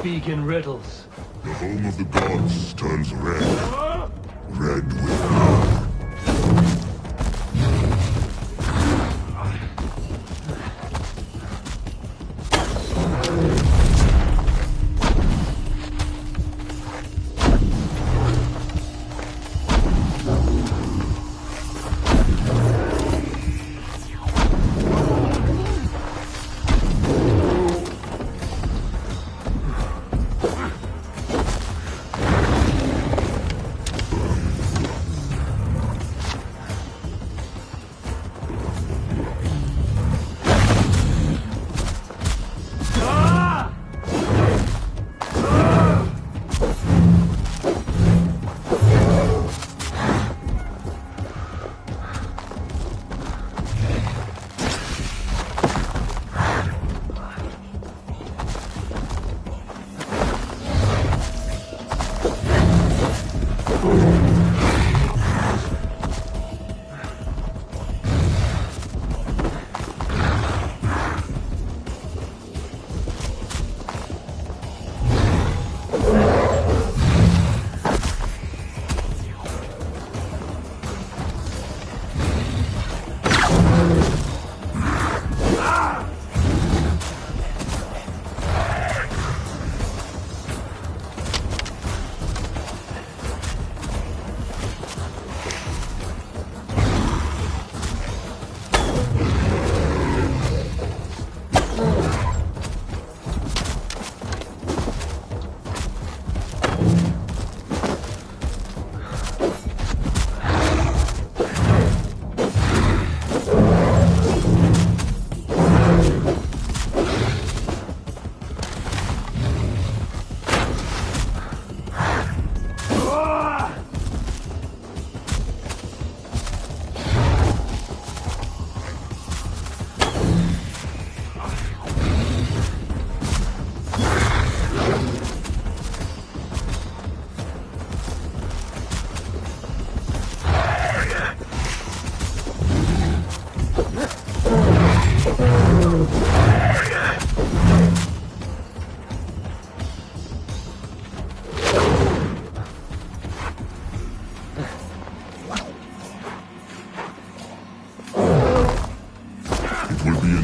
speak in riddles. The home of the gods turns red. Red with blood.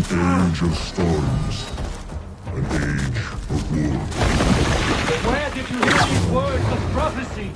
Age of storms. An age of war. Where did you hear these words of prophecy?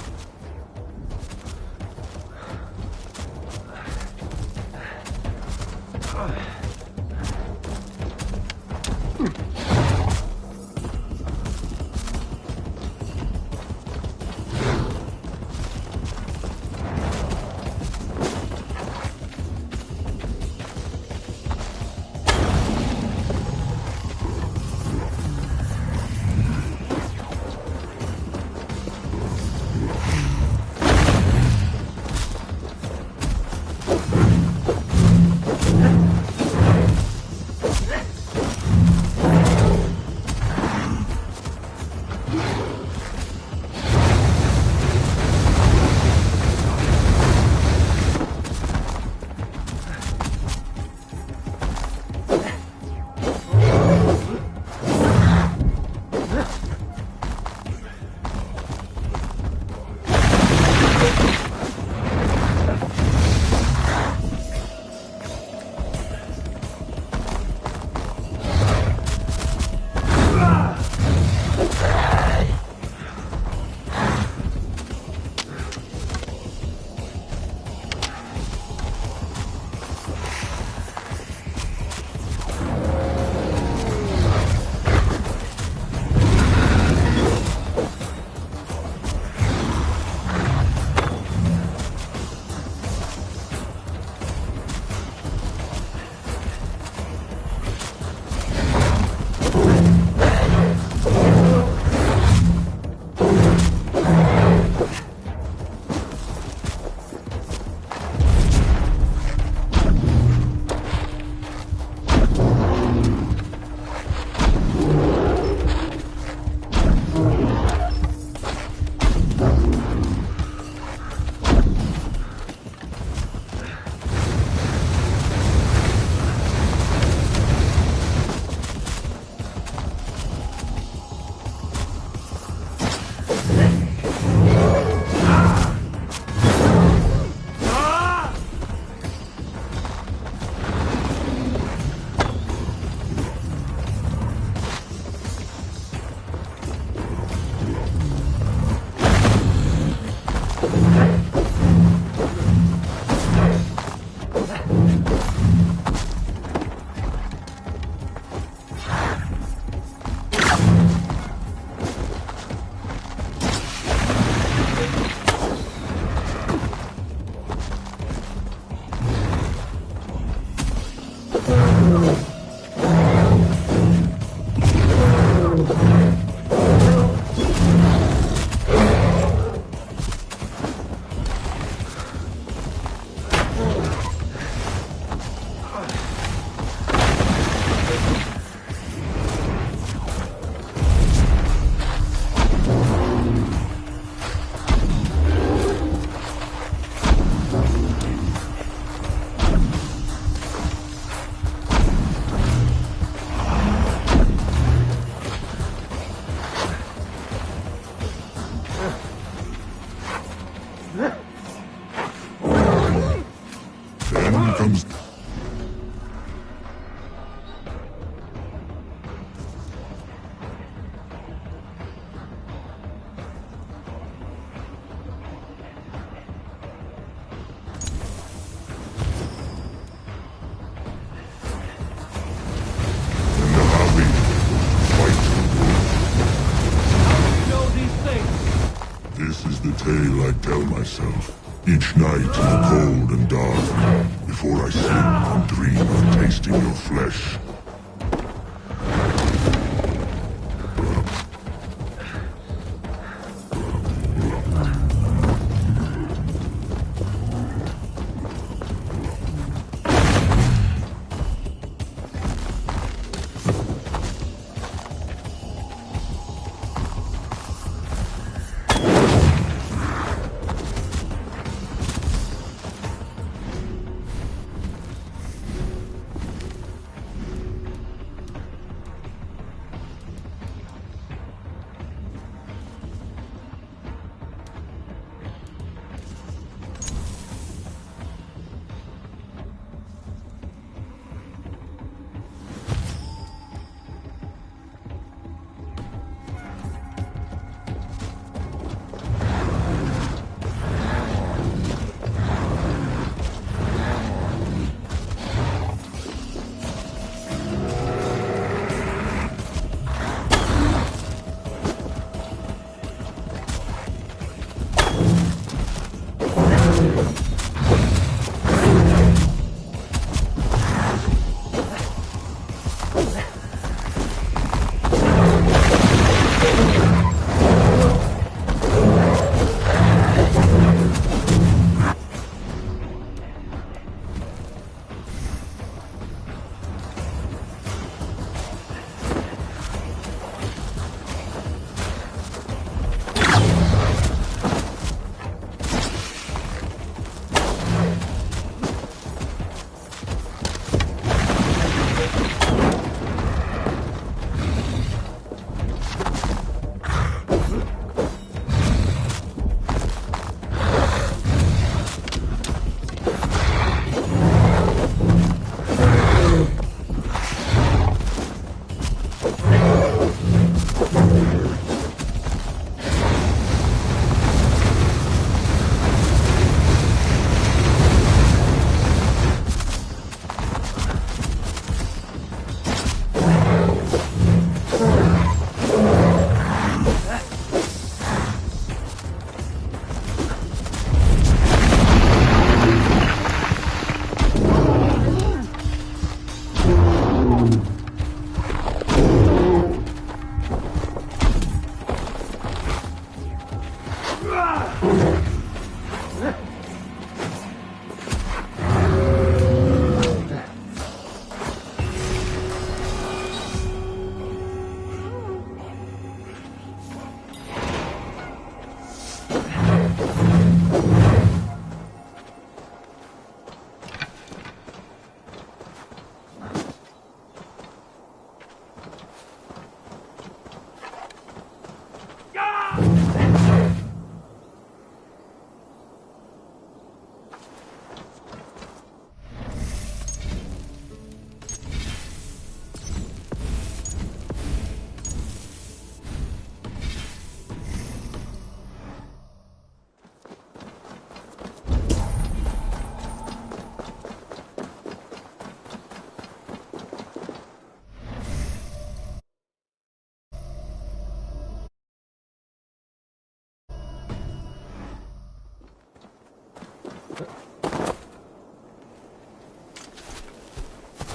tale I tell myself. Each night in the cold and dark, before I sleep and dream of tasting your flesh.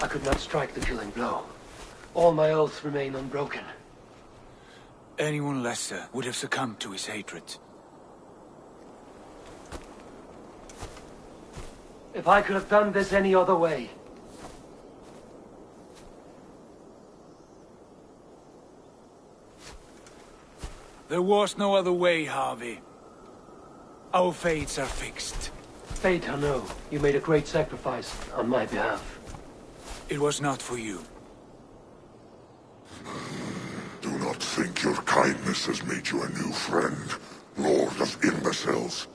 I could not strike the killing blow. All my oaths remain unbroken. Anyone lesser would have succumbed to his hatred. If I could have done this any other way. There was no other way, Harvey. Our fates are fixed. Fate, I know. You made a great sacrifice on my behalf. It was not for you. Do not think your kindness has made you a new friend, Lord of Imbeciles.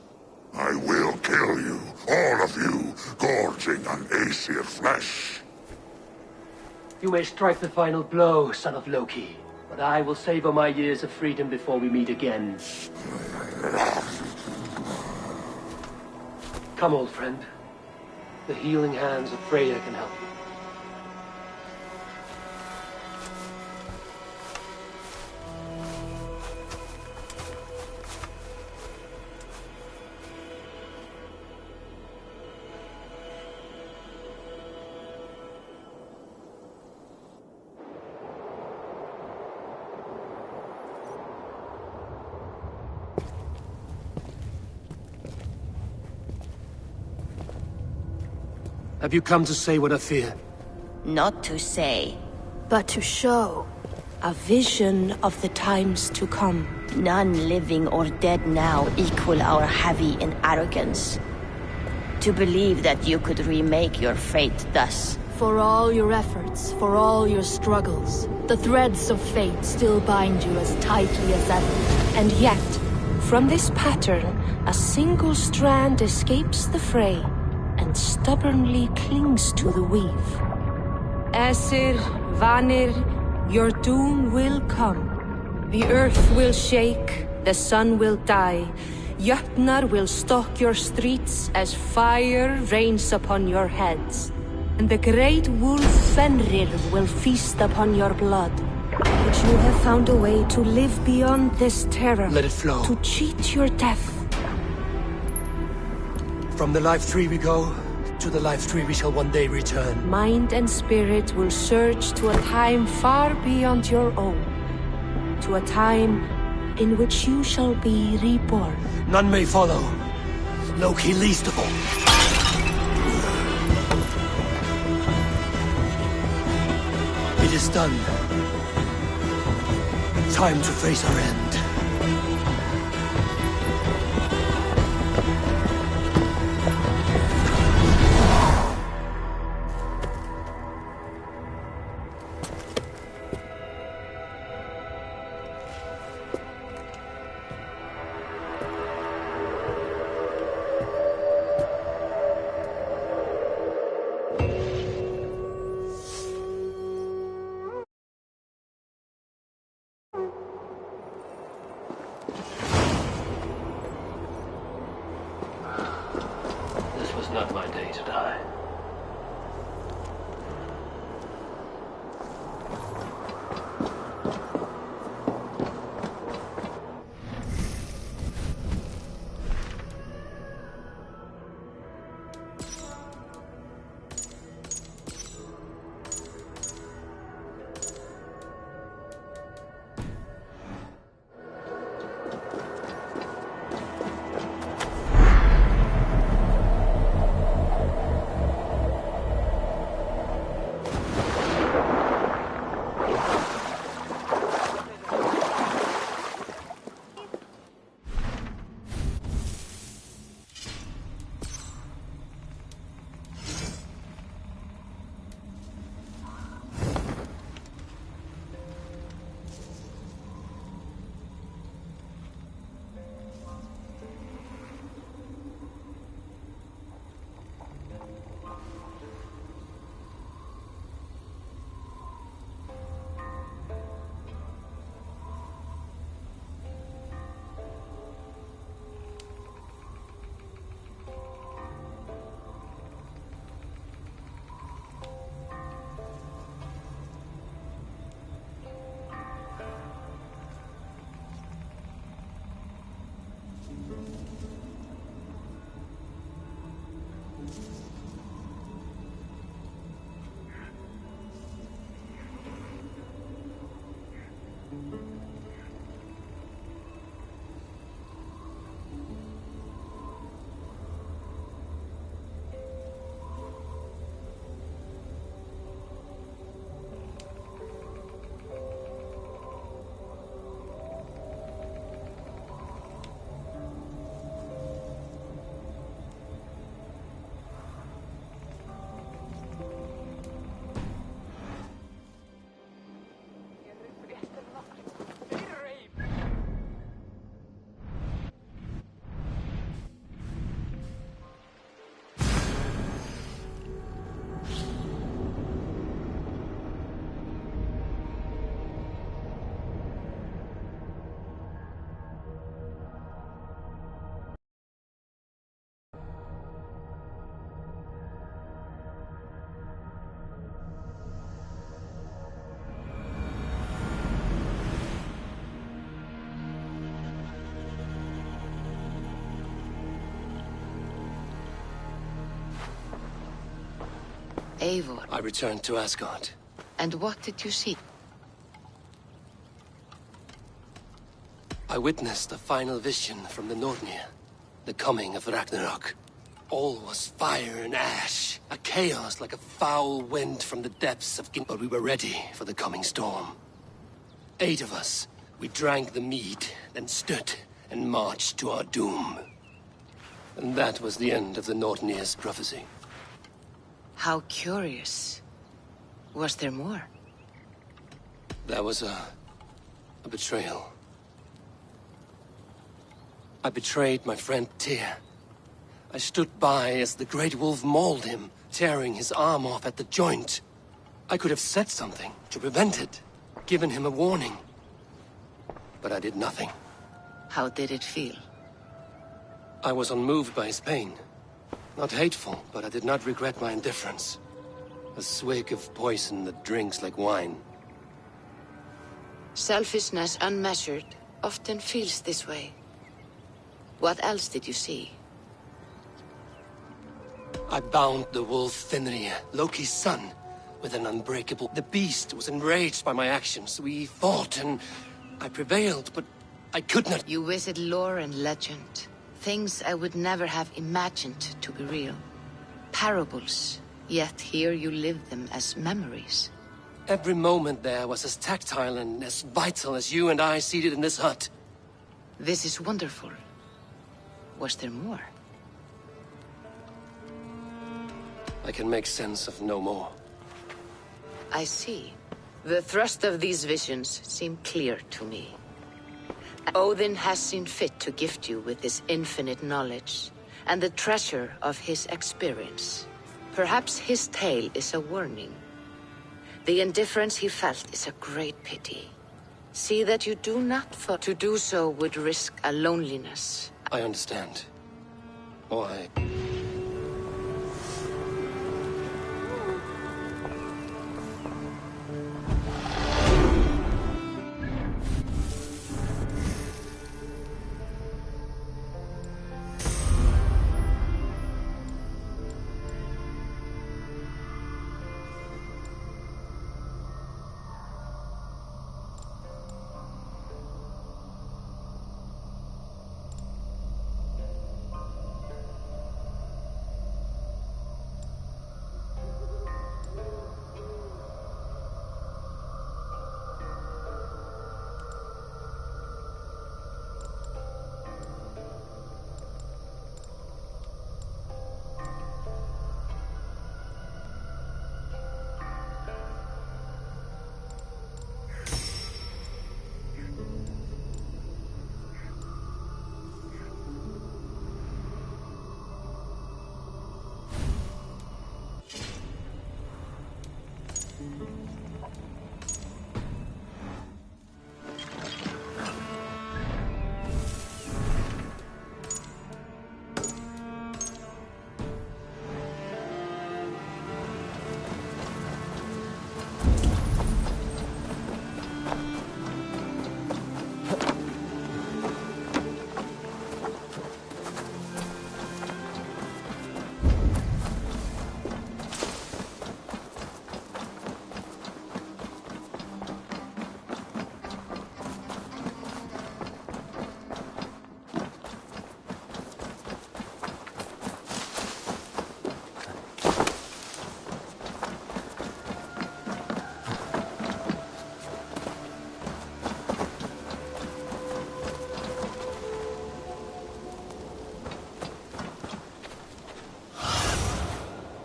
I will kill you, all of you, gorging on Aesir flesh. You may strike the final blow, son of Loki, but I will savor my years of freedom before we meet again. Come, old friend. The healing hands of Freya can help you. Have you come to say what I fear? Not to say. But to show a vision of the times to come. None living or dead now equal our heavy in arrogance. To believe that you could remake your fate thus. For all your efforts, for all your struggles, the threads of fate still bind you as tightly as ever. And yet, from this pattern, a single strand escapes the fray and stubbornly clings to the weave. Aesir, Vanir, your doom will come. The earth will shake, the sun will die. Jötnar will stalk your streets as fire rains upon your heads. And the great wolf Fenrir will feast upon your blood. But you have found a way to live beyond this terror. Let it flow. To cheat your death. From the life tree we go, to the life tree we shall one day return. Mind and spirit will surge to a time far beyond your own. To a time in which you shall be reborn. None may follow. Loki least of all. It is done. Time to face our end. This was not my day to die. Eivor, I returned to Asgard. and what did you see? I witnessed a final vision from the Nornir, the coming of Ragnarok. All was fire and ash, a chaos like a foul wind from the depths of But we were ready for the coming storm. 8 of us. We drank the mead, then stood and marched to our doom. And that was the end of the Nortnir's prophecy. How curious. Was there more? That was a betrayal. I betrayed my friend Tyr. I stood by as the Great Wolf mauled him, tearing his arm off at the joint. I could have said something to prevent it, given him a warning. But I did nothing. How did it feel? I was unmoved by his pain. Not hateful, but I did not regret my indifference. A swig of poison that drinks like wine. Selfishness unmeasured often feels this way. What else did you see? I bound the wolf Fenrir, Loki's son, with an unbreakable... The beast was enraged by my actions. We fought and I prevailed, but I could not... You visit lore and legend. Things I would never have imagined to be real. Parables, yet here you live them as memories. Every moment there was as tactile and as vital as you and I seated in this hut. This is wonderful. Was there more? I can make sense of no more. I see. The thrust of these visions seem clear to me. Odin has seen fit to gift you with this infinite knowledge, and the treasure of his experience. Perhaps his tale is a warning. The indifference he felt is a great pity. See that you do not fall. To do so would risk a loneliness. I understand. Why?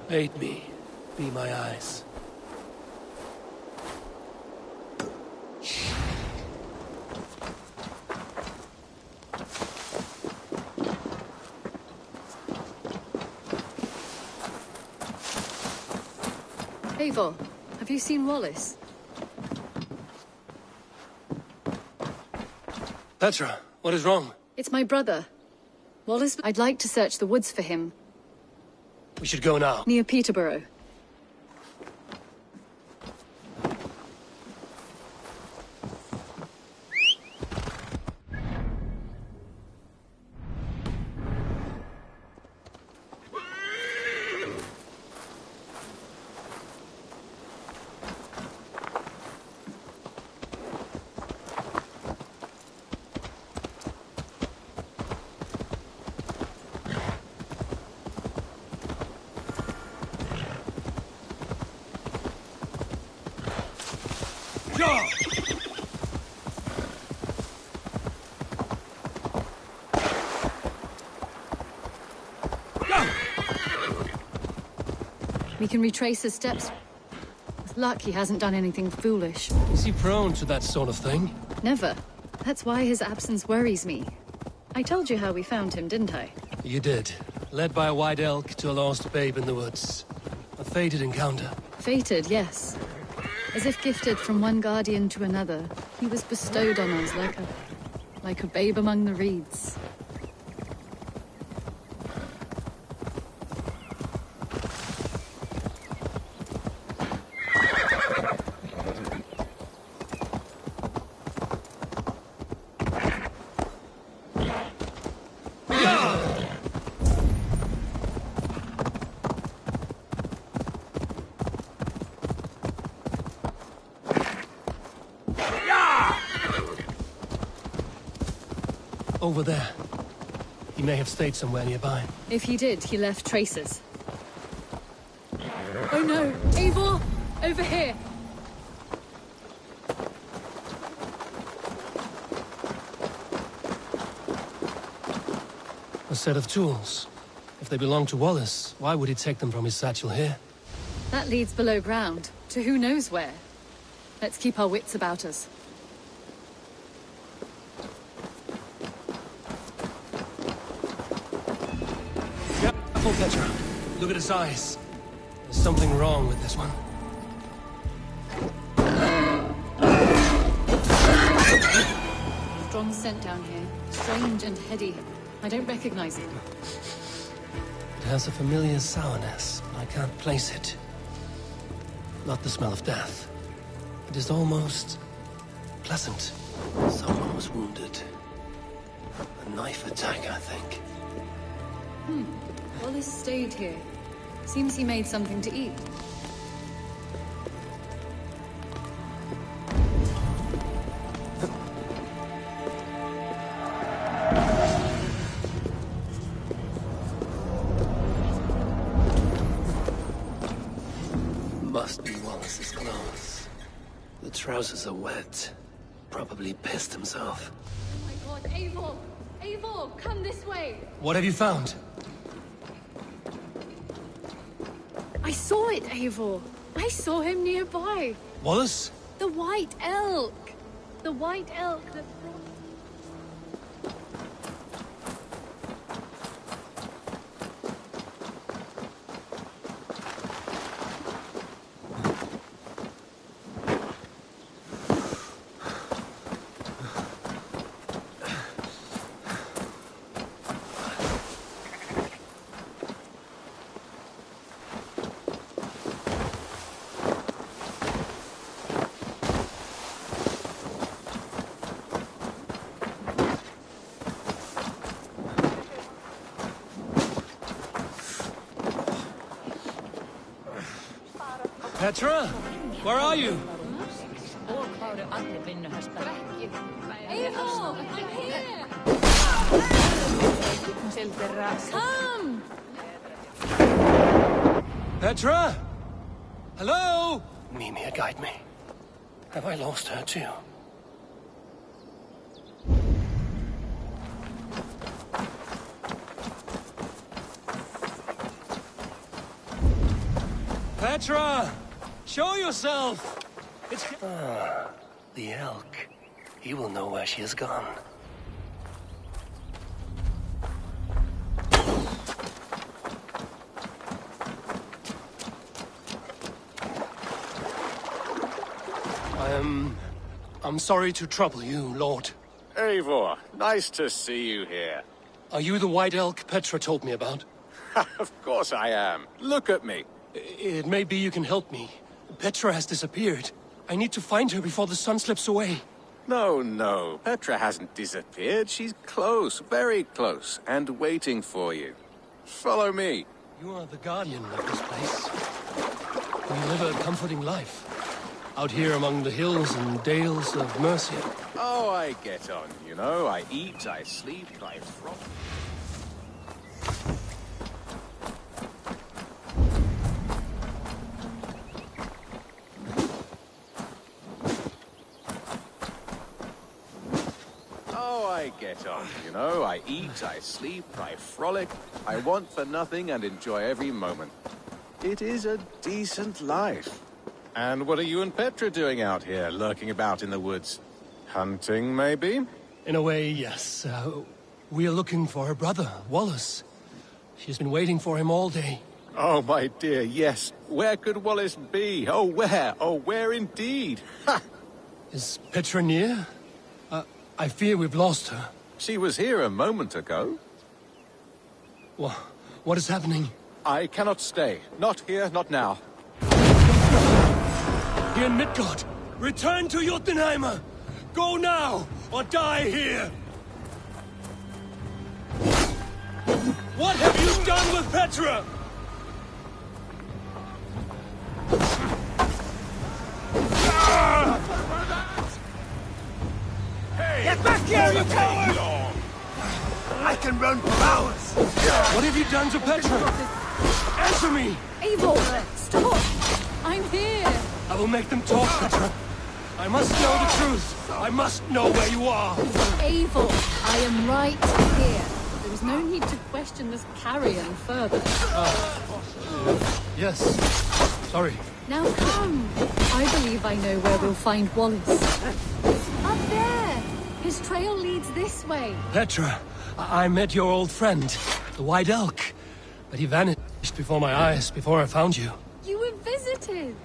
Aid me. Be my eyes. Eivor, have you seen Wallace? Petra, what is wrong? It's my brother. Wallace, I'd like to search the woods for him. We should go now. Near Peterborough. We can retrace his steps. With luck, he hasn't done anything foolish. Is he prone to that sort of thing? Never. That's why his absence worries me. I told you how we found him, didn't I? You did. Led by a white elk to a lost babe in the woods. A fated encounter. Fated, yes. As if gifted from one guardian to another, he was bestowed on us like a babe among the reeds. Over there. He may have stayed somewhere nearby. If he did, he left traces. Oh no! Eivor! Over here! A set of tools. If they belong to Wallace, why would he take them from his satchel here? That leads below ground, to who knows where. Let's keep our wits about us. Careful, Petra. Look at his eyes. There's something wrong with this one. Strong scent down here. Strange and heady. I don't recognize it. It has a familiar sourness, but I can't place it. Not the smell of death. It is almost pleasant. Someone was wounded. A knife attack, I think. Wallace stayed here. Seems he made something to eat. Must be Wallace's clothes. The trousers are wet. Probably pissed himself. Oh my god, Eivor! Eivor, come this way! What have you found? I saw it, Eivor! I saw him nearby! Wallace? The white elk! The white elk that brought... Petra? Where are you? Eivor! I'm here! Come! Petra? Hello? Mimir, guide me. Have I lost her too? Petra! Show yourself! It's... Ah, the elk. He will know where she has gone. I'm sorry to trouble you, Lord. Eivor, nice to see you here. Are you the white elk Petra told me about? Of course I am. Look at me. It may be you can help me. Petra has disappeared. I need to find her before the sun slips away. No. Petra hasn't disappeared. She's close, very close, and waiting for you. Follow me. You are the guardian of this place. You live a comforting life. Out here among the hills and dales of Mercia. Oh, I get on, you know. I eat, I sleep, I frolic. I get on, you know. I eat, I sleep, I frolic. I want for nothing and enjoy every moment. it is a decent life. And what are you and Petra doing out here, lurking about in the woods? Hunting, maybe? In a way, yes. We are looking for her brother, Wallace. She's been waiting for him all day. Oh, my dear, yes. Where could Wallace be? Oh, where? Oh, where indeed? Ha! Is Petra near? I fear we've lost her. She was here a moment ago. What is happening? I cannot stay. Not here, not now. Here in Midgard! Return to Jotunheimer! Go now, or die here! What have you done with Petra? Hey! Get back here, you coward! I can run for hours! What have you done to Petra? Answer me! Eivor, stop! I'm here! I will make them talk, Petra. I must know the truth. I must know where you are. Eivor, I am right here. There is no need to question this carrion further. Yes. Sorry. Now come. I believe I know where we'll find Wallace. Up there! His trail leads this way. Petra, I met your old friend, the White Elk. But he vanished before my eyes, before I found you. You were visited.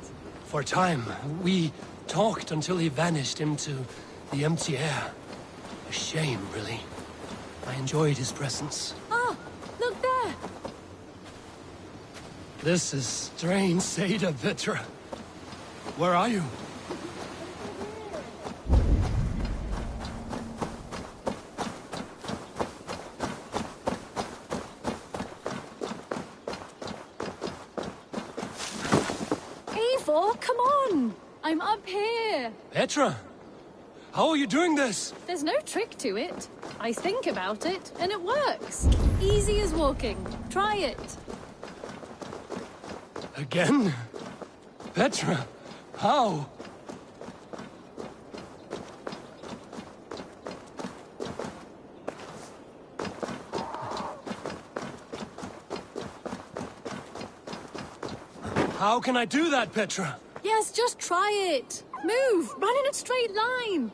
For a time, we talked until he vanished into the empty air. A shame, really. I enjoyed his presence. Ah, look there! This is strange, Seda, Petra. Where are you? Eivor, come on! I'm up here! Petra! How are you doing this? There's no trick to it. I think about it, and it works. Easy as walking. Try it. Again? Petra, how? How can I do that, Petra? Yes, just try it. Move! Run in a straight line!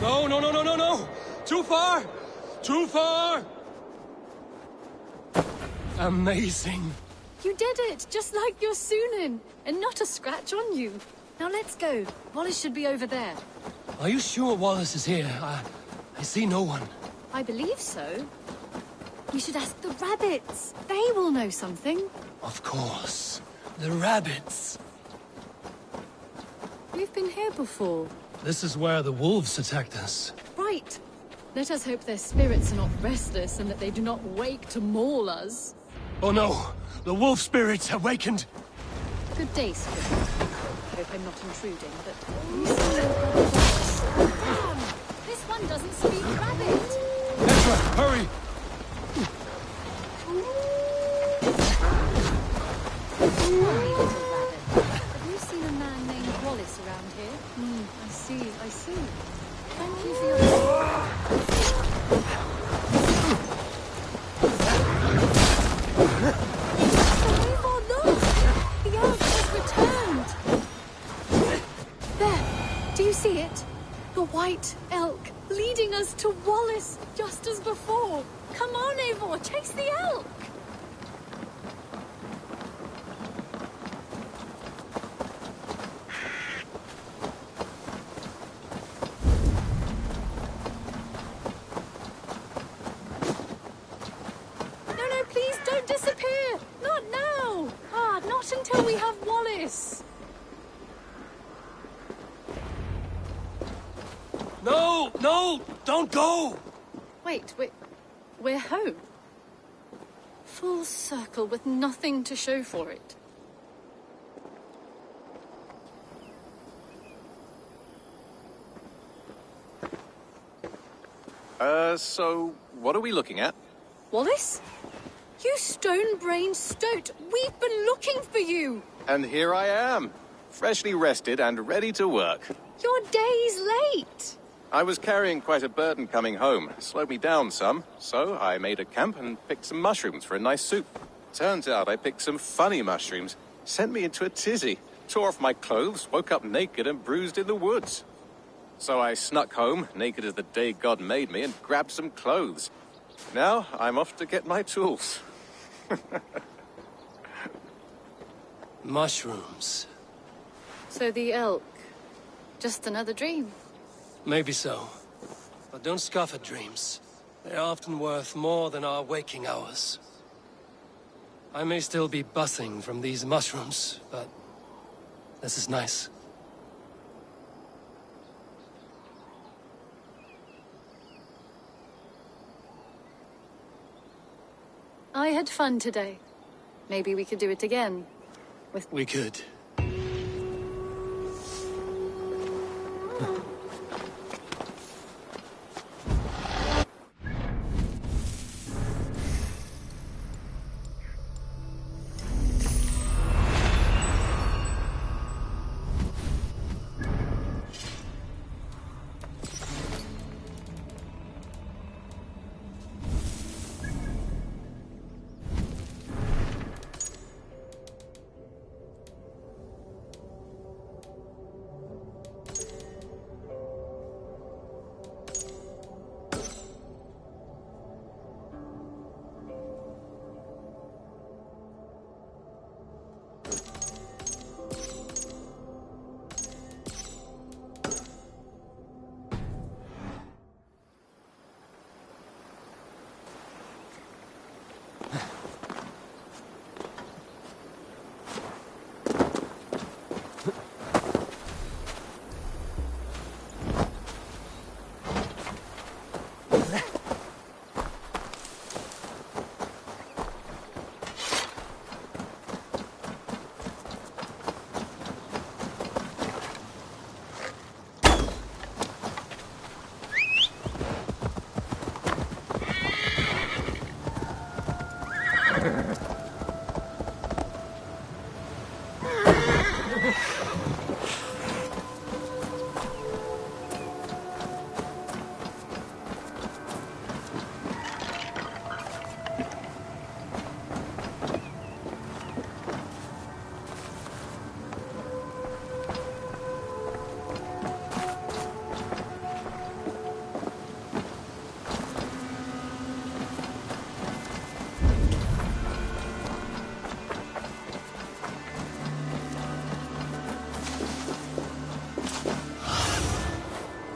No, no, no, no, no, no! Too far! Too far! Amazing. You did it, just like your Sunan, and not a scratch on you. Now let's go. Wallace should be over there. Are you sure Wallace is here? I see no one. I believe so. We should ask the rabbits. They will know something. Of course. The rabbits. We've been here before. This is where the wolves attacked us. Right. Let us hope their spirits are not restless and that they do not wake to maul us. Oh no! The wolf spirits have wakened! Good day, Spirit. Hope I'm not intruding, but... You see your brother Wallace? Damn! This one doesn't speak rabbit! Petra, hurry! Sorry, little rabbit. Have you seen a man named Wallace around here? I see. Thank you for your... Oh, look! The elk has returned! There! Do you see it? The white elk leading us to Wallace, just as before. Come on, Eivor, chase the elk! No, please don't disappear! Not now! Not until we have Wallace! No! No! Don't go! Wait, we're home. Full circle with nothing to show for it. So what are we looking at? Wallace? You stone-brained stoat! We've been looking for you! And here I am, freshly rested and ready to work. You're days late! I was carrying quite a burden coming home. Slowed me down some, so I made a camp and picked some mushrooms for a nice soup. Turns out I picked some funny mushrooms. Sent me into a tizzy. Tore off my clothes, woke up naked and bruised in the woods. So I snuck home, naked as the day God made me, and grabbed some clothes. Now I'm off to get my tools. Mushrooms. So the elk, just another dream. Maybe so. But don't scoff at dreams. They're often worth more than our waking hours. I may still be buzzing from these mushrooms, but this is nice. I had fun today. Maybe we could do it again. We could.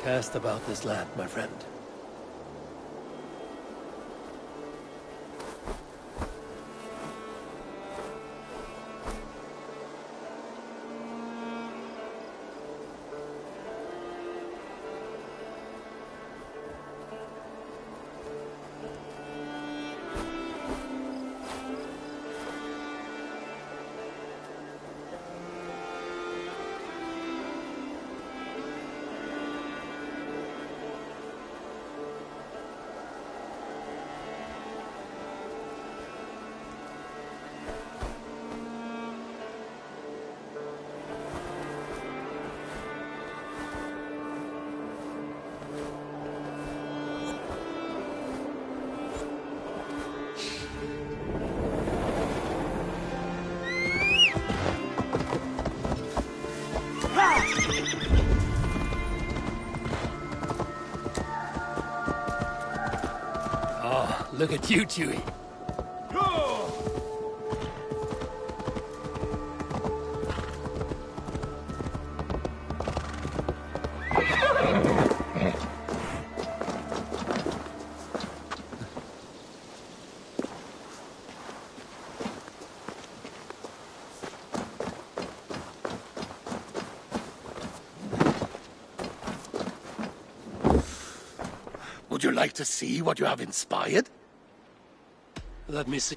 Cast about this land, my friend. Oh, look at you, Chewie. Would you like to see what you have inspired? Let me see.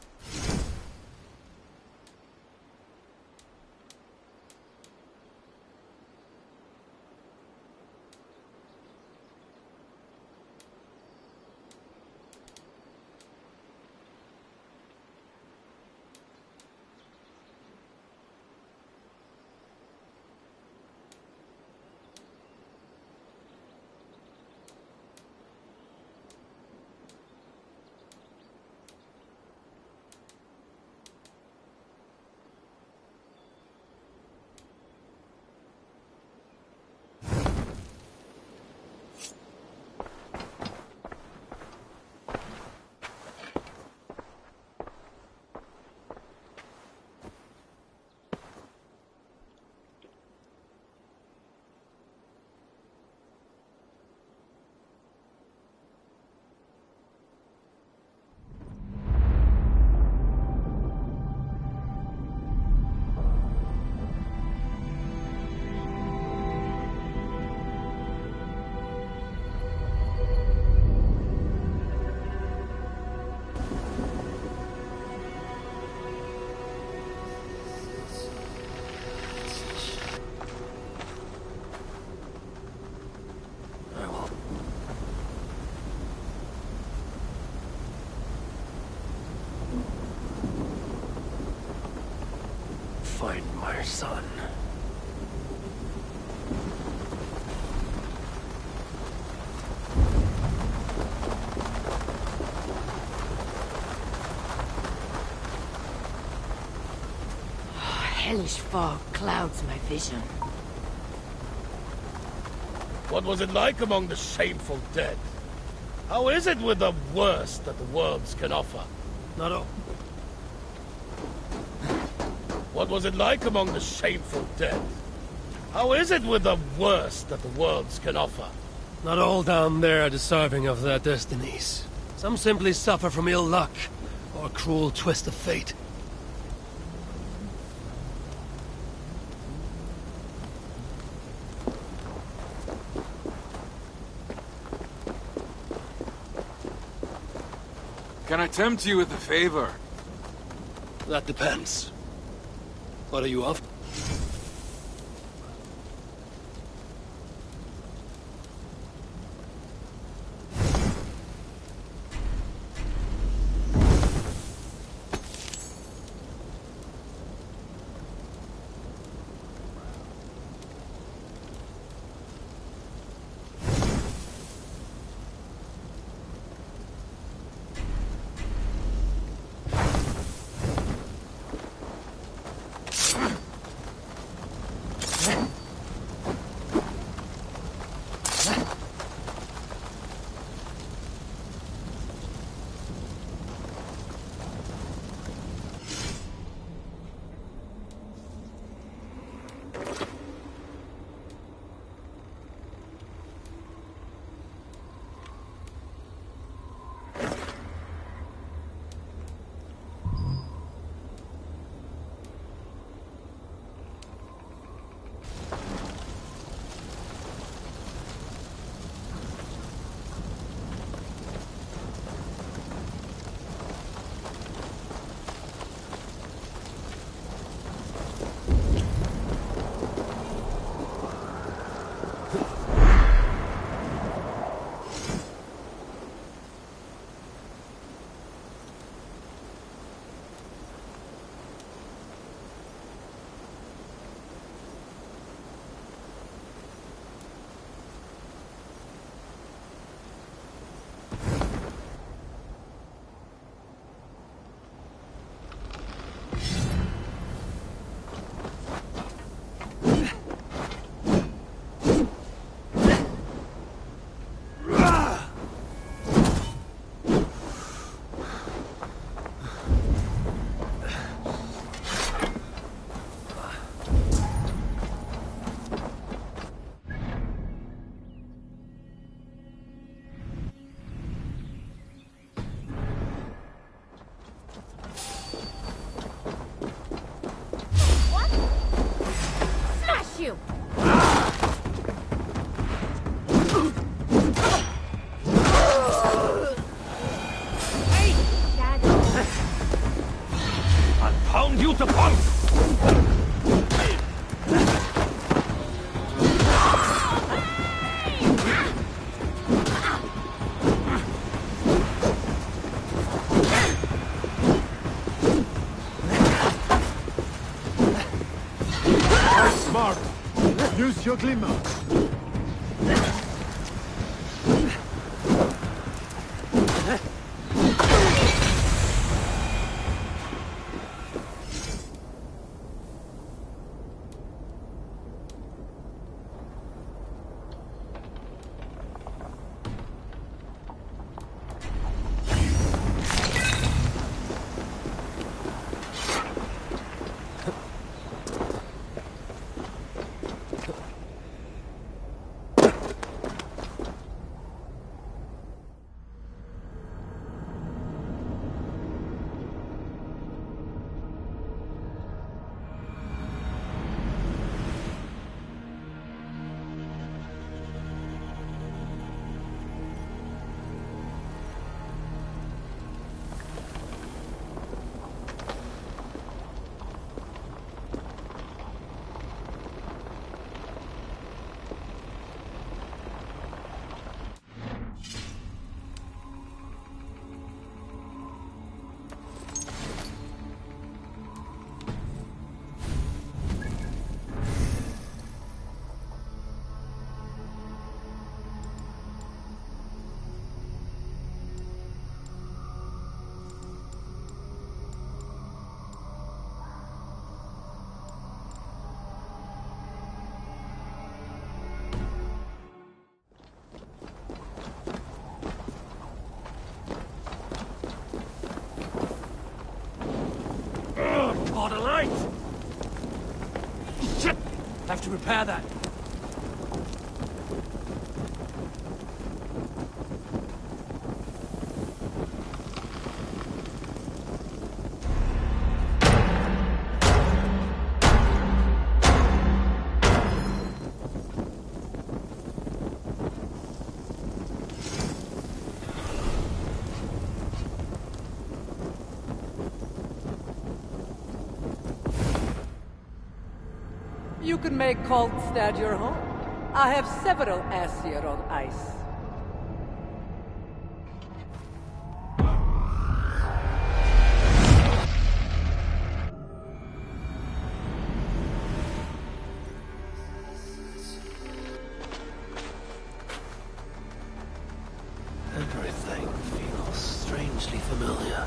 find my son. Hellish fog clouds my vision. What was it like among the shameful dead? How is it with the worst that the worlds can offer? Not all. What was it like among the shameful dead? How is it with the worst that the worlds can offer? Not all down there are deserving of their destinies. Some simply suffer from ill luck, or a cruel twist of fate. Can I tempt you with a favor? That depends. What are you after? You! Hey, Dad! I'll pound you to pulp! Smart! Use your glimmer! have to repair that. You can make Kaltstad your home. I have several Aesir on ice. Everything feels strangely familiar.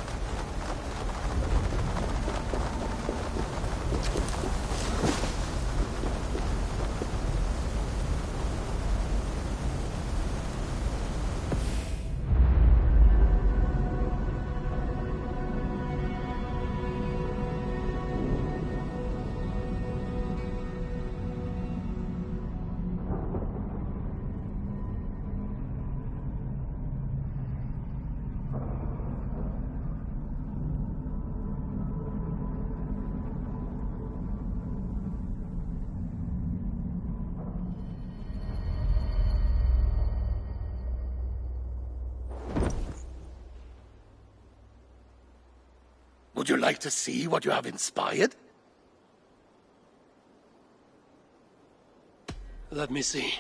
Would you like to see what you have inspired? Let me see.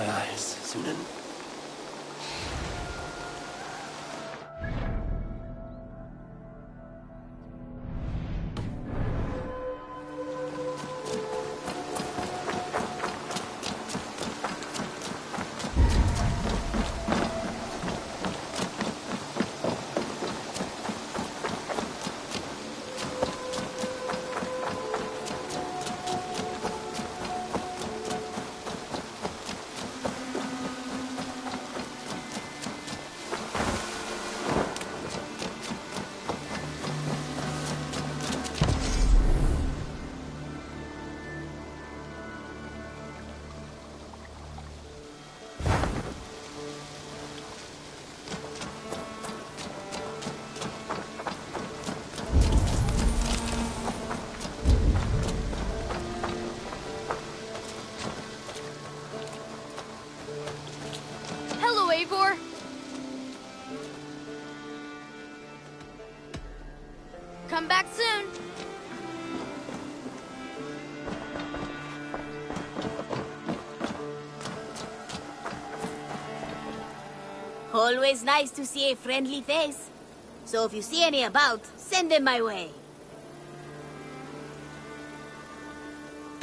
my eyes, Sunan. Hello, Eivor. Come back soon. Always nice to see a friendly face. So if you see any about, send them my way.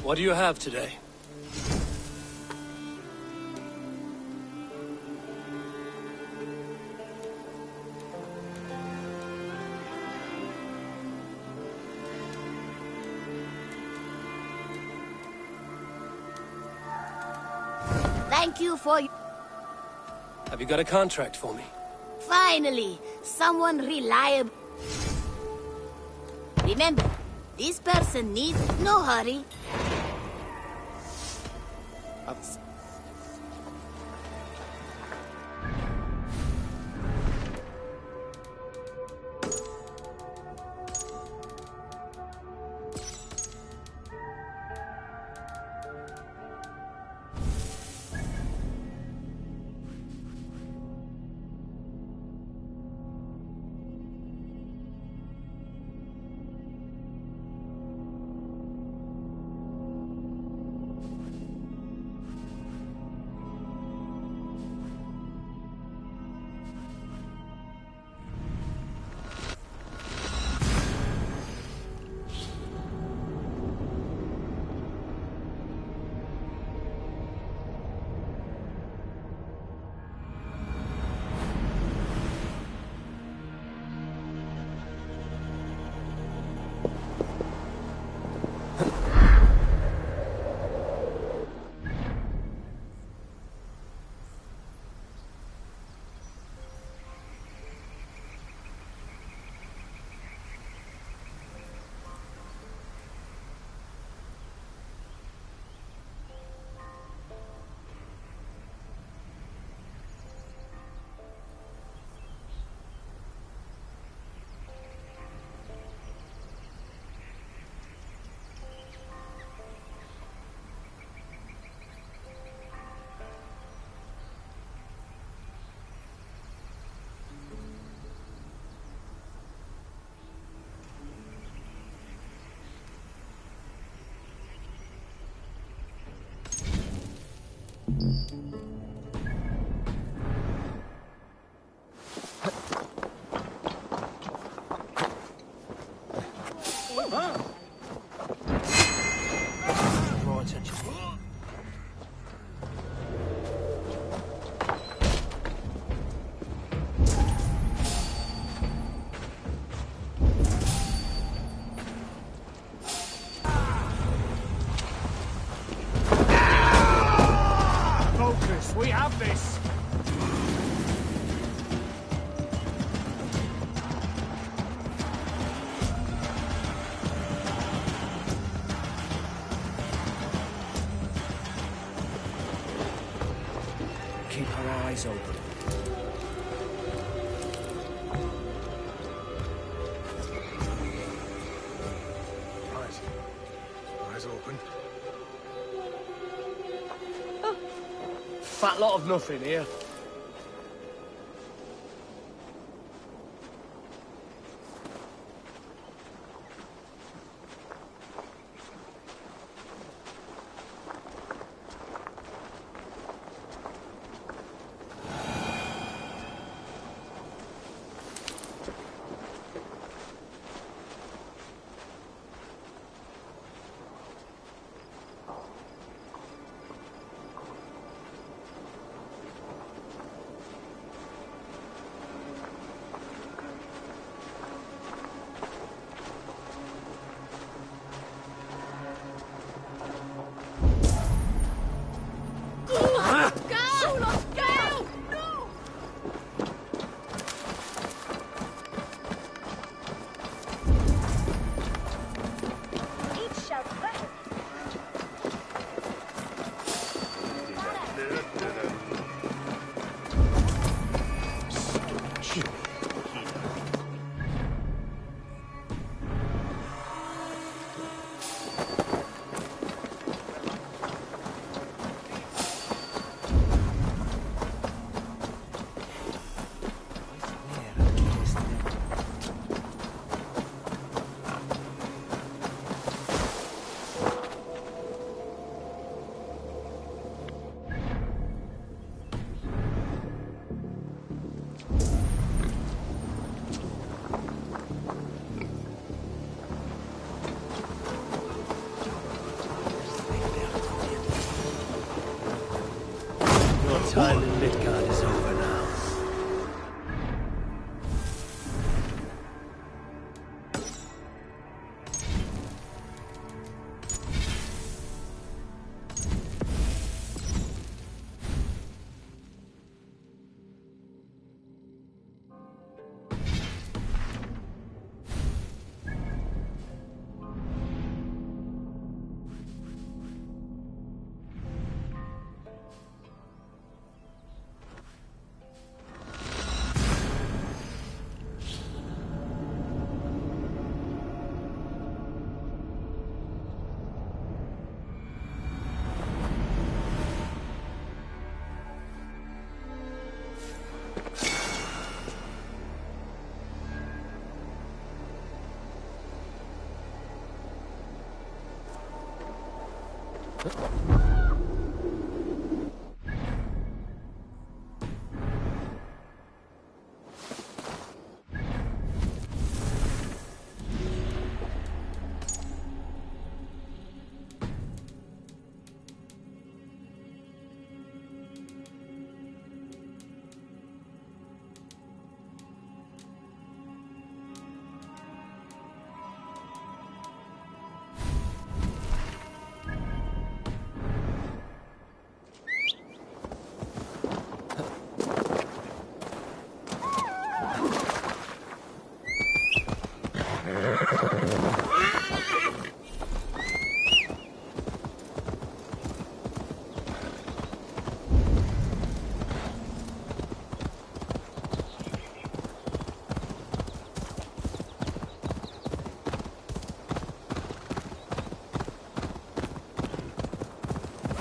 What do you have today? Thank you for... Have you got a contract for me? Finally, someone reliable. Remember, this person needs no hurry. Draw attention. Focus, we have this! Keep our eyes open. Right. Eyes open. Fat lot of nothing here. time in Midgard is over now.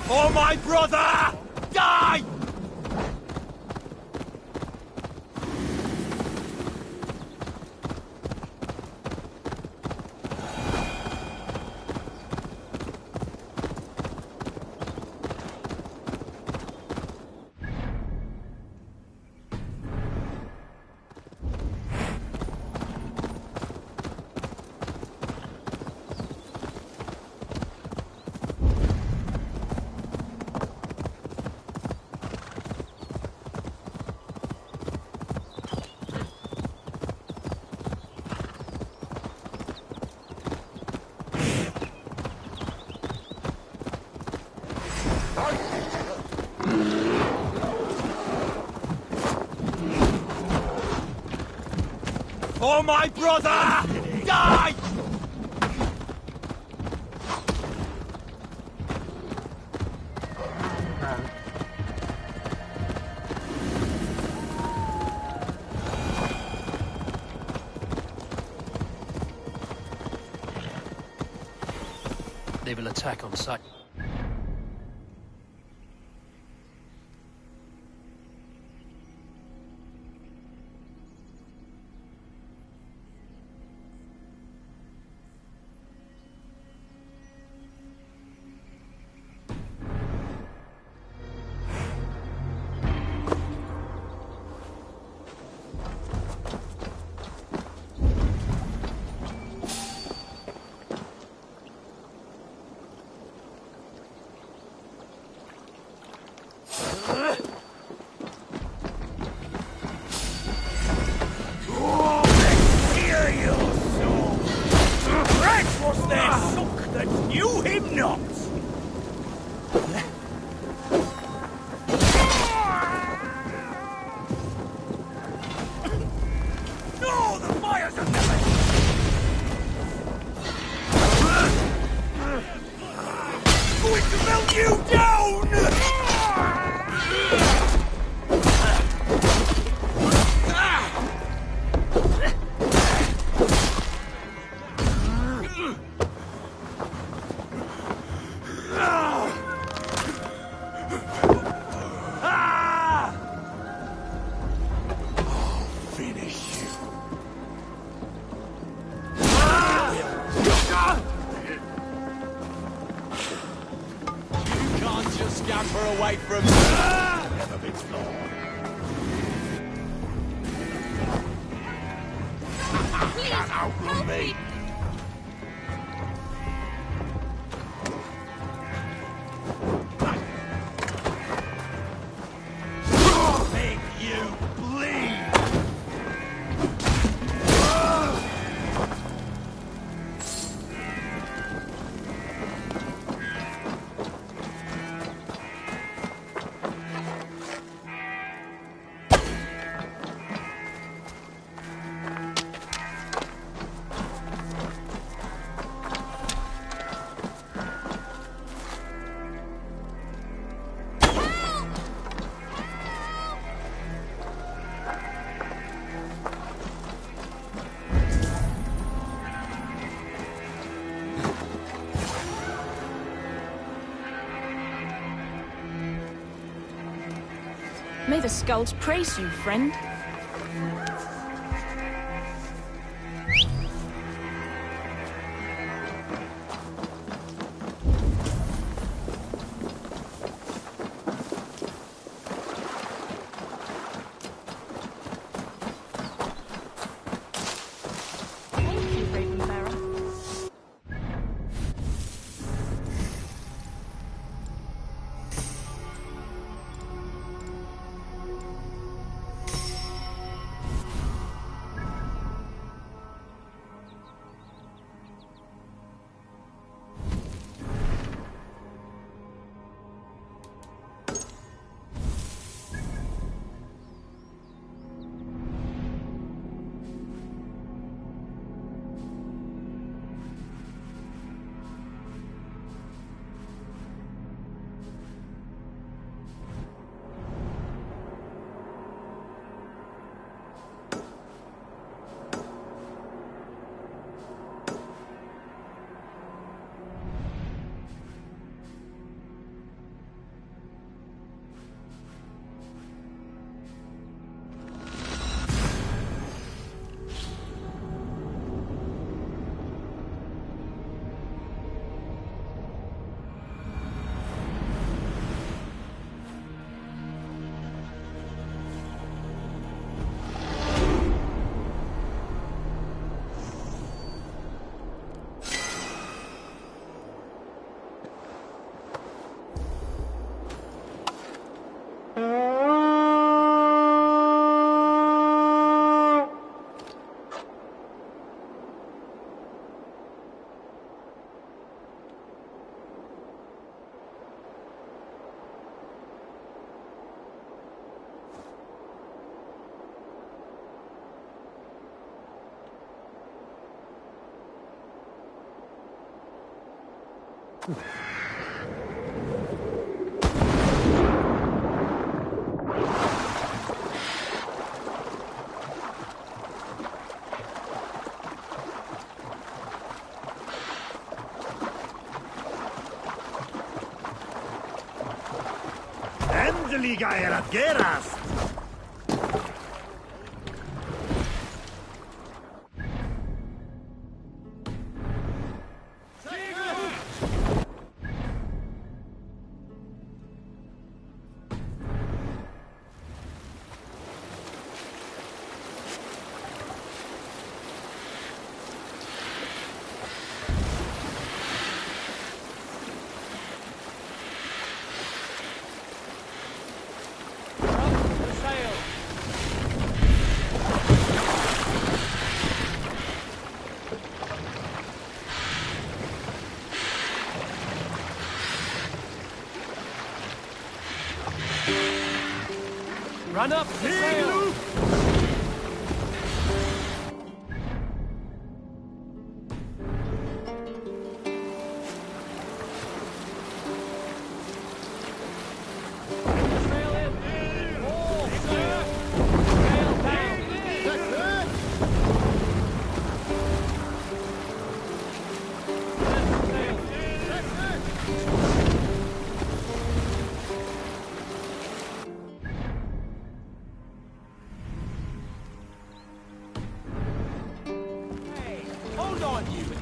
For my brother! Die! For my brother! Die! They will attack on sight. Away from me. Never been flawed. Please, help me! May the skulls praise you, friend. Endeliga erat gerast! Run up the sail!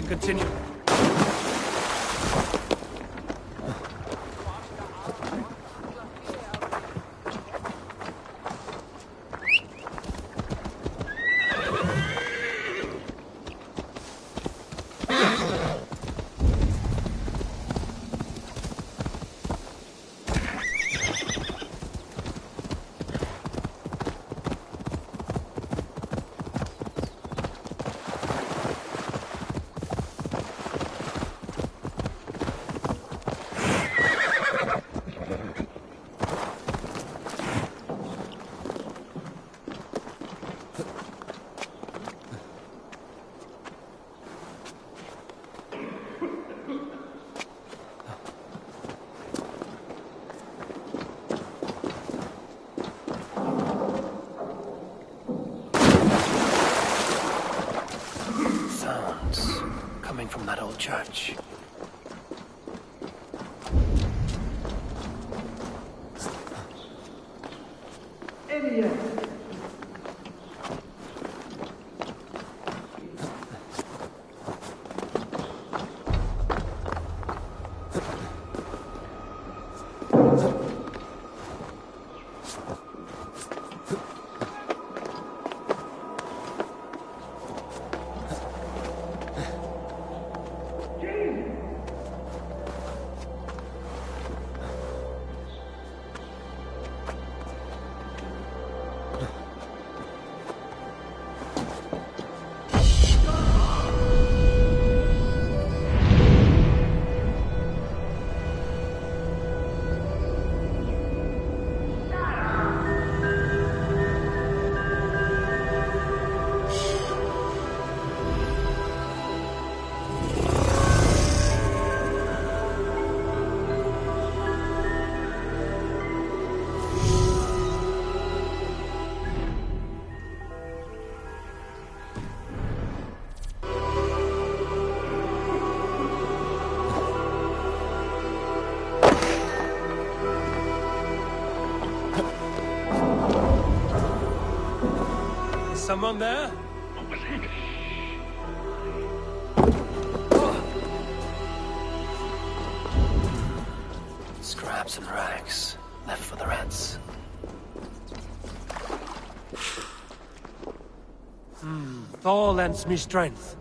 Continue. Coming from that old church. Someone there? Scraps and rags, left for the rats. Thor lends me strength.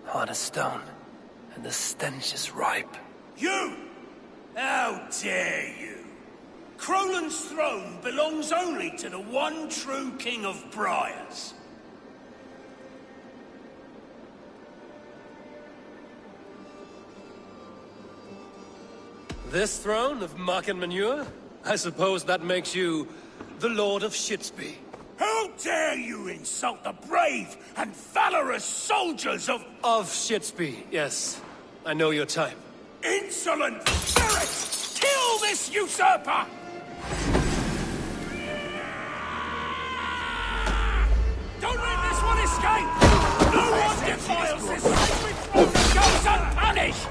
Hard as stone. And the stench is ripe. You! How dare you! Crolan's throne belongs only to the one true King of Briars. This throne of muck and manure? I suppose that makes you the Lord of Shitsby. How dare you insult the brave and valorous soldiers of Shitsby, yes. I know your type. Insolent ferret! Kill this usurper! Don't let this one escape! No one defiles this sacred throne and goes unpunished!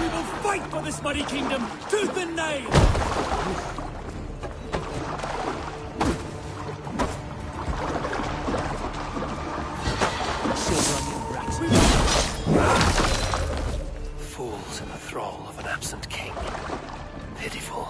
We will fight for this mighty kingdom, tooth and nail! Fools in the thrall of an absent king. Pitiful.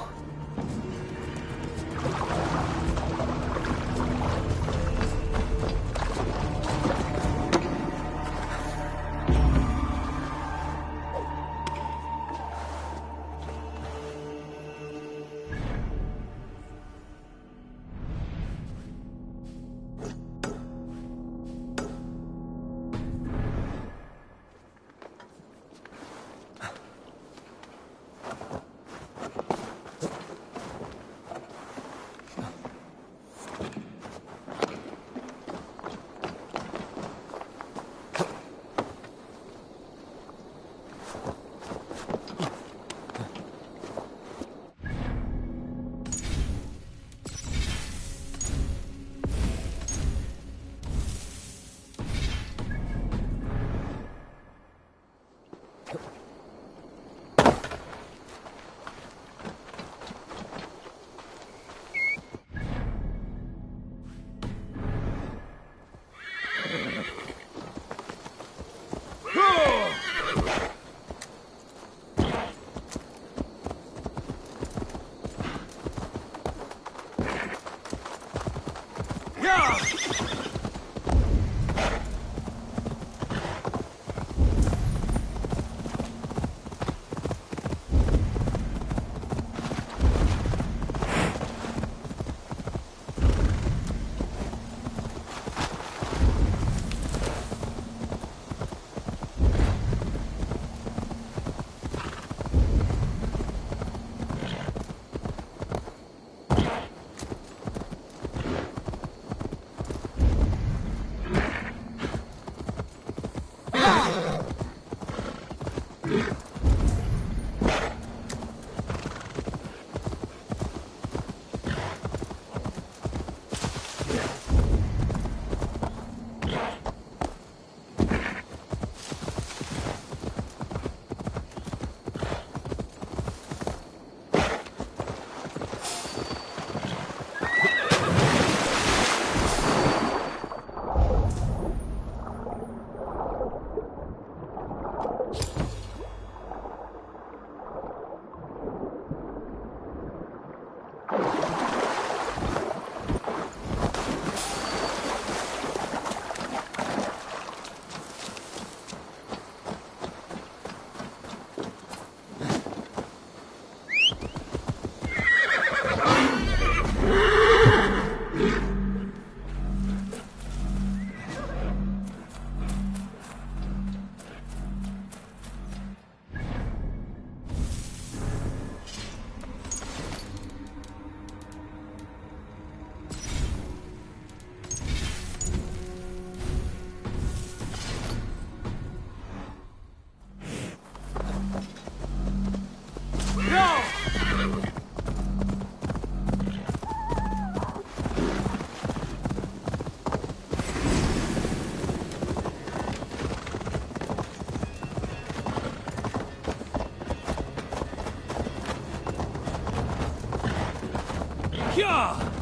Yeah!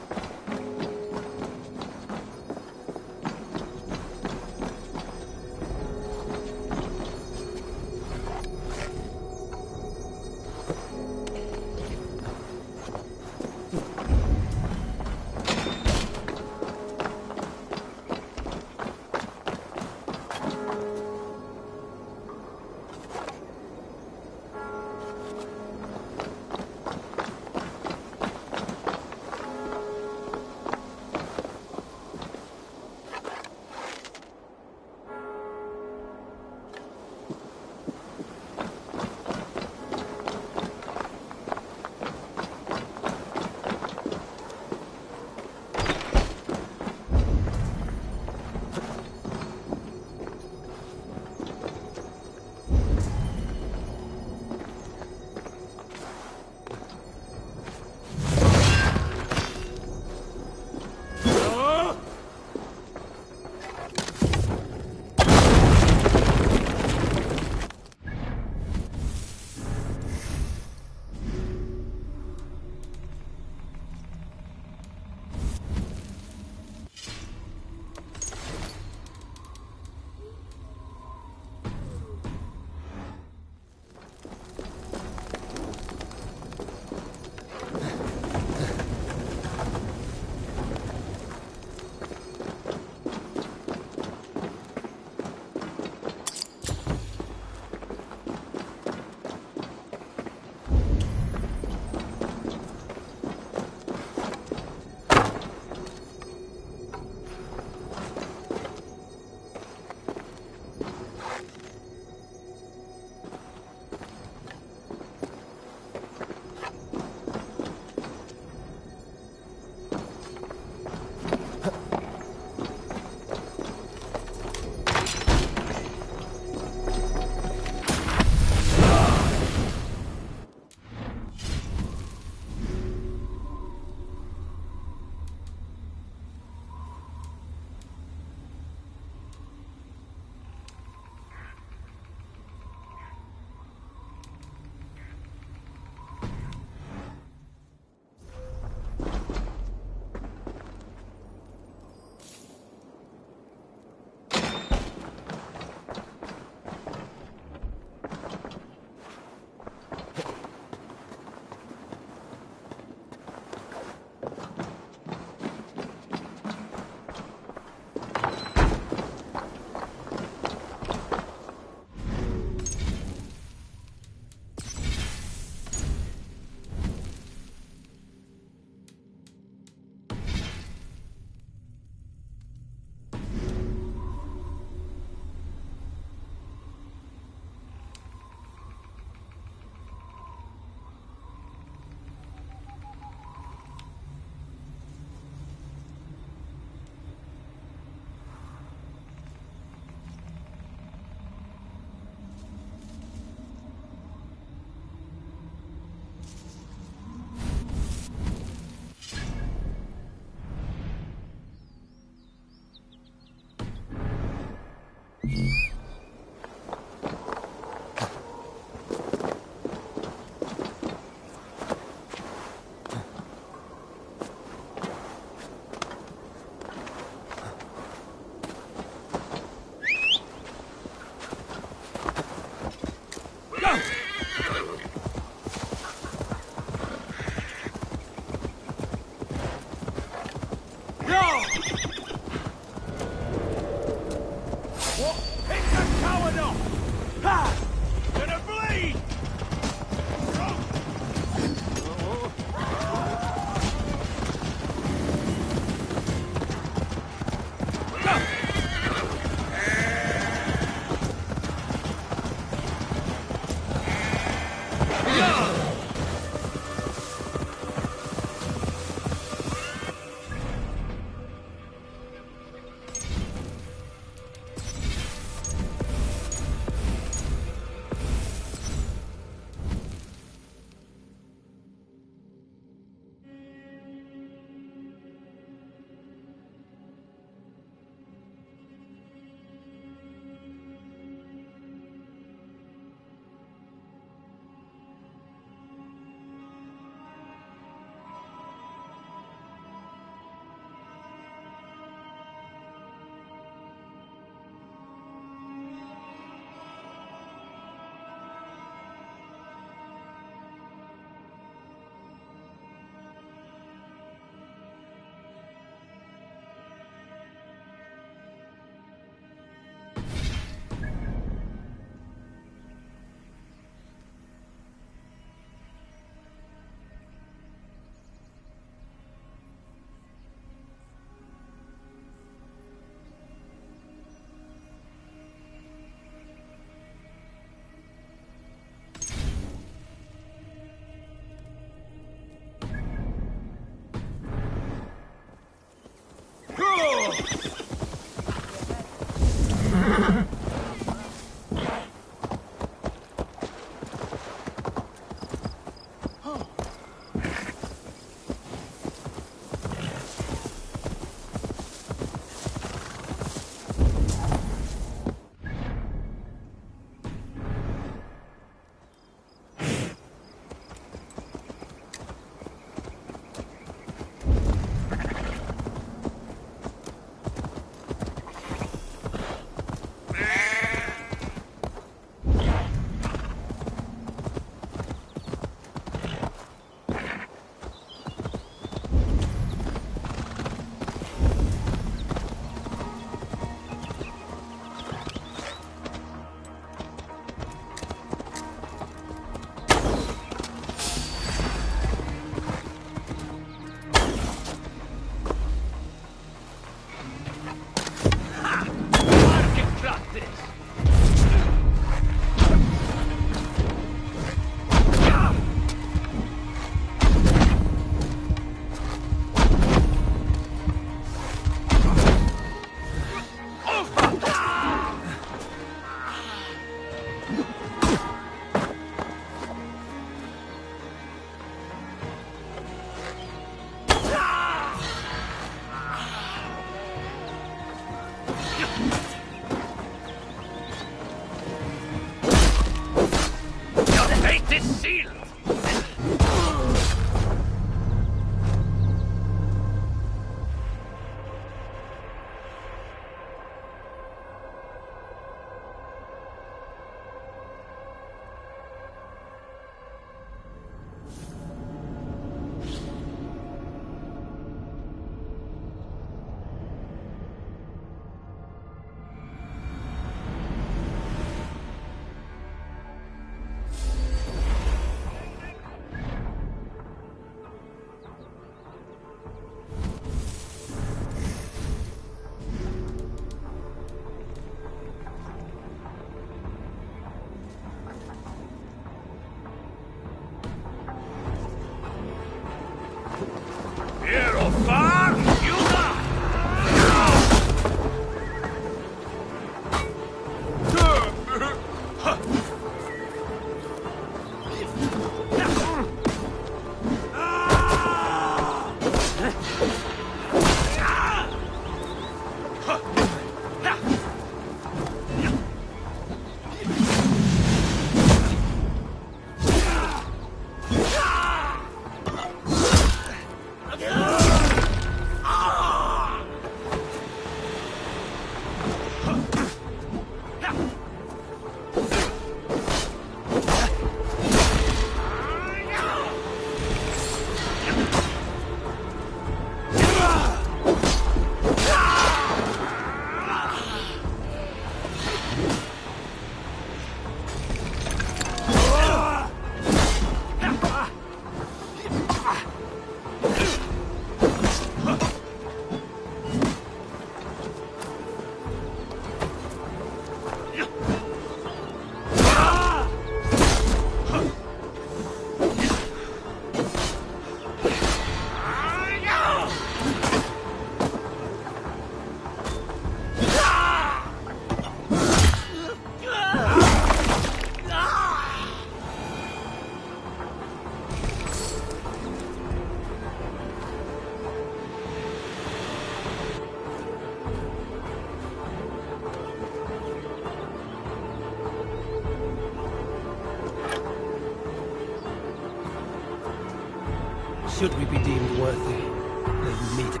Should we be deemed worthy, they meet.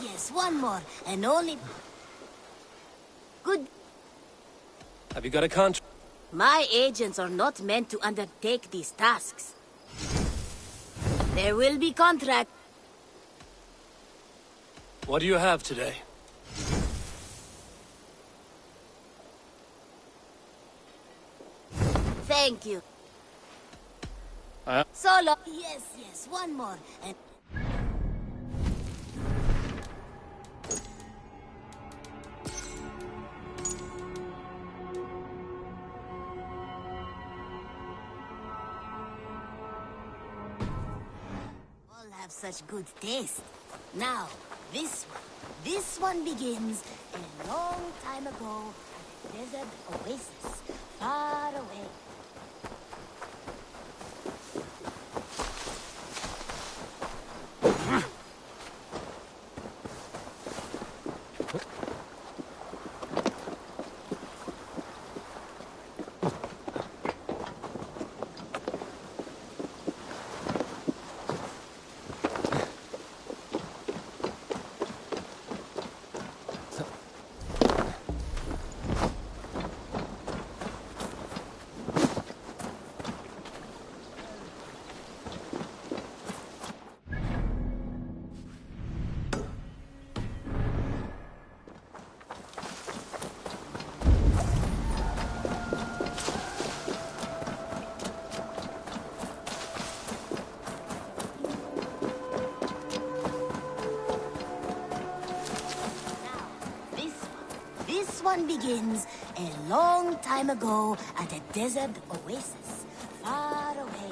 Yes, one more, and only... Good. Have you got a contract? My agents are not meant to undertake these tasks. There will be contract. What do you have today? Thank you. Solo. Yes, one more, and... Have such good taste. Now, this one begins a long time ago at a desert oasis far away. This one begins a long time ago at a desert oasis, far away.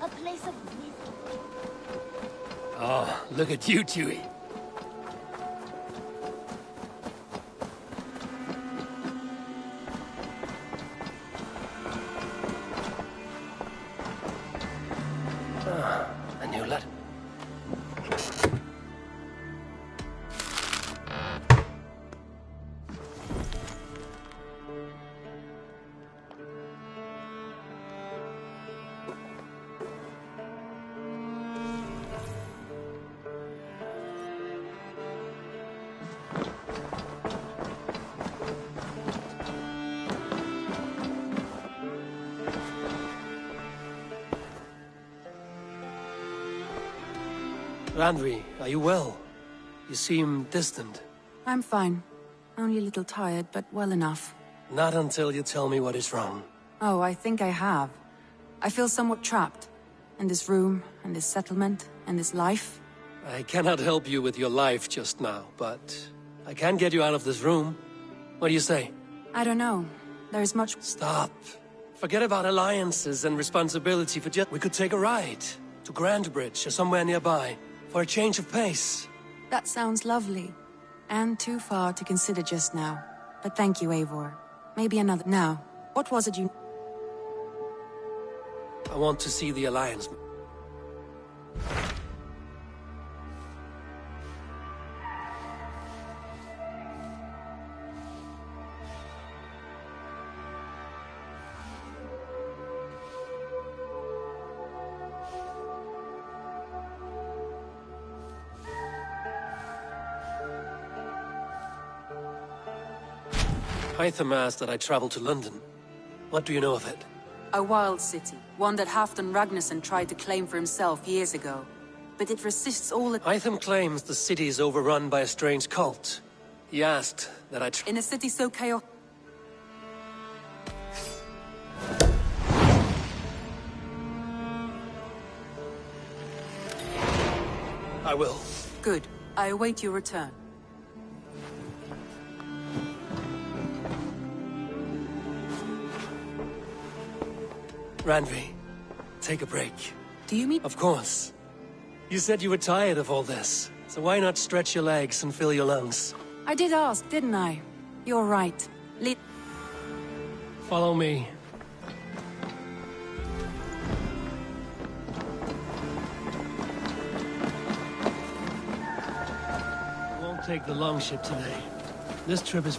A place of wisdom. Oh, look at you, Chewie. Randvi, are you well? You seem distant. I'm fine. Only a little tired, but well enough. Not until you tell me what is wrong. Oh, I think I have. I feel somewhat trapped. In this room, and this settlement, and this life. I cannot help you with your life just now, but I can get you out of this room. What do you say? I don't know. There is much— Stop. Forget about alliances and responsibility for just— We could take a ride to Grandbridge or somewhere nearby for a change of pace. That sounds lovely. And too far to consider just now. But thank you, Eivor. Maybe another— Now, what was it you— I want to see the Alliance. Hytham asked that I travel to London. What do you know of it? A wild city. One that Halfdan Ragnarsson tried to claim for himself years ago. But it resists all the— Hytham claims the city is overrun by a strange cult. He asked that I In a city so chaotic— I will. Good. I await your return. Randvi, take a break. Do you mean— Of course. You said you were tired of all this, so why not stretch your legs and fill your lungs? I did ask, didn't I? You're right. Follow me. I won't take the longship today. This trip is—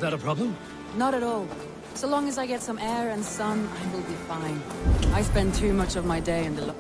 that a problem? Not at all. So long as I get some air and sun, I will be fine. I spend too much of my day in the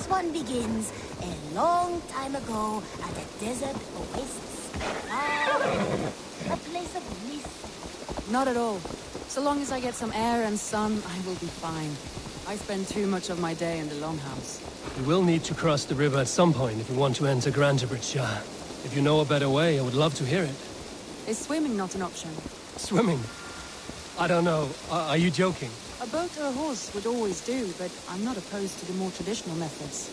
This one begins a long time ago at a desert oasis. A place of mist. Not at all. So long as I get some air and sun, I will be fine. I spend too much of my day in the Longhouse. We will need to cross the river at some point if we want to enter Grantebridge. If you know a better way, I would love to hear it. Is swimming not an option? Swimming? I don't know. Are you joking? A boat or a horse would always do, but I'm not opposed to the more traditional methods.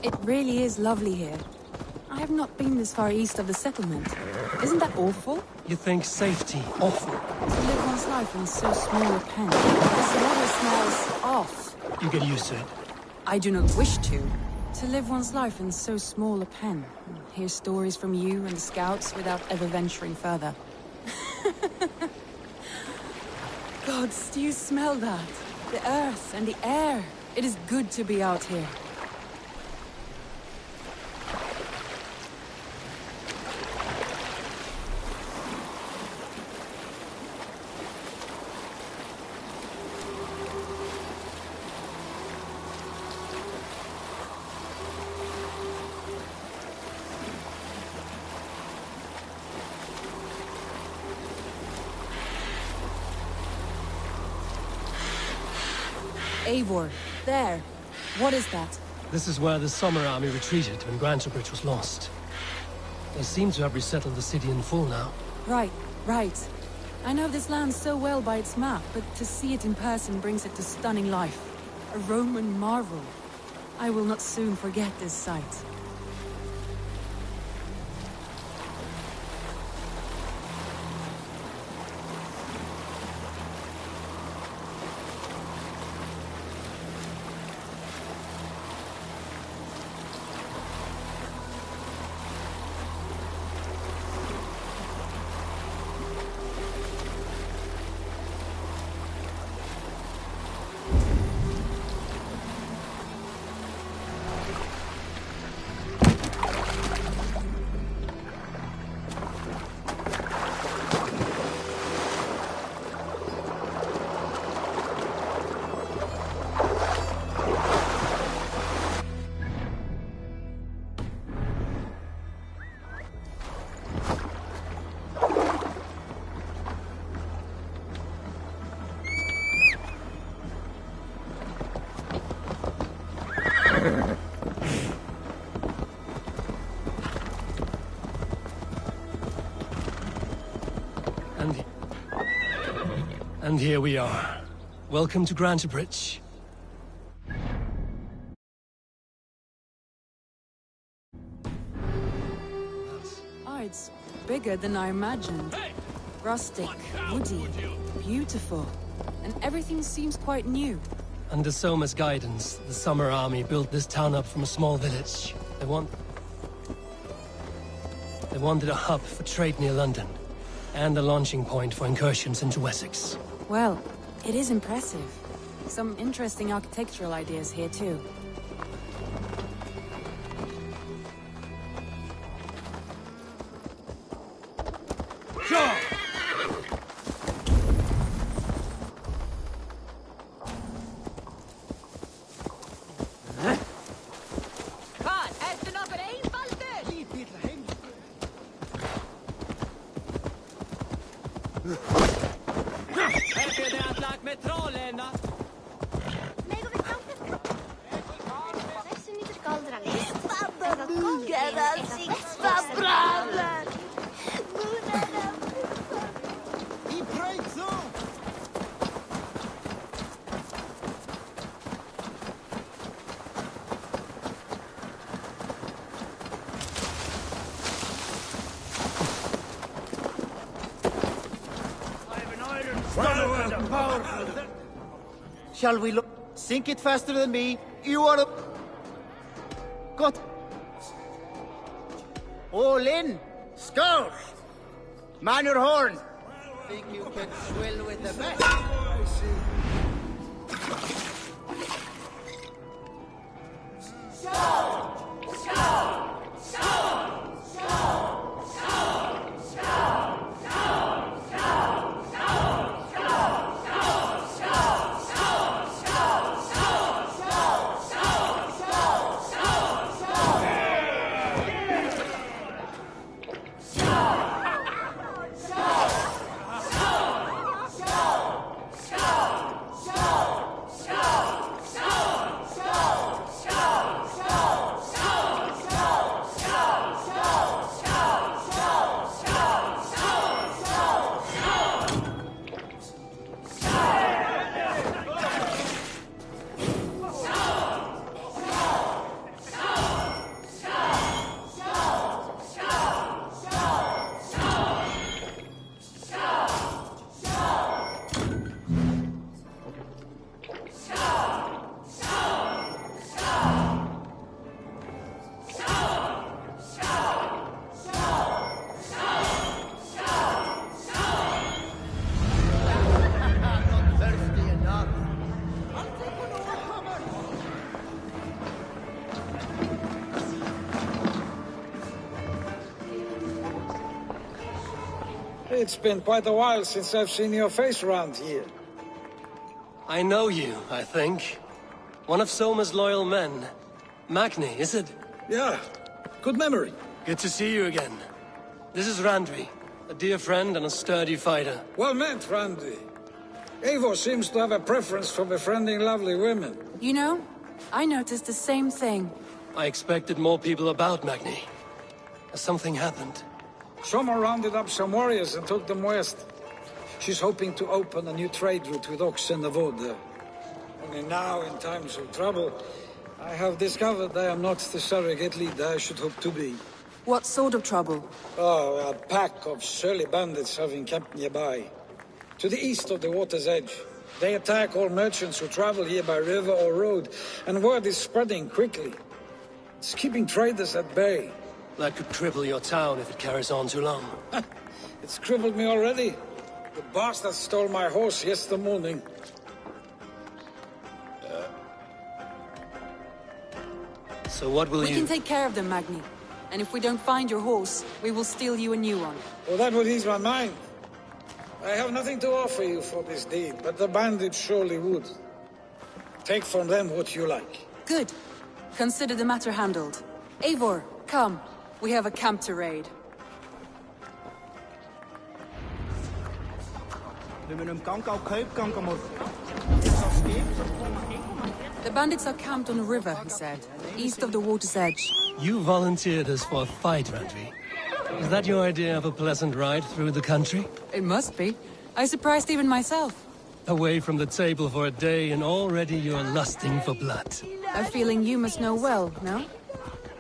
It really is lovely here. I have not been this far east of the settlement. Isn't that awful? You think safety awful? To live one's life in so small a pen. This water smells off. You get used to it. I do not wish to. To live one's life in so small a pen. Hear stories from you and the scouts without ever venturing further. Gods, do you smell that? The earth and the air. It is good to be out here. Eivor, there. What is that? This is where the Summer Army retreated when Grantebridge was lost. They seem to have resettled the city in full now. Right. I know this land so well by its map, but to see it in person brings it to stunning life. A Roman marvel. I will not soon forget this sight. And here we are. Welcome to Grantebridge. Oh, it's bigger than I imagined. Rustic, woody, beautiful. And everything seems quite new. Under Soma's guidance, the Summer Army built this town up from a small village. They wanted a hub for trade near London, and a launching point for incursions into Wessex. Well, it is impressive. Some interesting architectural ideas here too. Sure! Shall we look? Sink it faster than me. You are a... Got... All in. Skull. Man your horn. Think you can swill with the best? It's been quite a while since I've seen your face around here. I know you, I think. One of Soma's loyal men. Magni, is it? Yeah, good memory. Good to see you again. This is Randvi, a dear friend and a sturdy fighter. Well met, Randy. Eivor seems to have a preference for befriending lovely women. You know, I noticed the same thing. I expected more people about Magni. Has something happened? Someone rounded up some warriors and took them west. She's hoping to open a new trade route with Ox and the Voda. Only now, in times of trouble, I have discovered I am not the surrogate leader I should hope to be. What sort of trouble? Oh, a pack of surly bandits have encamped nearby. To the east of the water's edge. They attack all merchants who travel here by river or road, and word is spreading quickly. It's keeping traders at bay. That could cripple your town if it carries on too long. It's crippled me already. The bastard stole my horse yesterday morning. So what will We can take care of them, Magni. And if we don't find your horse, we will steal you a new one. Well, that would ease my mind. I have nothing to offer you for this deed, but the bandits surely would. Take from them what you like. Good. Consider the matter handled. Eivor, come. We have a camp to raid. The bandits are camped on a river, he said, east of the water's edge. You volunteered us for a fight, Randvi. Is that your idea of a pleasant ride through the country? It must be. I surprised even myself. Away from the table for a day and already you're lusting for blood. A feeling you must know well, no?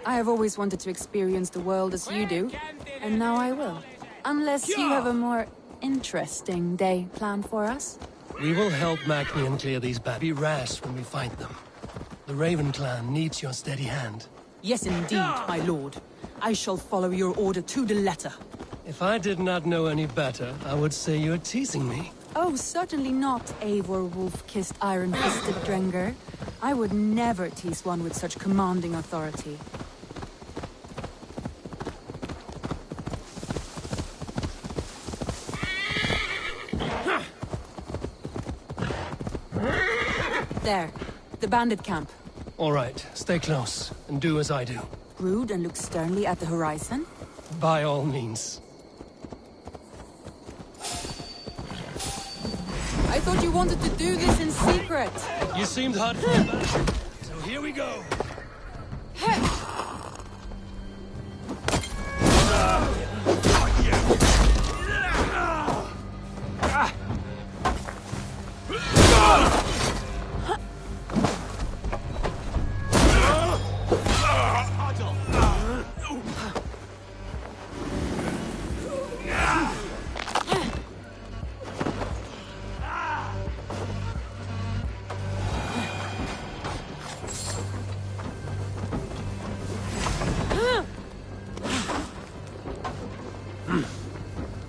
I have always wanted to experience the world as you do, and now I will. Unless you have a more interesting day planned for us? We will help Magnian clear these bad. Be rash when we fight them. The Raven clan needs your steady hand. Yes, indeed, my lord. I shall follow your order to the letter. If I did not know any better, I would say you're teasing me. Oh, certainly not, Eivor wolf-kissed iron-fisted Drenger. I would never tease one with such commanding authority. There, the bandit camp. All right, stay close, and do as I do. Brood and look sternly at the horizon? By all means. I thought you wanted to do this in secret. You seemed hot for a match, so here we go.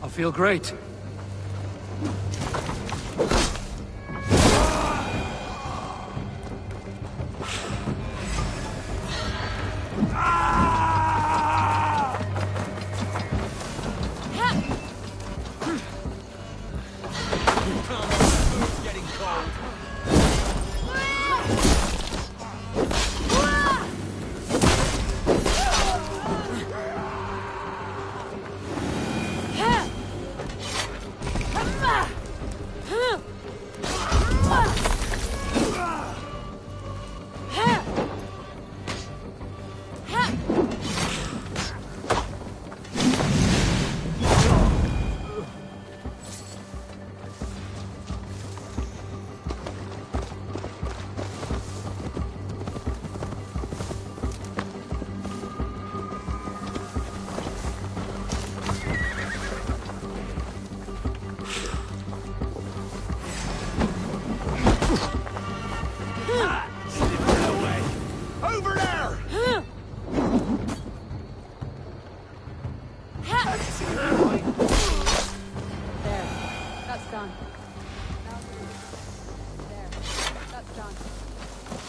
I feel great.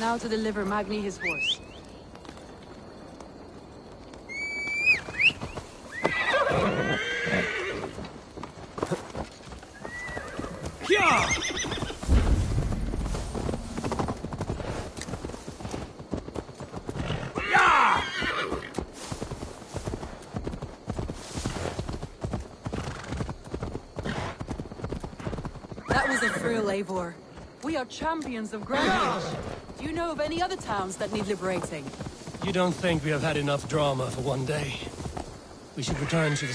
Now to deliver Magni his horse. That was a thrill, Eivor. We are champions of Grandbridge. Do you know of any other towns that need liberating? You don't think we have had enough drama for one day? We should return to the...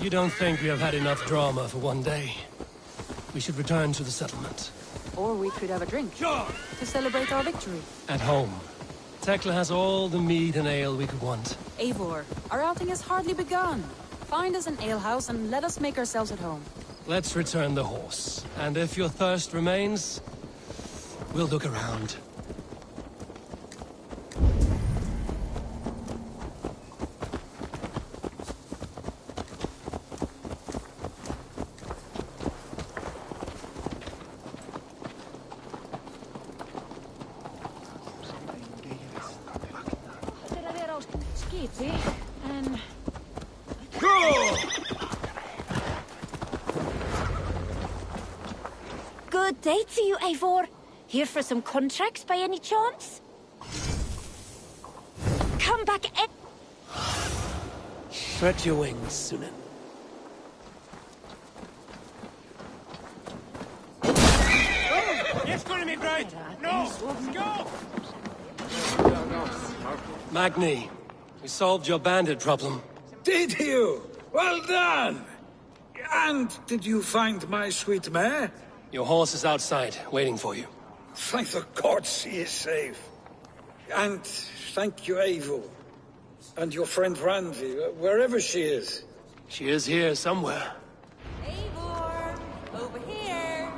You don't think we have had enough drama for one day? We should return to the settlement. Or we could have a drink. To celebrate our victory. At home. Tekla has all the mead and ale we could want. Eivor, our outing has hardly begun. Find us an alehouse and let us make ourselves at home. Let's return the horse. And if your thirst remains, we'll look around. Good day to you, Eivor. Here for some contracts by any chance? Come back in. Stretch your wings, Sunan. Yes, gonna be great. No, go! Magni, we solved your bandit problem. Did you? Well done! And did you find my sweet mare? Your horse is outside, waiting for you. Thank the gods he is safe. And thank you, Eivor. And your friend Randi, wherever she is. She is here somewhere. Eivor! Over here!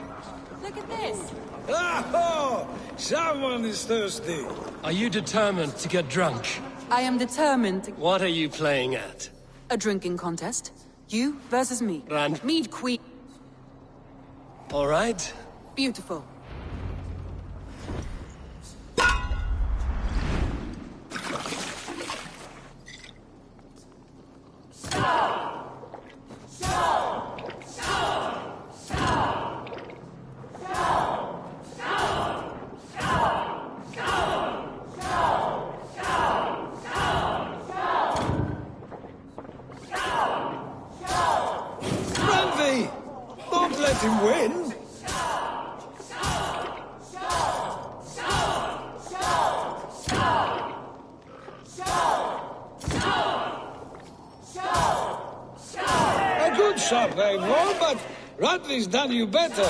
Look at this! Oh! Someone is thirsty. Are you determined to get drunk? I am determined to... What are you playing at? A drinking contest. You versus me. Rand. Mead Queen. All right. Beautiful. Randi! Don't let him win! A good shot, Eivor, but Randi's done you better.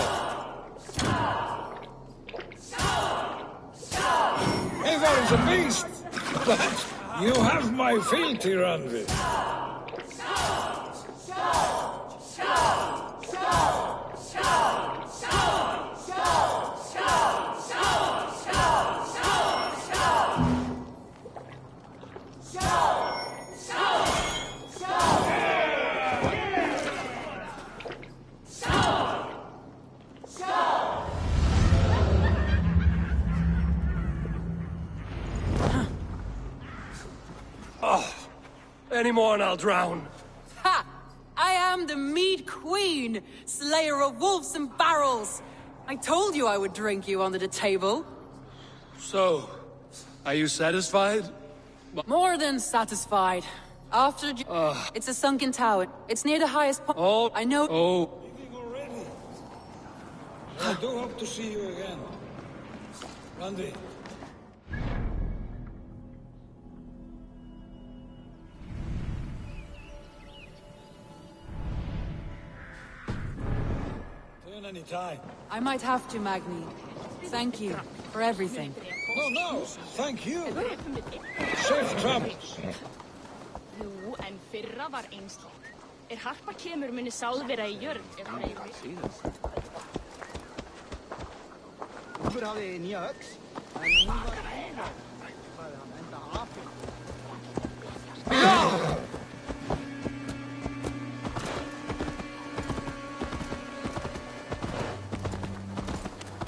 Eivor is a beast, but you have my fealty, Randi. Any more and I'll drown. Ha! I am the Mead Queen, slayer of wolves and barrels. I told you I would drink you under the table. So, are you satisfied? More than satisfied. After... It's a sunken tower. It's near the highest point. Oh, I know... Oh. Leaving already. I do hope to see you again. Randi. Turn any time. I might have to, Magni. Thank you for everything. No, thank you. Safe travels. Nú, en fyrra var einslegt. Harpa kemur muni Sál vera í jörð ef hann eigi. Hvorfor har vi nye øks? Men hun var han enda apen.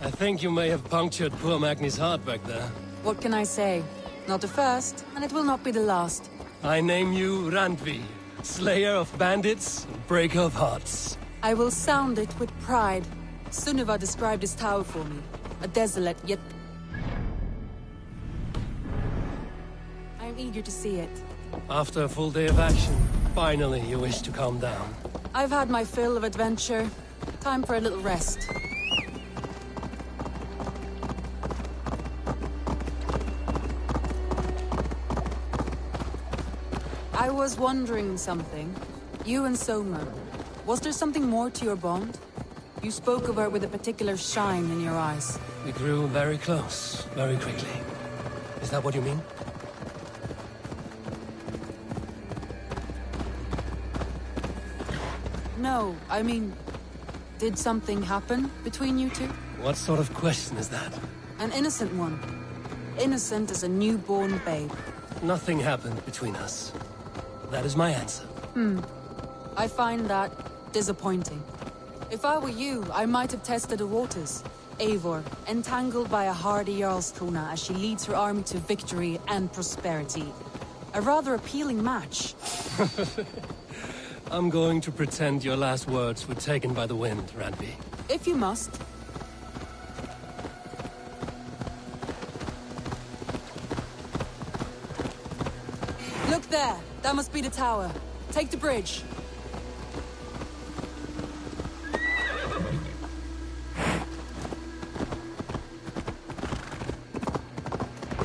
I think you may have punctured poor Magni's heart back there. What can I say? Not the first, and it will not be the last. I name you Randvi, slayer of bandits and breaker of hearts. I will sound it with pride. Sunniva described this tower for me. A desolate yet... I am eager to see it. After a full day of action, finally you wish to calm down. I've had my fill of adventure. Time for a little rest. I was wondering something. You and Soma. Was there something more to your bond? You spoke of her with a particular shine in your eyes. We grew very close, very quickly. Is that what you mean? No, I mean... Did something happen between you two? What sort of question is that? An innocent one. Innocent as a newborn babe. Nothing happened between us. That is my answer. I find that disappointing. If I were you, I might have tested the waters. Eivor, entangled by a hardy Jarlskona as she leads her army to victory and prosperity. A rather appealing match. I'm going to pretend your last words were taken by the wind, Randvi. If you must. Look there! That must be the tower. Take the bridge.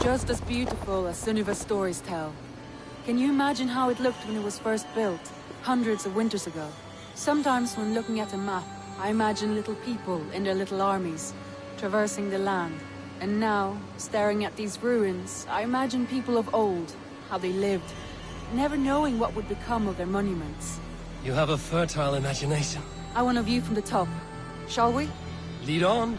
Just as beautiful as Sunniva's stories tell. Can you imagine how it looked when it was first built, hundreds of winters ago? Sometimes when looking at a map, I imagine little people in their little armies, traversing the land. And now, staring at these ruins, I imagine people of old, how they lived, never knowing what would become of their monuments. You have a fertile imagination. I want a view from the top. Shall we? Lead on.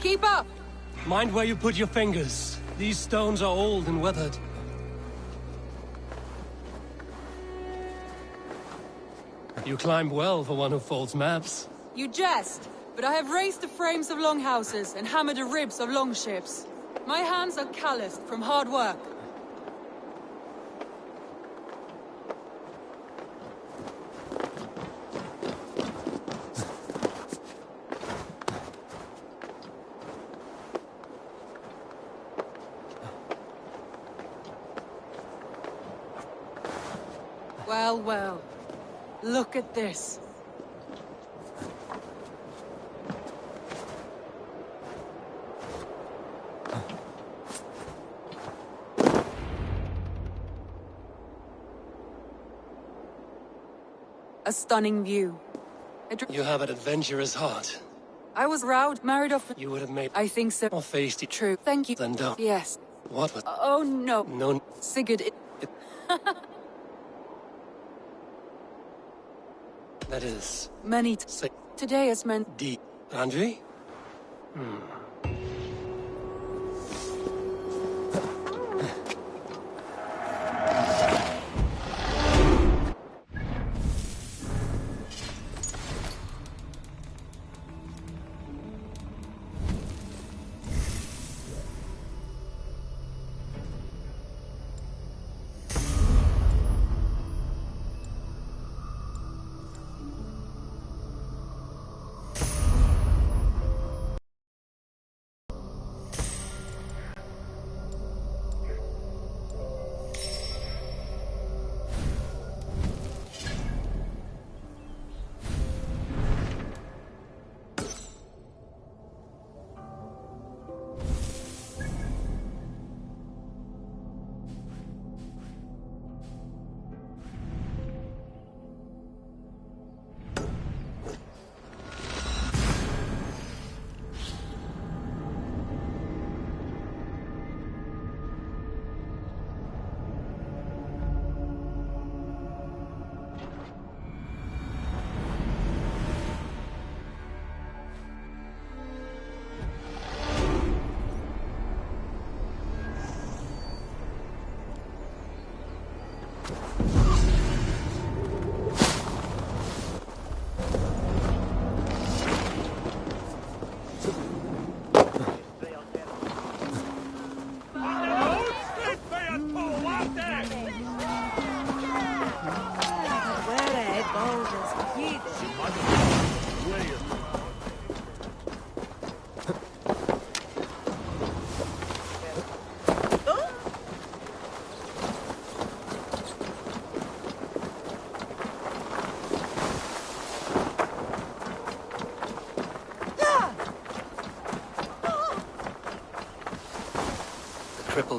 Keep up! Mind where you put your fingers. These stones are old and weathered. You climbed well for one who folds maps. You jest, but I have raised the frames of longhouses and hammered the ribs of longships. My hands are calloused from hard work. Well, well. Look at this. A stunning view. You have an adventurous heart. I was married off... You would have made... I think so. Or faced it. True. Thank you. Then don't. Yes. What was... Oh, no. No. Sigurd, That is... Many Say... Today is meant... Deep. Randvi?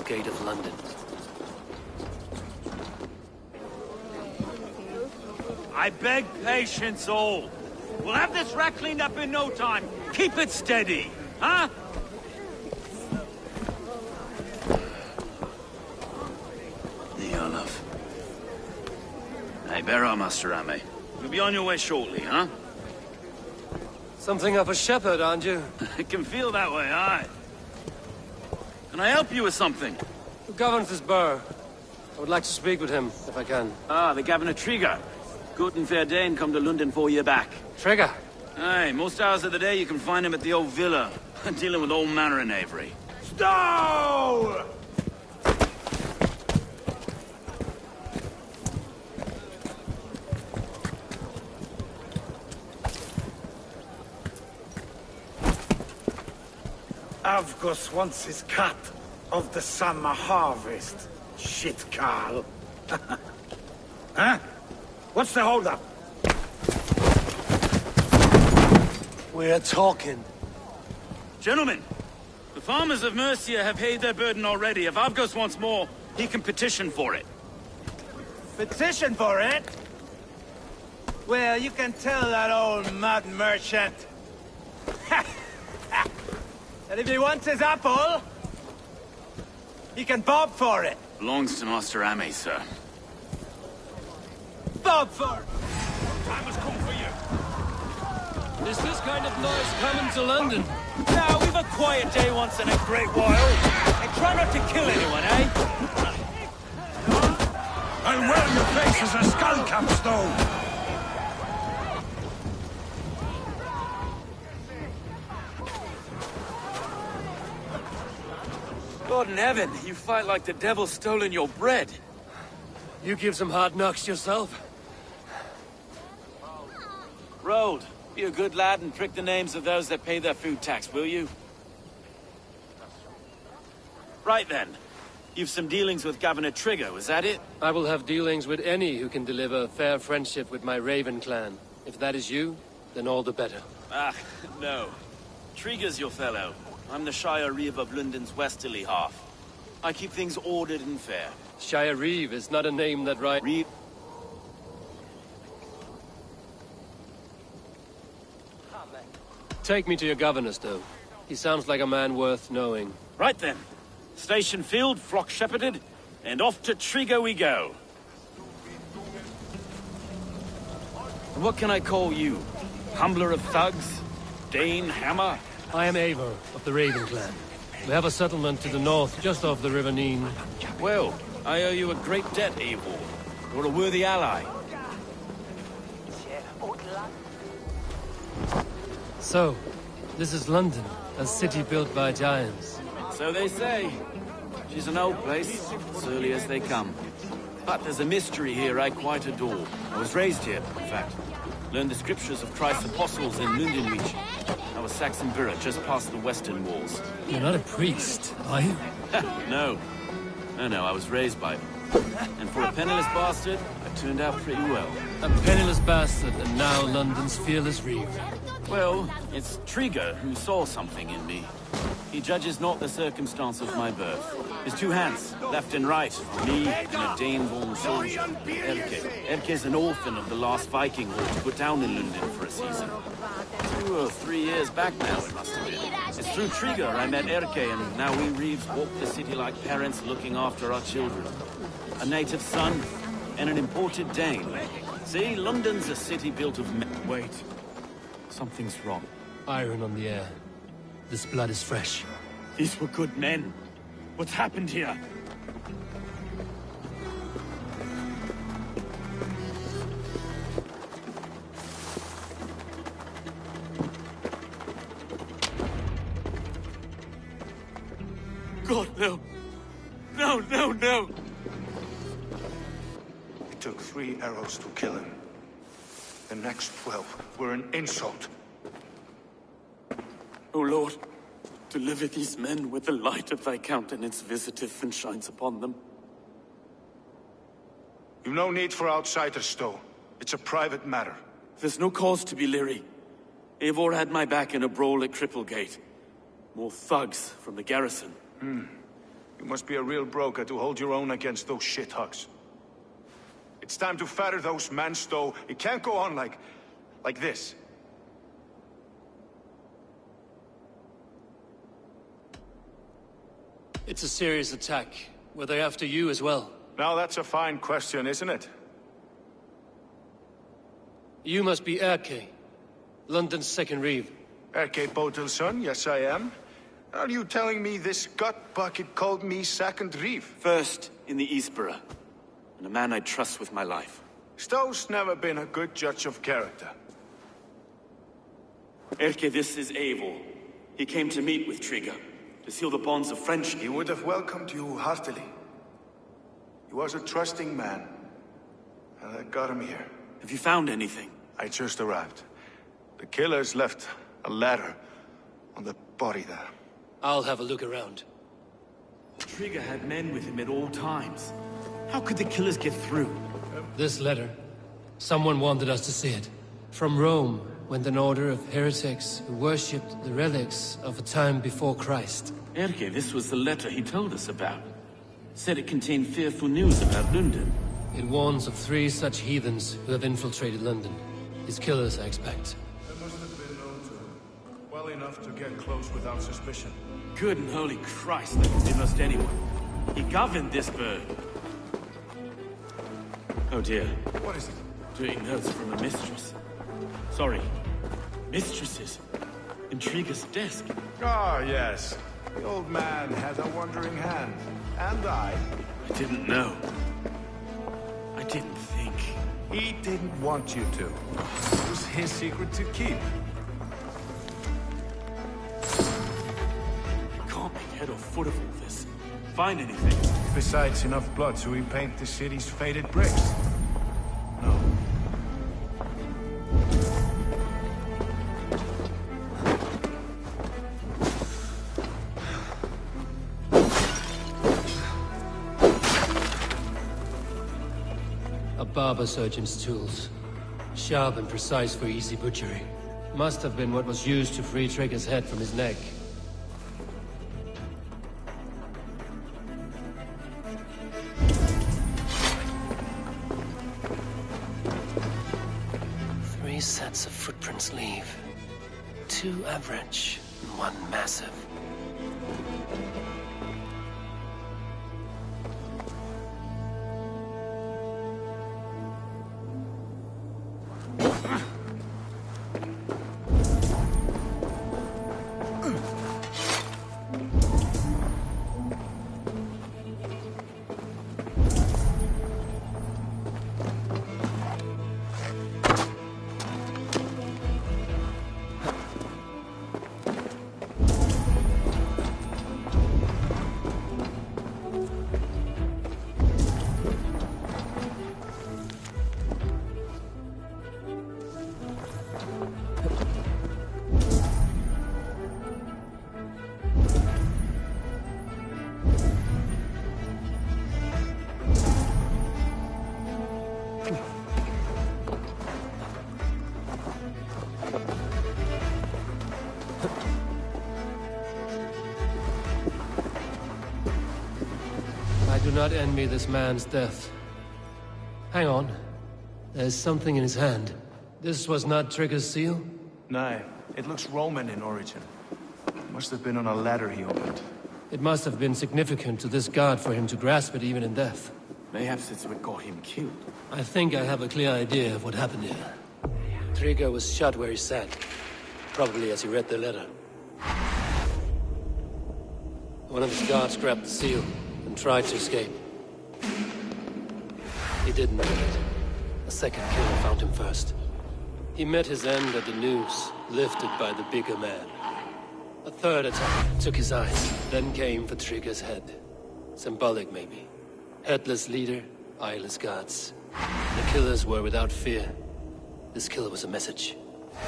gate of London. I beg patience, all. We'll have this rat cleaned up in no time. Keep it steady, huh? Olaf. Hey, bear our Master Ame. You'll be on your way shortly, huh? Something of a shepherd, aren't you? It can feel that way, aye. Can I help you with something? Who governs this burr? I would like to speak with him, if I can. Ah, the Governor Trigger. Good and fair Dane come to London for you back. Trigger? Aye, most hours of the day you can find him at the old villa, dealing with all manner of knavery. Stow! Avgos wants his cut of the summer harvest. Shit, Carl. Huh? What's the holdup? We're talking. Gentlemen, the farmers of Mercia have paid their burden already. If Avgos wants more, he can petition for it. Petition for it? Well, you can tell that old mud merchant. And if he wants his apple, he can bob for it. Belongs to Master Ame, sir. Bob for it! Time has come for you. Is this kind of noise coming to London? Now, we've a quiet day once in a great while. And try not to kill anyone, eh? I'll wear your face as a skull capstone! God in heaven, you fight like the devil's stolen your bread. You give some hard knocks yourself. Road, be a good lad and prick the names of those that pay their food tax, will you? Right then. You've some dealings with Governor Trigger, was that it? I will have dealings with any who can deliver fair friendship with my Raven clan. If that is you, then all the better. Ah, no. Trigger's your fellow. I'm the Shire Reeve of London's westerly half. I keep things ordered and fair. Shire Reeve is not a name that right. Reeve. Take me to your governor, Stowe. He sounds like a man worth knowing. Right then. Station filled, flock shepherded, and off to Trigger we go. What can I call you? Humbler of thugs? Dane Hammer? I am Eivor of the Raven clan. We have a settlement to the north, just off the River Neen. Well, I owe you a great debt, Eivor. You're a worthy ally. So, this is London, a city built by giants. So they say. She's an old place, as early as they come. But there's a mystery here I quite adore. I was raised here, in fact. Learned the scriptures of Christ's apostles in Lundenreach. I was Saxon Borough, just past the western walls. You're not a priest, are you? No. No, I was raised by them. And for a penniless bastard, I turned out pretty well. A penniless bastard, and now London's fearless reeve. Well, it's Trigger who saw something in me. He judges not the circumstance of my birth. His two hands, left and right, me and a Dane-born soldier, Erke. Erke's an orphan of the last Viking horde put down in London for a season. 2 or 3 years back now, it must have been. It's through Trigger I met Erke, and now we Reeves walk the city like parents looking after our children. A native son, and an imported Dane. See, London's a city built of men. Wait. Something's wrong. Iron on the air. This blood is fresh. These were good men. What's happened here? God, no. No, no, no! It took 3 arrows to kill him. The next 12 were an insult. O Lord, deliver these men with the light of thy countenance visiteth and shines upon them. You've no need for outsiders, Stowe. It's a private matter. There's no cause to be leery. Eivor had my back in a brawl at Cripplegate. More thugs from the garrison. You must be a real broker to hold your own against those shithugs. It's time to fetter those men, Stowe. It can't go on like this. It's a serious attack. Were they after you as well? Now that's a fine question, isn't it? You must be Erke, London's second reeve. Erke Botelson, yes I am. Are you telling me this gut bucket called me second reeve? First in the Eastborough, and a man I trust with my life. Stowe's never been a good judge of character. Erke, this is Eivor. He came to meet with Trigger, to seal the bonds of friendship. He would have welcomed you heartily. He was a trusting man, and I got him here. Have you found anything? I just arrived. The killers left a ladder on the body there. I'll have a look around. Trigger had men with him at all times. How could the killers get through? This letter. Someone wanted us to see it. From Rome went an order of heretics who worshipped the relics of a time before Christ. Erke, this was the letter he told us about. Said it contained fearful news about London. It warns of 3 such heathens who have infiltrated London. His killers, I expect. They must have been known to him. Well enough to get close without suspicion. Good and holy Christ, that could be most anyone. He governed this bird. Oh dear. What is it? Doing notes from a mistress. Sorry. Mistresses. Intriguer's desk. Ah, yes. The old man had a wandering hand. And I didn't know. I didn't think. He didn't want you to. It was his secret to keep. I can't make head or foot of all this. Find anything. Besides enough blood to repaint the city's faded bricks. No. A barber surgeon's tools. Sharp and precise for easy butchery. Must have been what was used to free Trigger's head from his neck. Three sets of footprints leave. 2 average and 1 massive. I do not envy this man's death. Hang on. There's something in his hand. This was not Trigger's seal? No, it looks Roman in origin. Must have been on a ladder he opened. It must have been significant to this guard for him to grasp it even in death. Mayhaps it's what got him killed. I think I have a clear idea of what happened here. Trigger was shot where he sat. Probably as he read the letter. One of his guards grabbed the seal and tried to escape. He didn't make it. A second killer found him first. He met his end at the noose, lifted by the bigger man. A third attack took his eyes, then came for Trigger's head. Symbolic, maybe. Headless leader, eyeless guards. The killers were without fear. This killer was a message.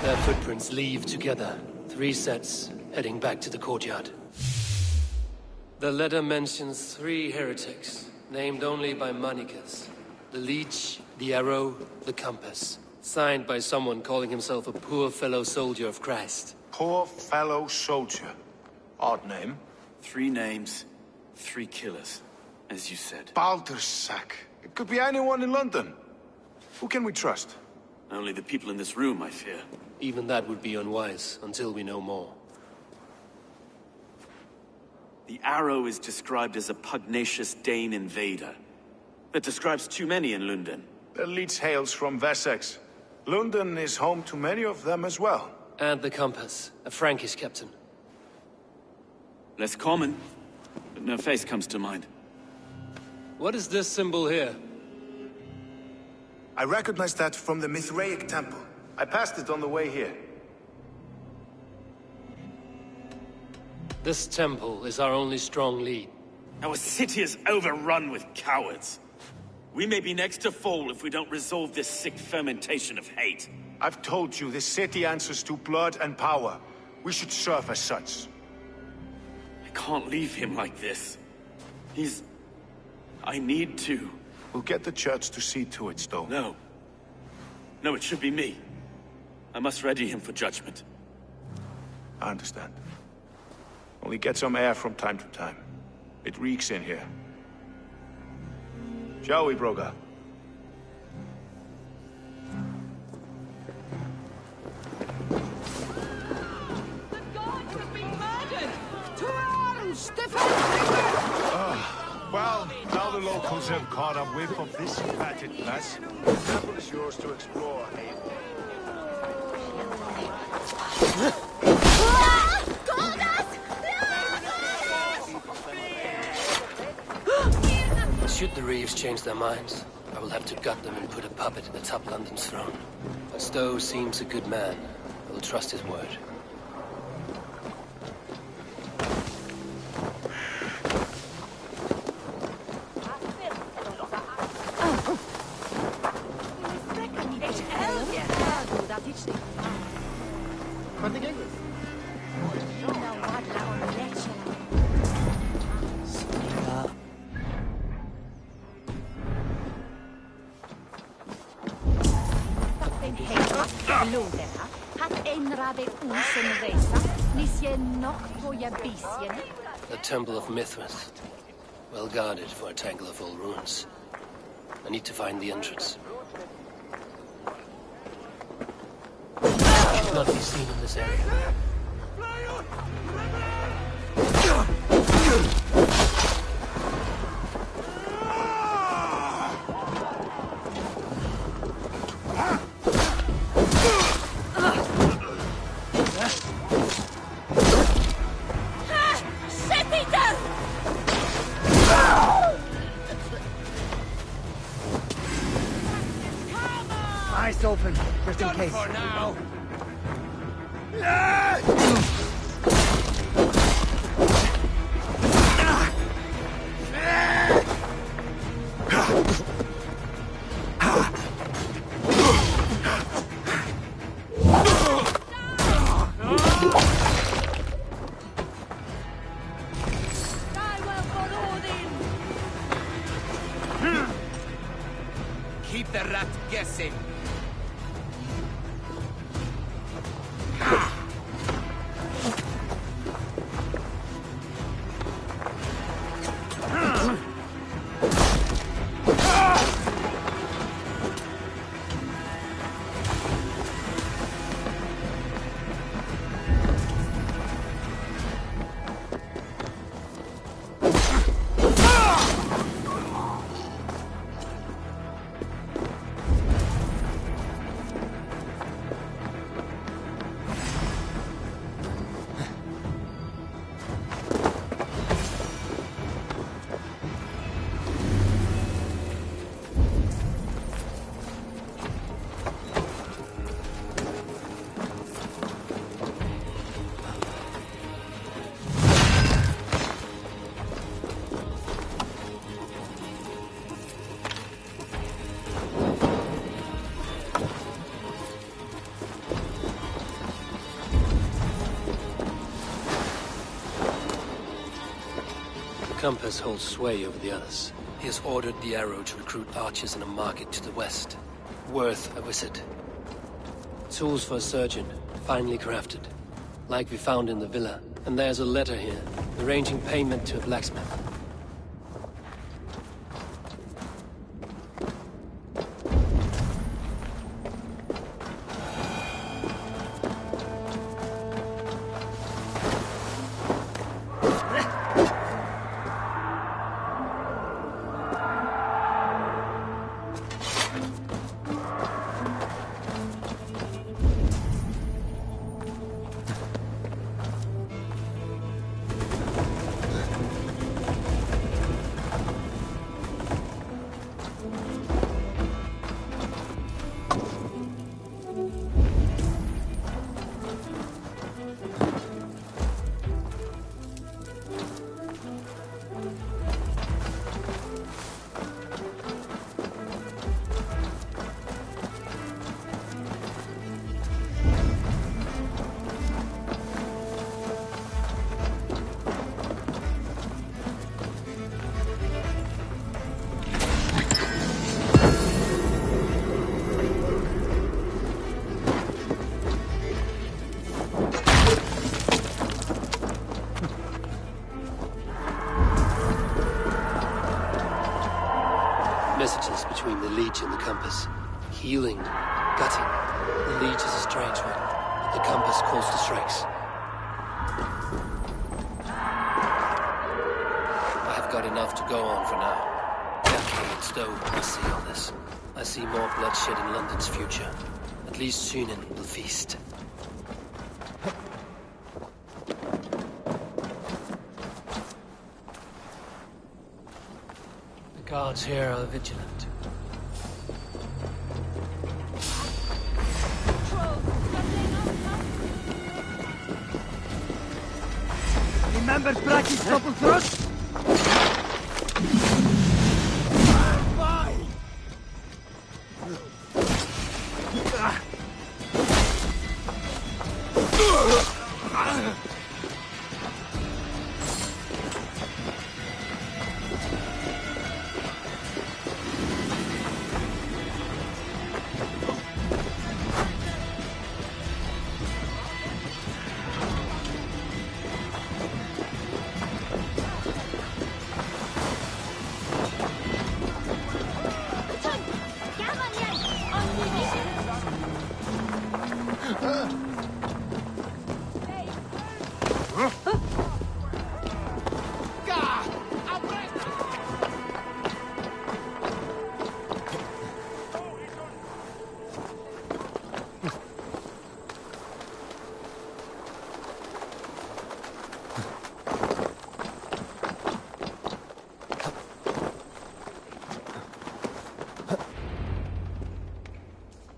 Their footprints leave together. 3 sets, heading back to the courtyard. The letter mentions 3 heretics, named only by Manicus. The Leech, the Arrow, the Compass. Signed by someone calling himself a poor fellow soldier of Christ. Poor fellow soldier. Odd name. 3 names, 3 killers, as you said. Baldersack. It could be anyone in London. Who can we trust? Only the people in this room, I fear. Even that would be unwise, until we know more. The Arrow is described as a pugnacious Dane invader. That describes too many in London. The leech hails from Wessex. London is home to many of them as well. And the Compass, a Frankish captain. Less common, but no face comes to mind. What is this symbol here? I recognize that from the Mithraic temple. I passed it on the way here. This temple is our only strong lead. Our city is overrun with cowards. We may be next to fall if we don't resolve this sick fermentation of hate. I've told you, this city answers to blood and power. We should serve as such. I can't leave him like this. I need to. We'll get the church to see to it, Stowe. No. No, it should be me. I must ready him for judgment. I understand. Only get some air from time to time. It reeks in here. Shall we, Broga? Well, now the locals have caught a whiff of this fatted lass. The temple is yours to explore, Should the Reeves change their minds, I will have to gut them and put a puppet atop London's throne. But Stowe seems a good man. I will trust his word. The Temple of Mithras. Well guarded for a tangle of old ruins. I need to find the entrance. Should not be seen in this area. Eyes open, just in case. For now. Keep the rat guessing. Compass holds sway over the others. He has ordered the Arrow to recruit archers in a market to the west. Worth a visit. Tools for a surgeon, finely crafted. Like we found in the villa. And there's a letter here, arranging payment to a blacksmith. the Leech and the compass. Healing, gutting. The Leech is a strange one, but the compass calls to strikes. I've got enough to go on for now. Jackie and Stowe will see all this. I see more bloodshed in London's future. At least Sunan will feast. The guards here are vigilant. Remember Bracky's double thrust?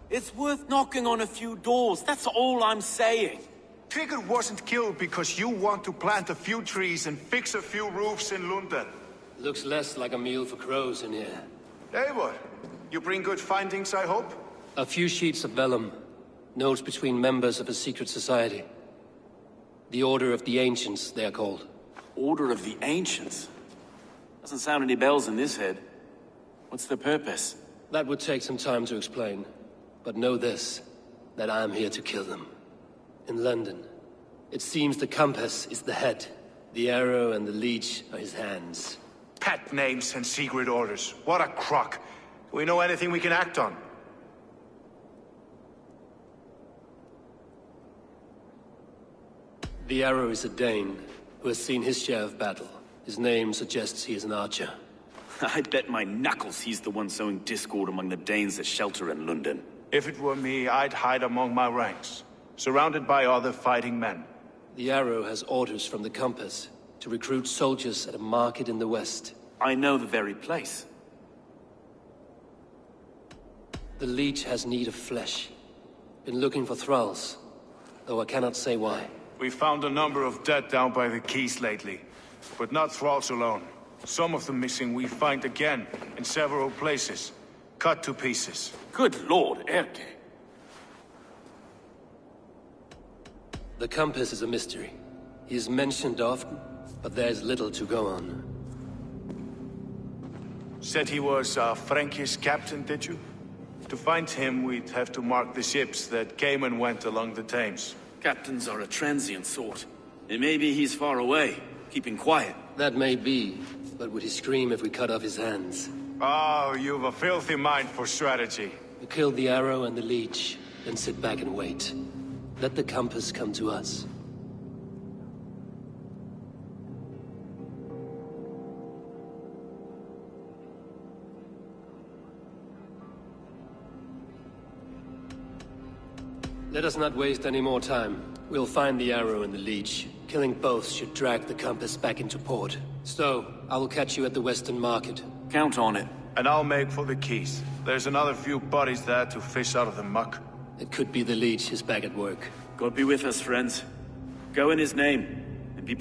It's worth knocking on a few doors, that's all I'm saying. Trigger wasn't killed because you want to plant a few trees and fix a few roofs in London. Looks less like a meal for crows in here. Hey, what? You bring good findings, I hope? A few sheets of vellum. Notes between members of a secret society. The Order of the Ancients, they are called. Order of the Ancients? Doesn't sound any bells in this head. What's the purpose? That would take some time to explain. But know this, that I am here to kill them. In London, it seems the compass is the head. The arrow and the leech are his hands. Pet names and secret orders. What a crock. Do we know anything we can act on? The arrow is a Dane, who has seen his share of battle. His name suggests he is an archer. I'd bet my knuckles he's the one sowing discord among the Danes that shelter in London. If it were me, I'd hide among my ranks, surrounded by other fighting men. The arrow has orders from the compass to recruit soldiers at a market in the west. I know the very place. The leech has need of flesh. Been looking for thralls, though I cannot say why. We found a number of dead down by the quays lately, but not thralls alone. Some of the missing we find again in several places, cut to pieces. Good lord, Erke. The compass is a mystery. He is mentioned often, but there is little to go on. Said he was a Frankish captain, did you? To find him, we'd have to mark the ships that came and went along the Thames. Captains are a transient sort. It may be he's far away, keeping quiet. That may be, but would he scream if we cut off his hands? Oh, you've a filthy mind for strategy. We kill the arrow and the leech, then sit back and wait. Let the compass come to us. Let us not waste any more time. We'll find the arrow and the leech. Killing both should drag the compass back into port. Stowe, I will catch you at the Western Market. Count on it. And I'll make for the quays. There's another few bodies there to fish out of the muck. It could be the leech is back at work. God be with us, friends. Go in his name, and be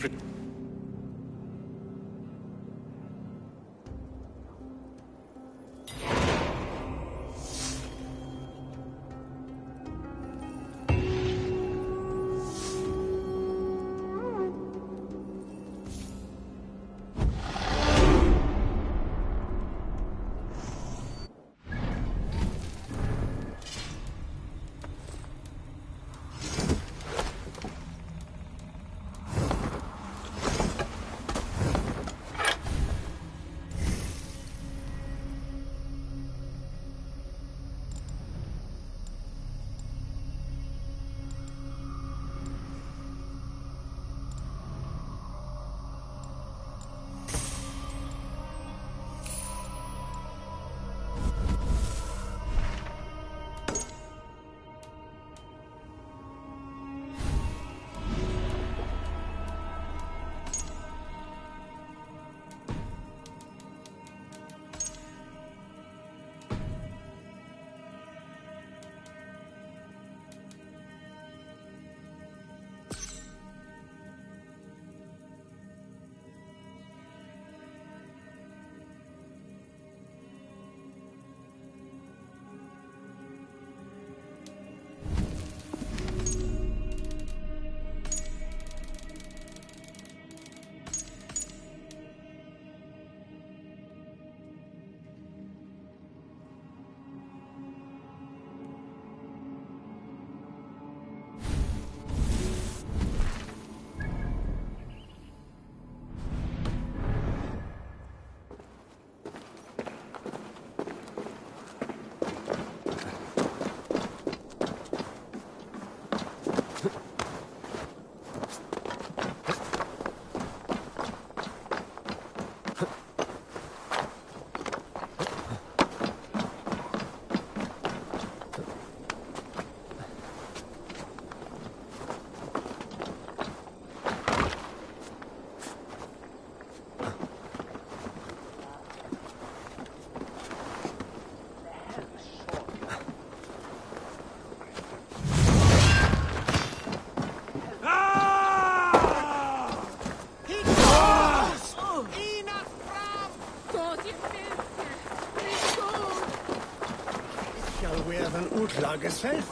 Shall we have an Utlagesfest?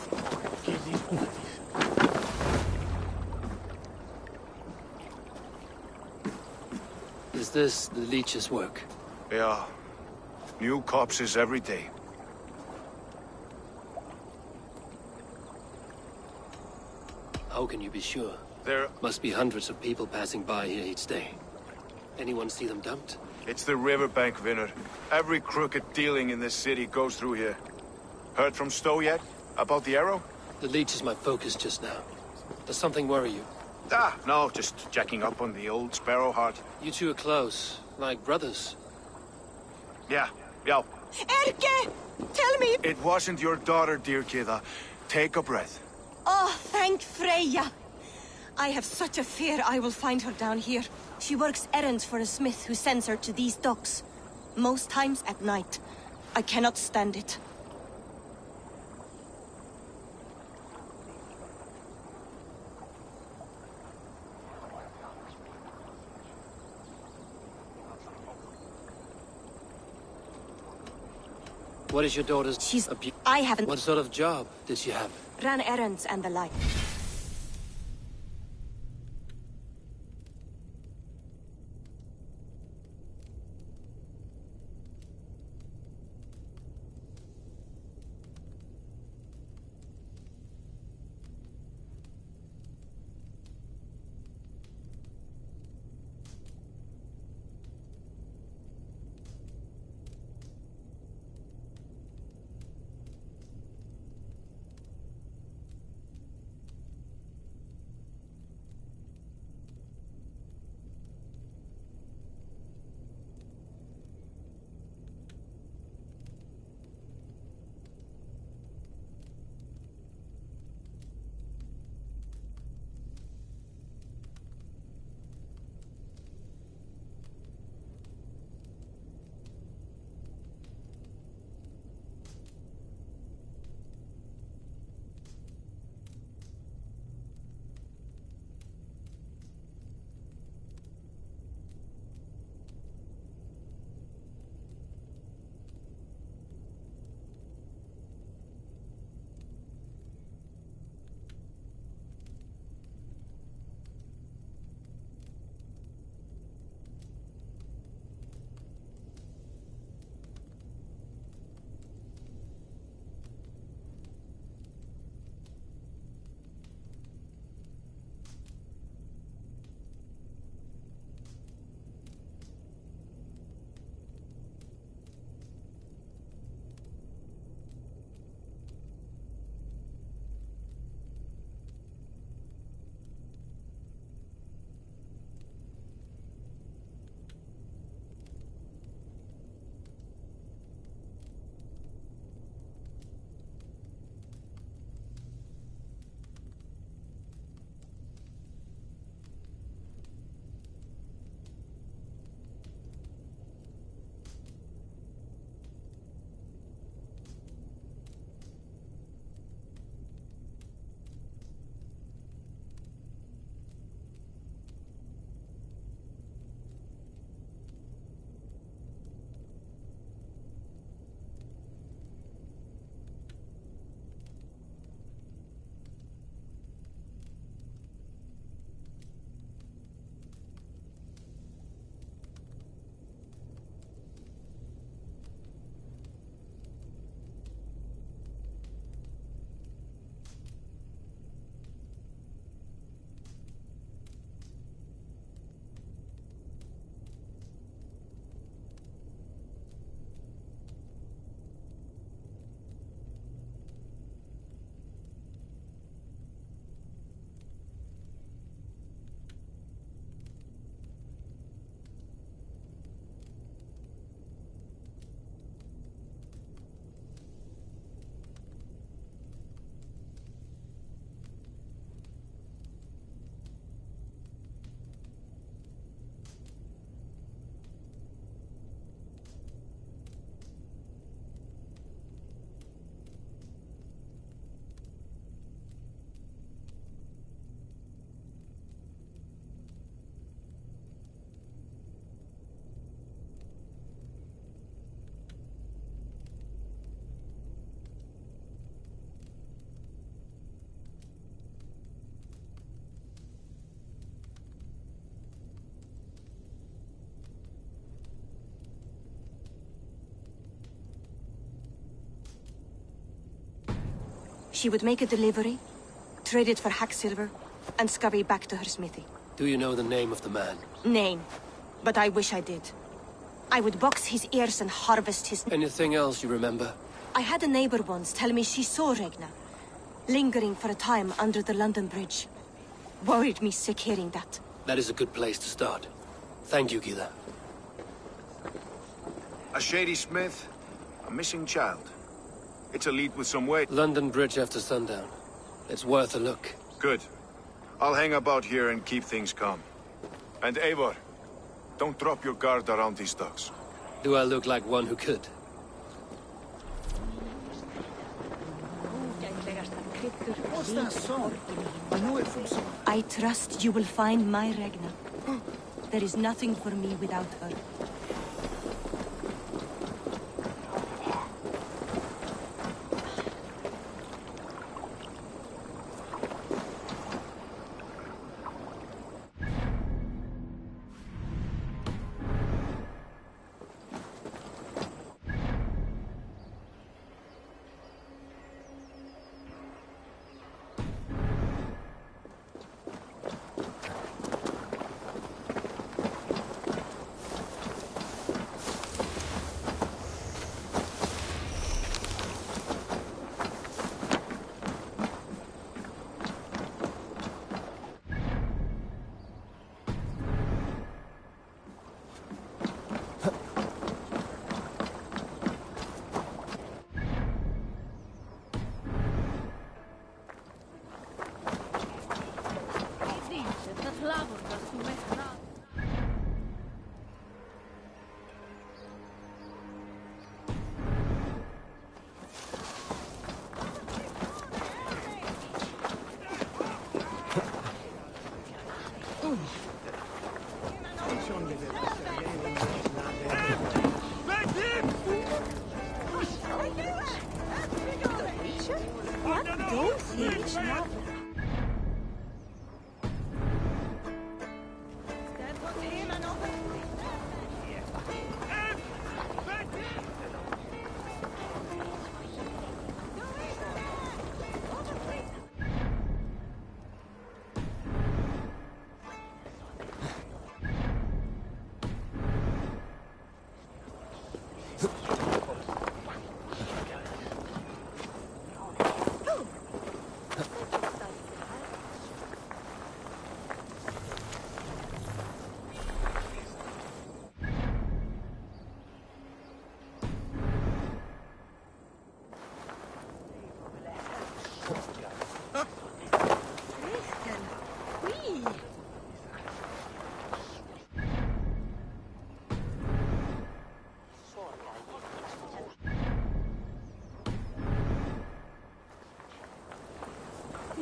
Is this the leech's work? Yeah. New corpses every day. How can you be sure? There must be hundreds of people passing by here each day. Anyone see them dumped? It's the riverbank, Vinner. Every crooked dealing in this city goes through here. Heard from Stowe yet? About the arrow? The leech is my focus just now. Does something worry you? Ah, no, just checking up on the old Sparrowheart. You two are close, like brothers. Yeah. Erke! Tell me! It wasn't your daughter, dear Kida. Take a breath. Oh, thank Freya. I have such a fear I will find her down here. She works errands for a smith who sends her to these docks. Most times at night. I cannot stand it. What is your daughter's... I haven't... What sort of job did she have? Ran errands and the like. She would make a delivery, trade it for hack silver, and scurry back to her smithy. Do you know the name of the man? Name. But I wish I did. I would box his ears and harvest his... Anything else you remember? I had a neighbor once tell me she saw Regna, lingering for a time under the London Bridge. Worried me sick hearing that. That is a good place to start. Thank you, Gila. A shady smith, a missing child. It's a lead with some weight. London Bridge after sundown. It's worth a look. Good. I'll hang about here and keep things calm. And Eivor, don't drop your guard around these docks. Do I look like one who could? What's that song? I know it from somewhere. I trust you will find my Regna. There is nothing for me without her.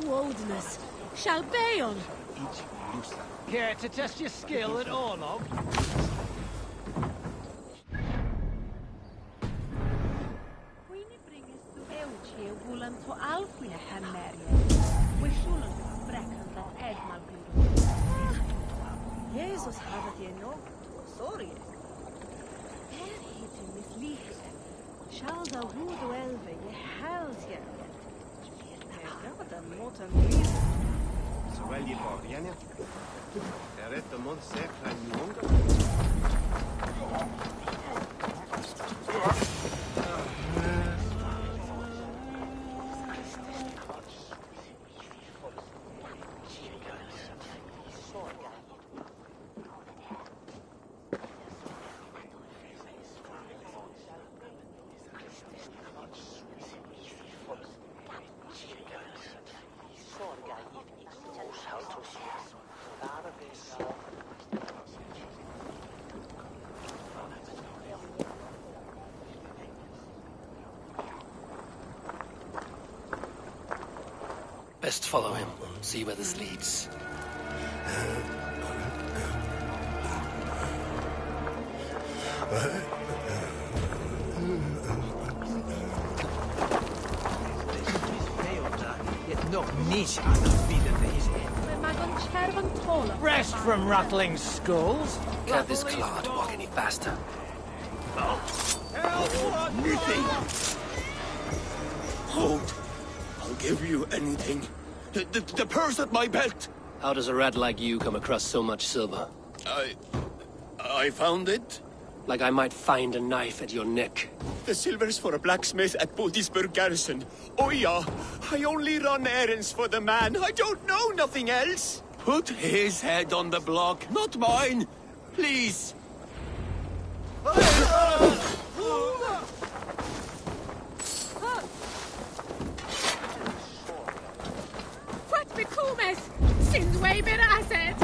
Woldness. Shall Bayon? Care to test your skill at Orlog? Jesus havet je nog, sorry. Her heter mislikt. Shall the wood elve je hells je. Så väljer bara igen, ja. Det är rätt om man säkrar en många. Best follow him, see where this leads. Rest from rattling skulls. Can't this clod walk any faster? Nothing. Hold give you anything. The purse at my belt. How does a rat like you come across so much silver? I found it. Like I might find a knife at your neck. The silver's for a blacksmith at Bodisburg garrison. Oh yeah, I only run errands for the man. I don't know nothing else. Put his head on the block, not mine. Please. What bekumes? Sind wir berasset?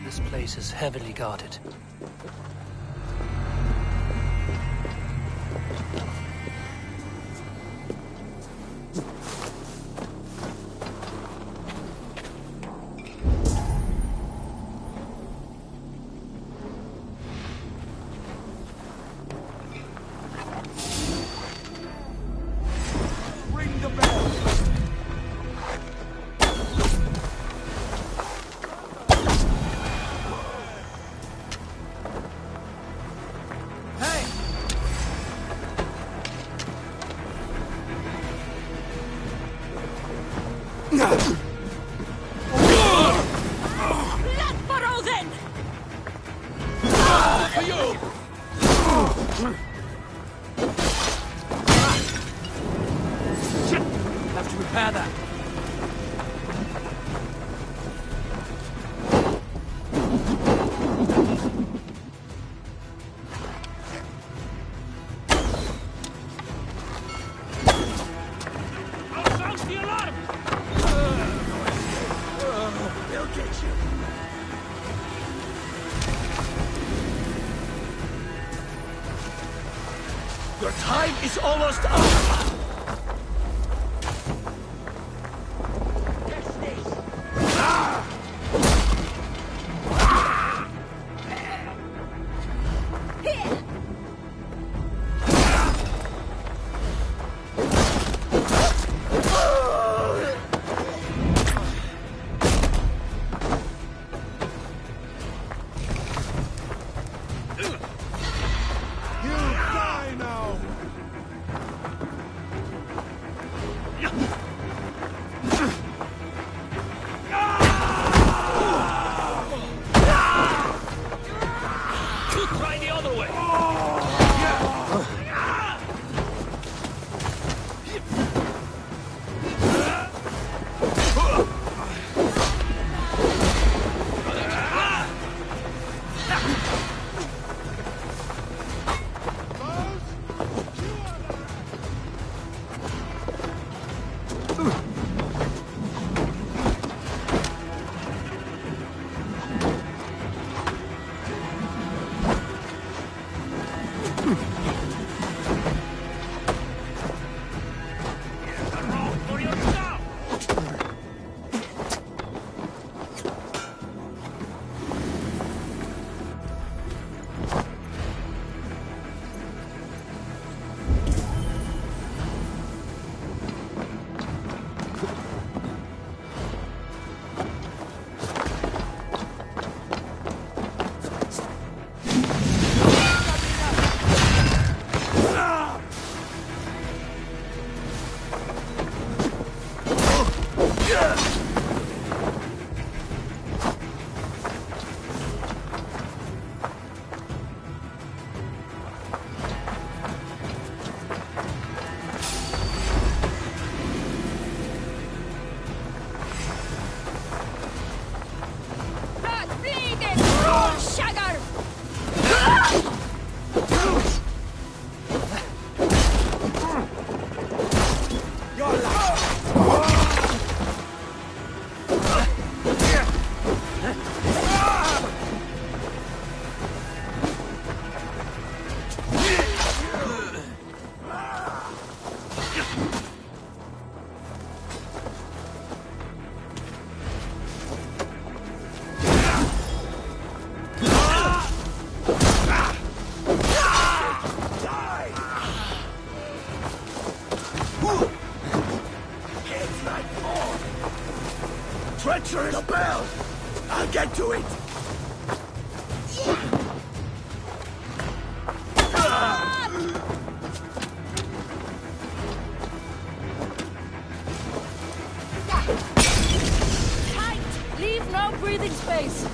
This place is heavily guarded. Ring the bell. Have to repair that. Sound the alarm! They'll get you. Your time is almost up. that for? Treacherous bell! I'll get to it! Tight! Leave no breathing space!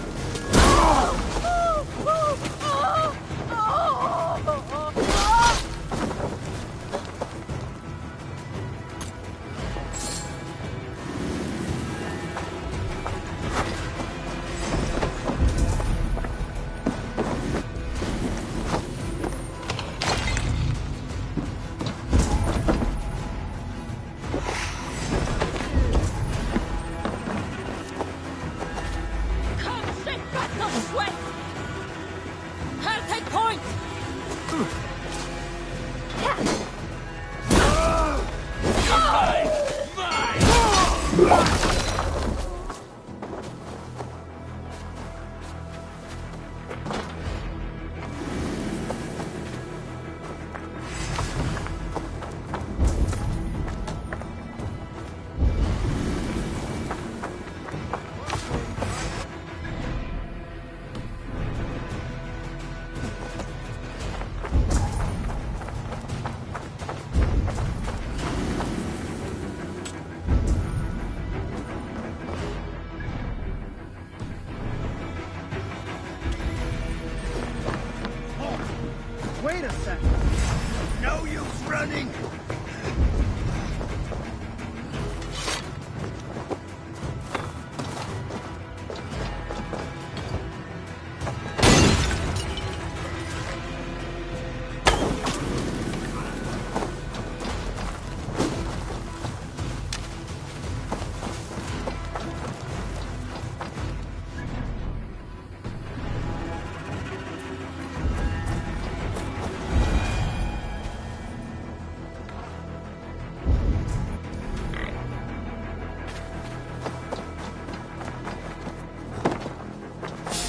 Wait a second. No use running.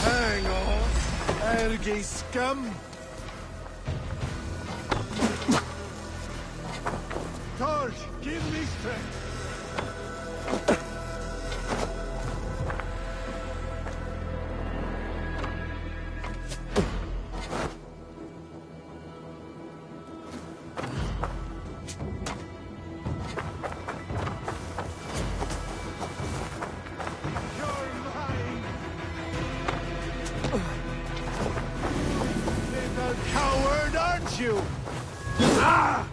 Hang on, Ergy scum. Torch, give me strength. Little coward, aren't you? Ah!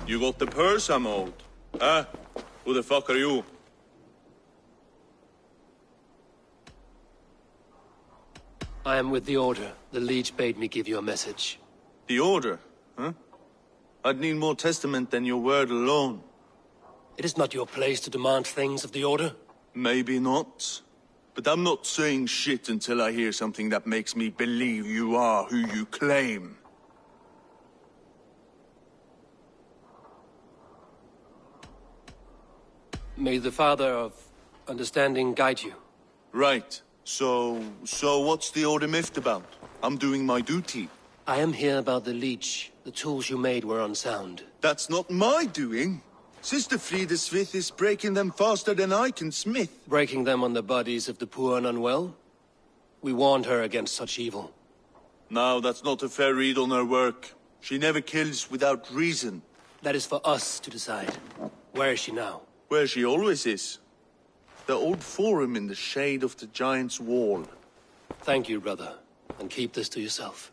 You got the purse, I'm old. Huh? Who the fuck are you? I am with the Order. The Leech bade me give you a message. The Order? Huh? I'd need more testament than your word alone. It is not your place to demand things of the Order. Maybe not. But I'm not saying shit until I hear something that makes me believe you are who you claim. May the Father of Understanding guide you. Right. So what's the Order miffed about? I'm doing my duty. I am here about the Leech. The tools you made were unsound. That's not my doing. Sister Frida Smith is breaking them faster than I can smith. Breaking them on the bodies of the poor and unwell? We warned her against such evil. No, that's not a fair read on her work. She never kills without reason. That is for us to decide. Where is she now? Where she always is. The old forum in the shade of the Giant's Wall. Thank you, brother. And keep this to yourself.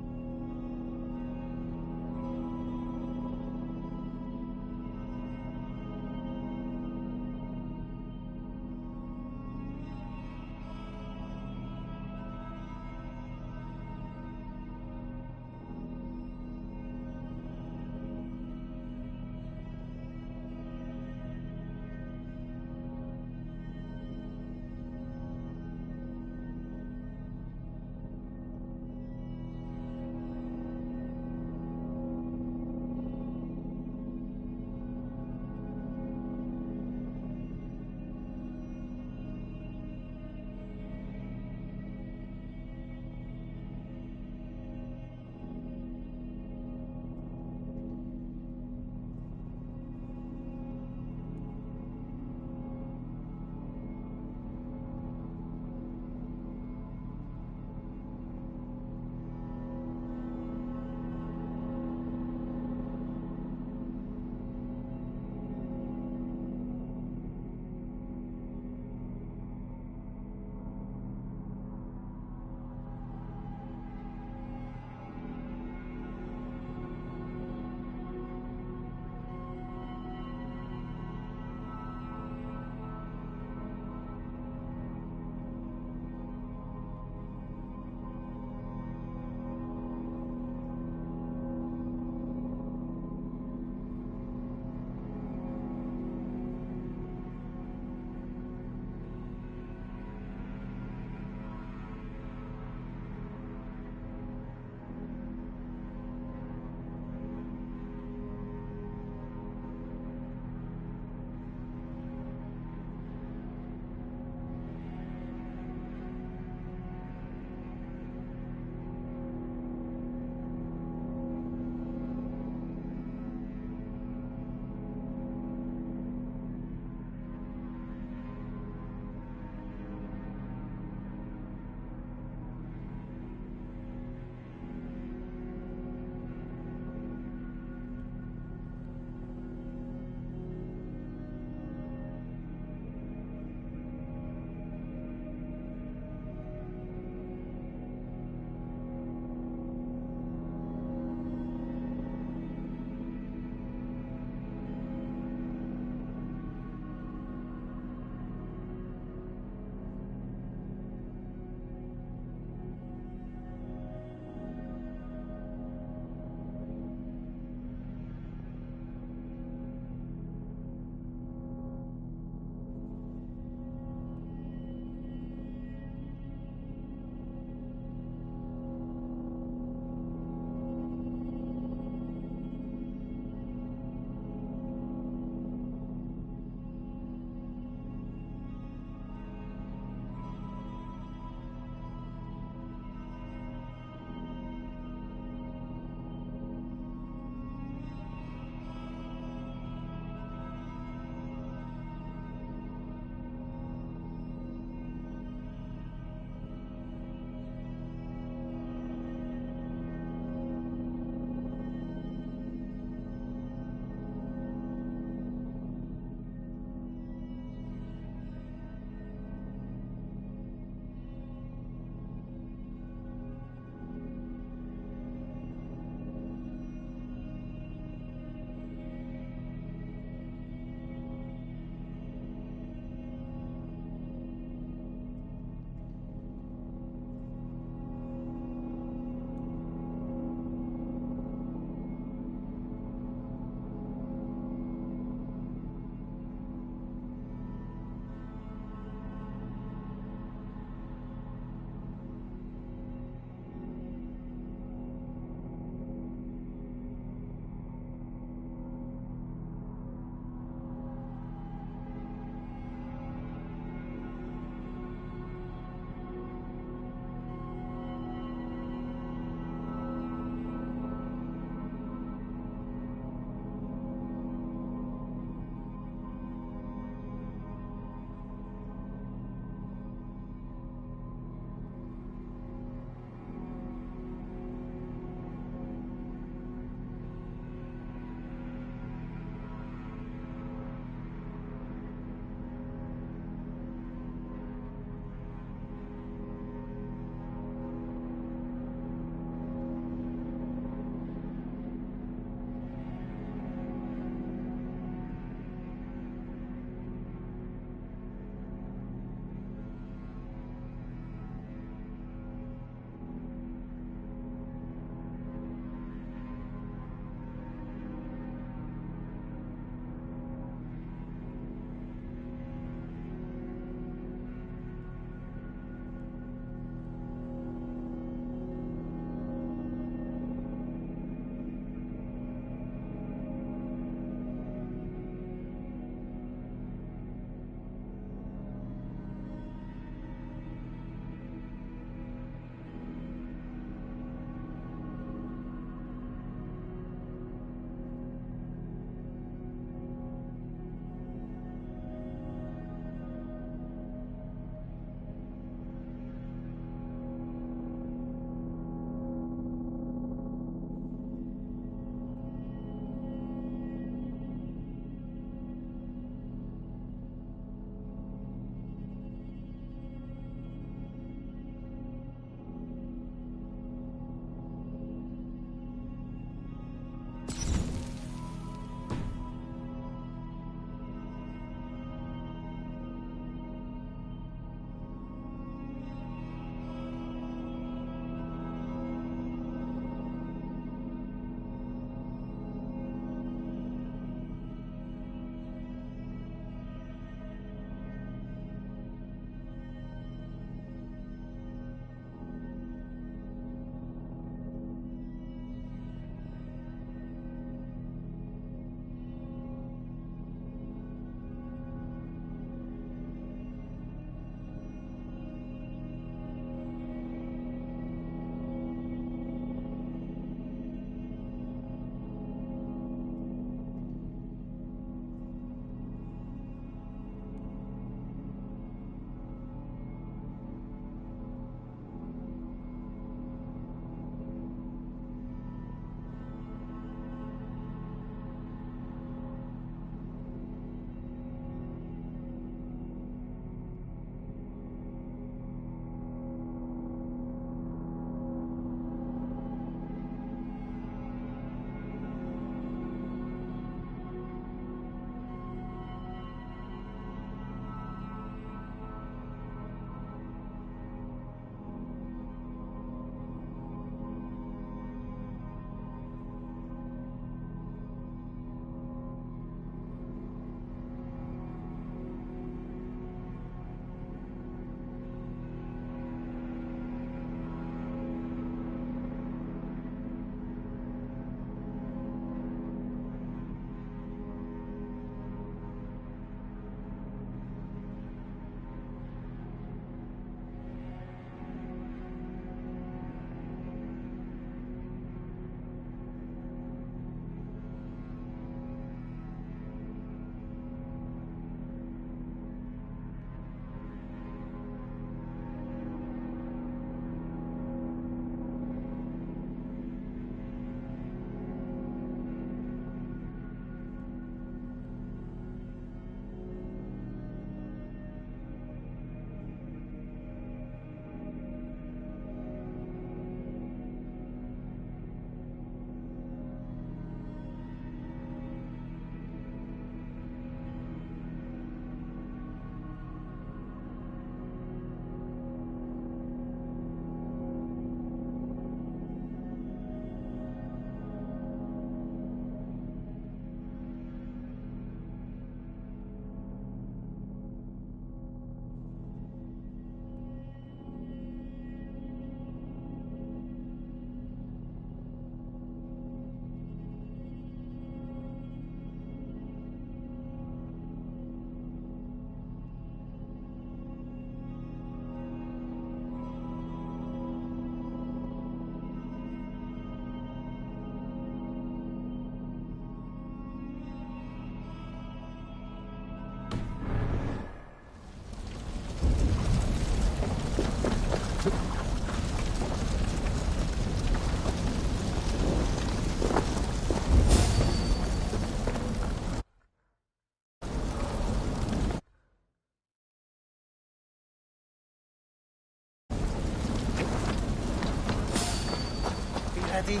ready?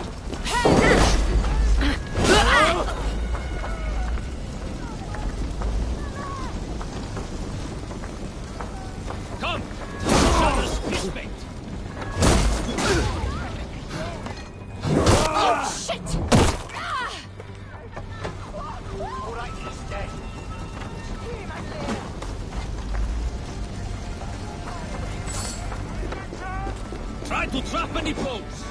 Come! Show us respect! Oh, shit! All right, he's dead. Try to trap any foes!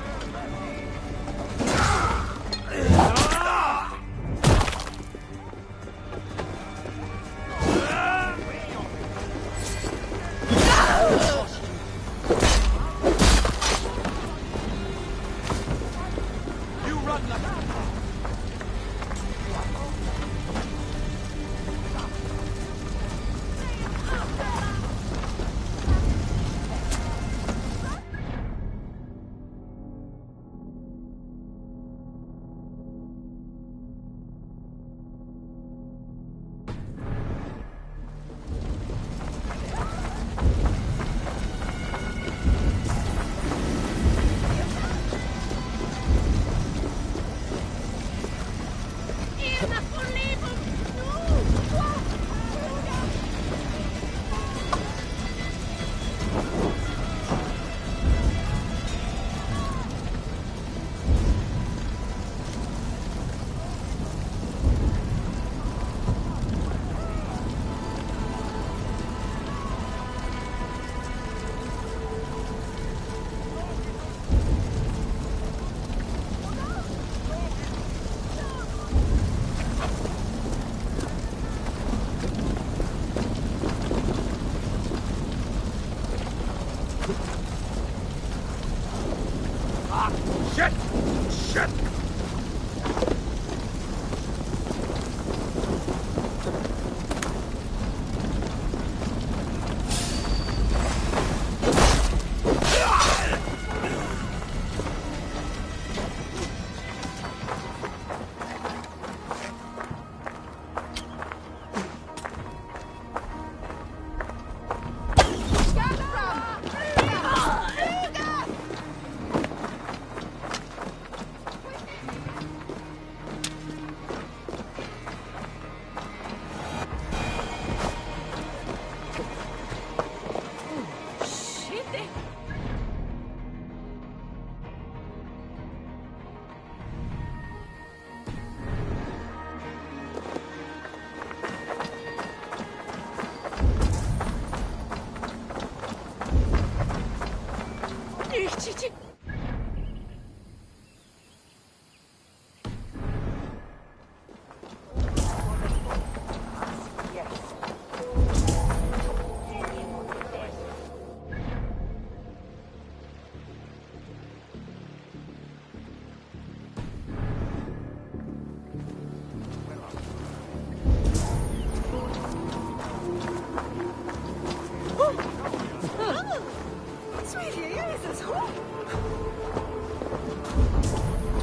Shit! Shit!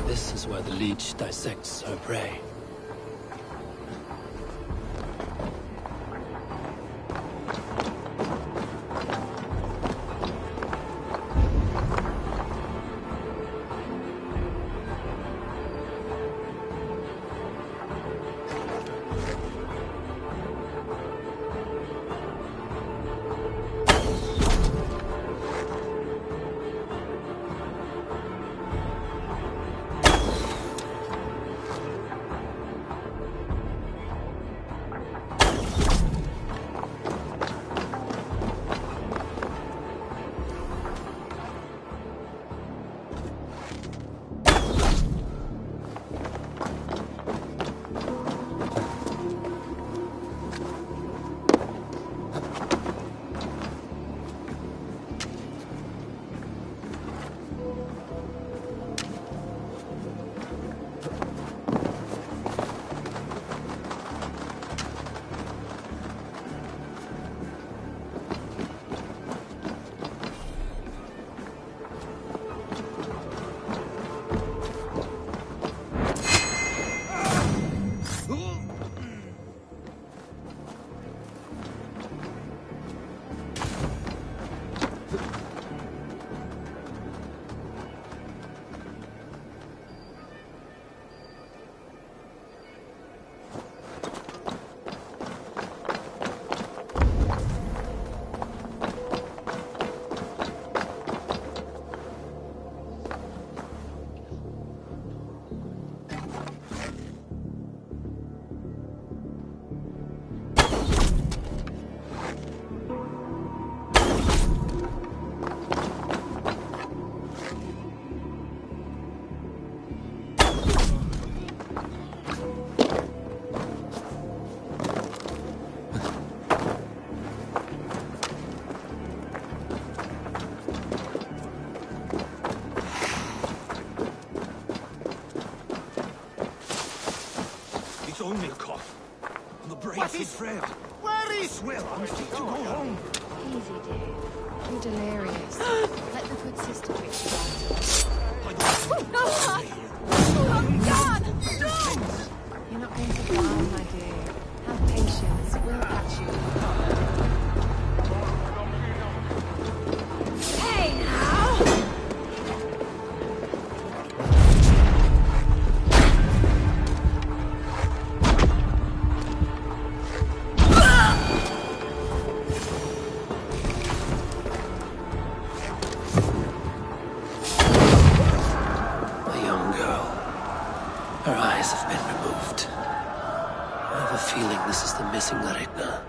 This is where the leech dissects her prey. Brace it, Freya. Where is... Well, I'm fit to go home. Easy, dear. You're delirious. Let the good sister fix you out. No, God! Oh, God! No! You're not going to drown, my dear. Have patience. We'll catch you. Hey, now! A young girl. Her eyes have been removed. I have a feeling this is the missing Laritna.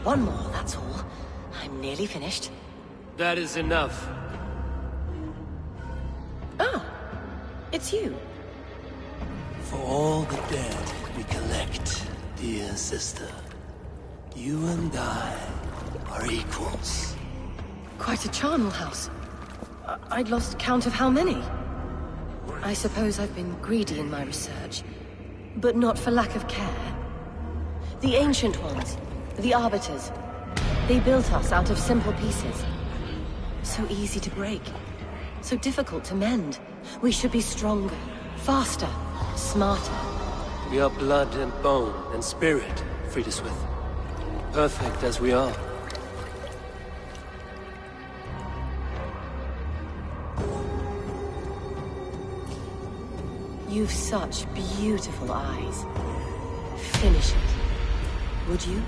One more, that's all. I'm nearly finished. That is enough. Oh, it's you. For all the dead we collect, dear sister, you and I are equals. Quite a charnel house. I'd lost count of how many. I suppose I've been greedy in my research, but not for lack of care. The Ancient Ones, the Arbiters, they built us out of simple pieces. So easy to break, so difficult to mend. We should be stronger, faster, smarter. We are blood and bone and spirit, Friedeswith. Perfect as we are. You've such beautiful eyes. Finish it, would you?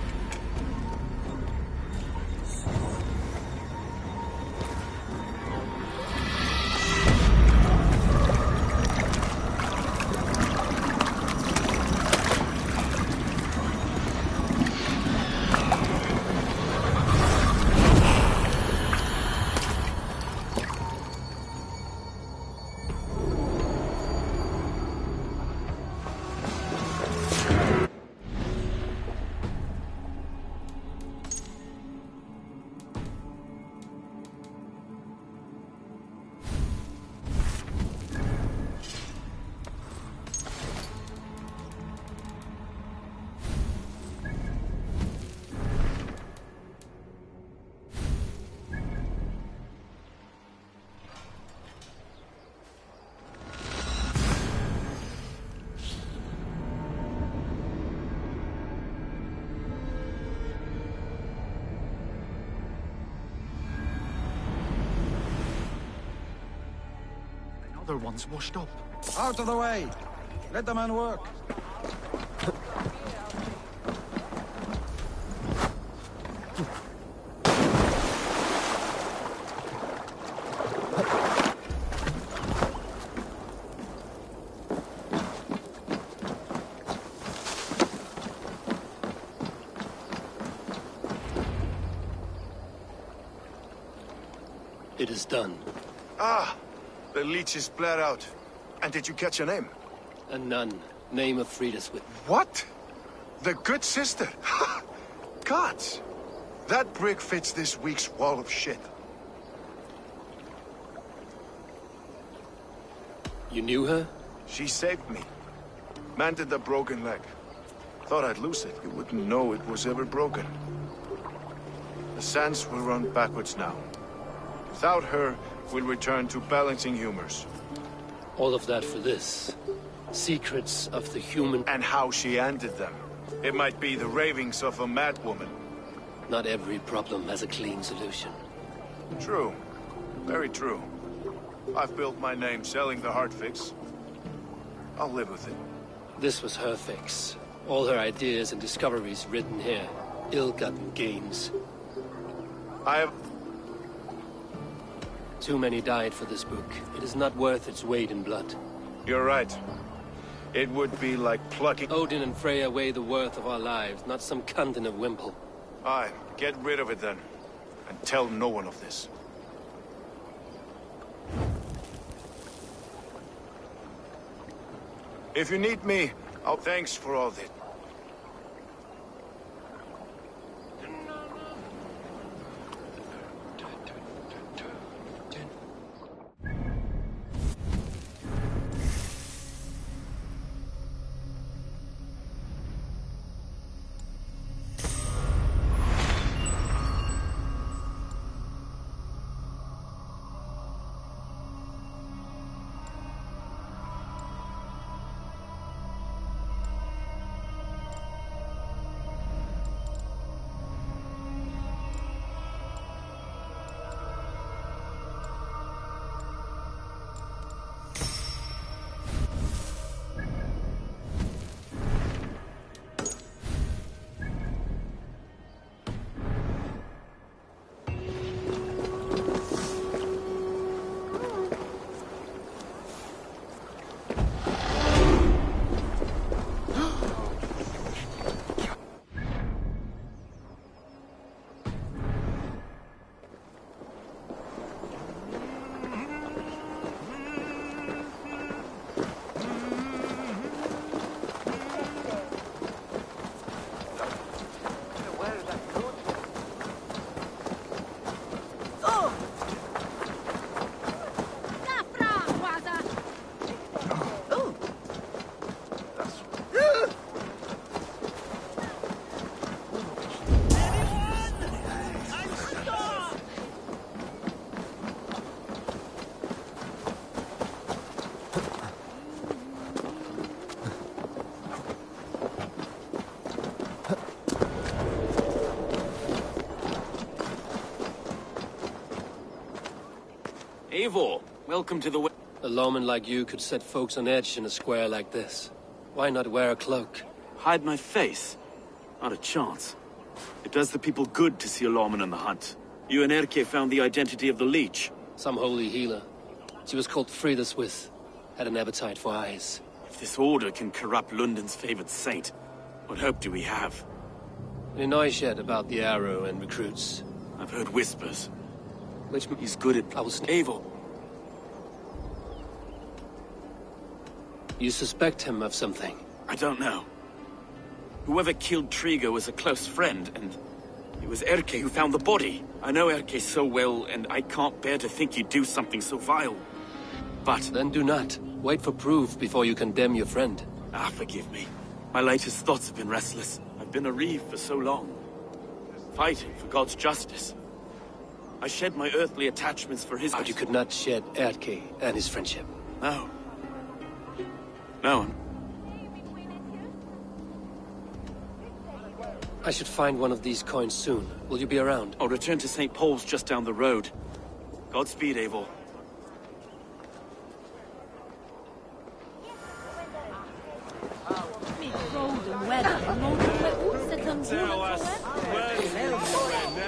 Another one's washed up. Out of the way! Let the man work. It is done. Ah! The leech is bled out. And did you catch your name? A nun. Name of Friedeswith. What? The good sister? Gods! That brick fits this week's wall of shit. You knew her? She saved me. Mended a broken leg. Thought I'd lose it. You wouldn't know it was ever broken. The sands will run backwards now. Without her, we'll return to balancing humors. All of that for this. Secrets of the human... And how she ended them. It might be the ravings of a madwoman. Not every problem has a clean solution. True. Very true. I've built my name selling the heart fix. I'll live with it. This was her fix. All her ideas and discoveries written here. Ill-gotten gains. I have... Too many died for this book. It is not worth its weight in blood. You're right. It would be like plucking... Odin and Freya weigh the worth of our lives, not some cunt in a wimple. Aye, get rid of it then. And tell no one of this. If you need me, I'll... Thanks for all this. Eivor, welcome to the... A lawman like you could set folks on edge in a square like this. Why not wear a cloak? Hide my face? Not a chance. It does the people good to see a lawman on the hunt. You and Erke found the identity of the leech. Some holy healer. She was called Frida Swith. Had an appetite for eyes. If this order can corrupt London's favored saint, what hope do we have? Any noise yet about the arrow and recruits? I've heard whispers. Which... He's good at... I was... Eivor. You suspect him of something? I don't know. Whoever killed Trigo was a close friend, and it was Erke who found the body. I know Erke so well, and I can't bear to think he'd do something so vile. But... Then do not. Wait for proof before you condemn your friend. Ah, forgive me. My latest thoughts have been restless. I've been a reeve for so long. Fighting for God's justice. I shed my earthly attachments for his... But you could not shed Erke and his friendship. No. No. I should find one of these coins soon. Will you be around? I'll return to St. Paul's just down the road. Godspeed, Eivor.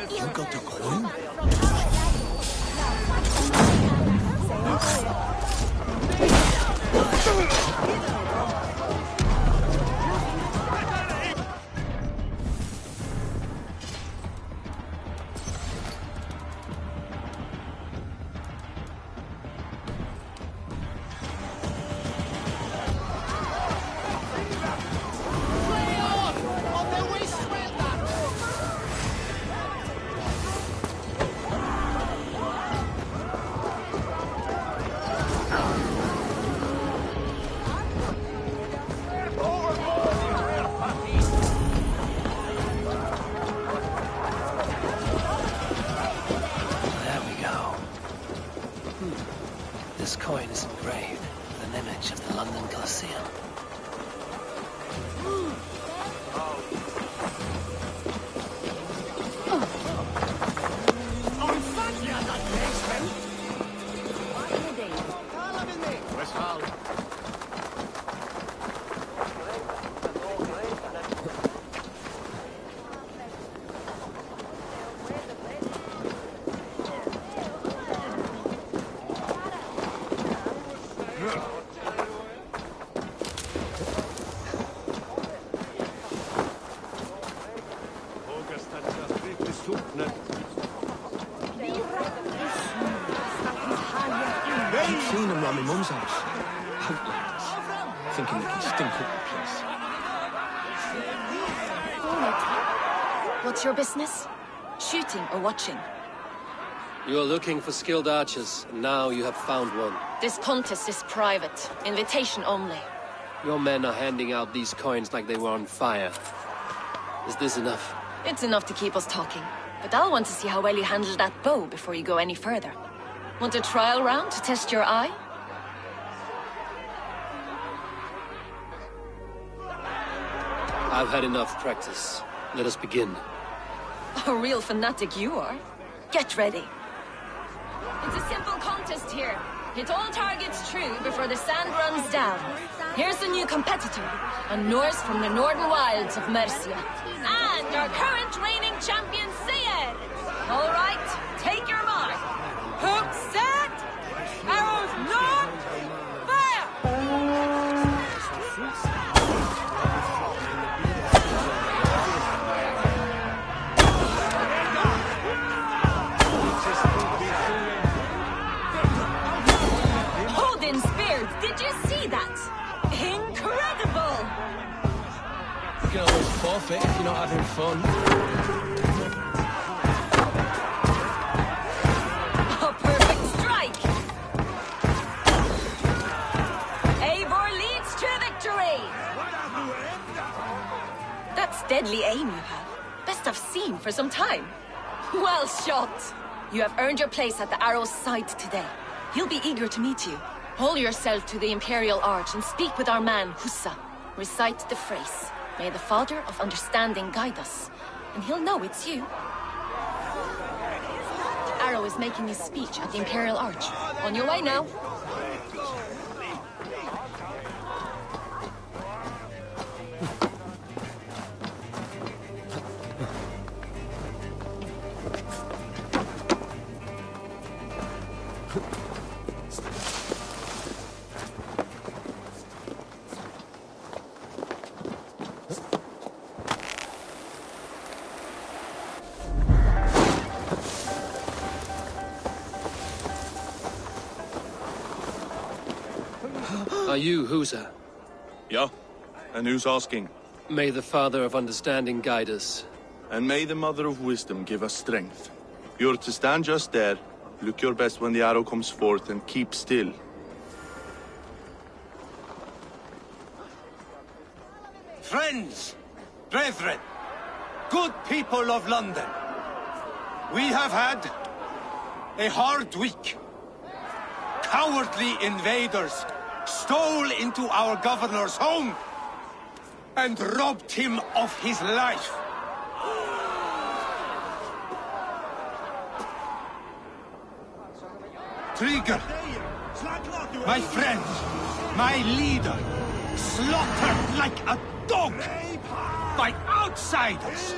You got the coin? This coin is engraved with an image of the London Colosseum. I've seen them around my mum's house. Outlands. Thinking they can stink up the place. What's your business? Shooting or watching? You are looking for skilled archers, and now you have found one. This contest is private. Invitation only. Your men are handing out these coins like they were on fire. Is this enough? It's enough to keep us talking. But I'll want to see how well you handle that bow before you go any further. Want a trial round to test your eye? I've had enough practice. Let us begin. A real fanatic you are. Get ready. It's a simple contest here. Hit all targets true before the sand runs down. Here's the new competitor, a Norse from the northern wilds of Mercia. And our current reigning champion, Seer. All right, take your mark. Hook set! Arrows north! Fire! Odin speared! Did you see that? Incredible! You can always forfeit if you're not having fun. Deadly aim you have. Best I've seen for some time. Well shot! You have earned your place at the arrow's side today. He'll be eager to meet you. Hold yourself to the Imperial Arch and speak with our man, Hussa. Recite the phrase. May the Father of Understanding guide us. And he'll know it's you. Arrow is making his speech at the Imperial Arch. On your way now. Are you Husa? Yeah? And who's asking? May the Father of Understanding guide us. And may the Mother of Wisdom give us strength. You're to stand just there, look your best when the arrow comes forth, and keep still. Friends, brethren, good people of London, we have had a hard week. Cowardly invaders stole into our governor's home and robbed him of his life. Trigger, my friend, my leader, slaughtered like a dog by outsiders.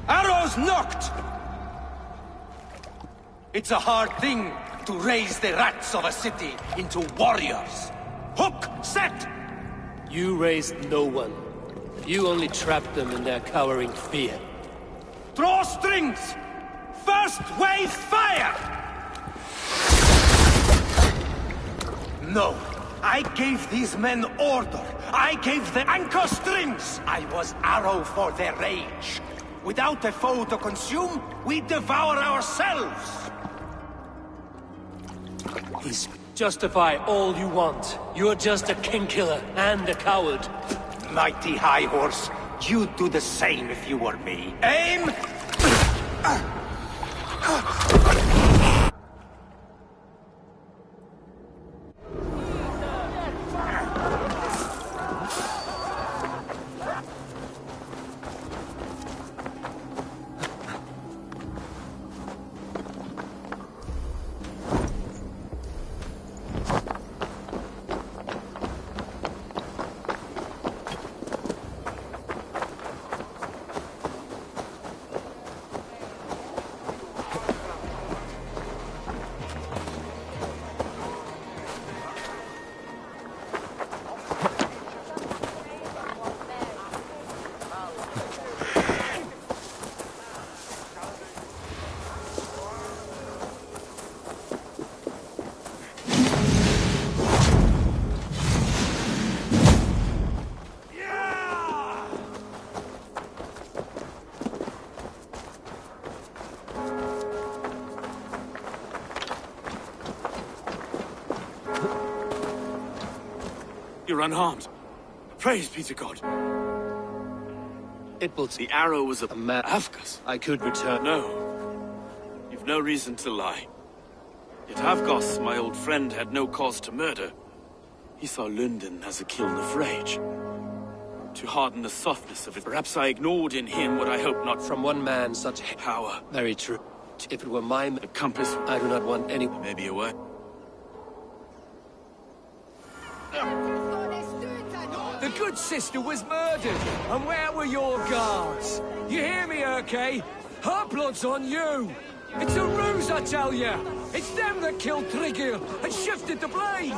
Arrows knocked! It's a hard thing to raise the rats of a city into warriors. Hook, set! You raised no one. You only trapped them in their cowering fear. Draw strings! First wave fire! No, I gave these men order. I gave them anchor strings. I was arrow for their rage. Without a foe to consume, we devour ourselves. Justify all you want. You're just a king-killer and a coward. Mighty High Horse, you'd do the same if you were me. Aim! You're unharmed. Praise be to God. It was... The arrow was a man. Avgus. I could return. No. You've no reason to lie. Yet Avgos, my old friend, had no cause to murder. He saw London as a kiln of rage. To harden the softness of it, perhaps I ignored in him what I hope not. From one man, such power. Very true. If it were my... The compass... I do not want any... Maybe a way. The good sister was murdered, and where were your guards? You hear me, Urke? Her blood's on you! It's a ruse, I tell you! It's them that killed Trigil and shifted the blame!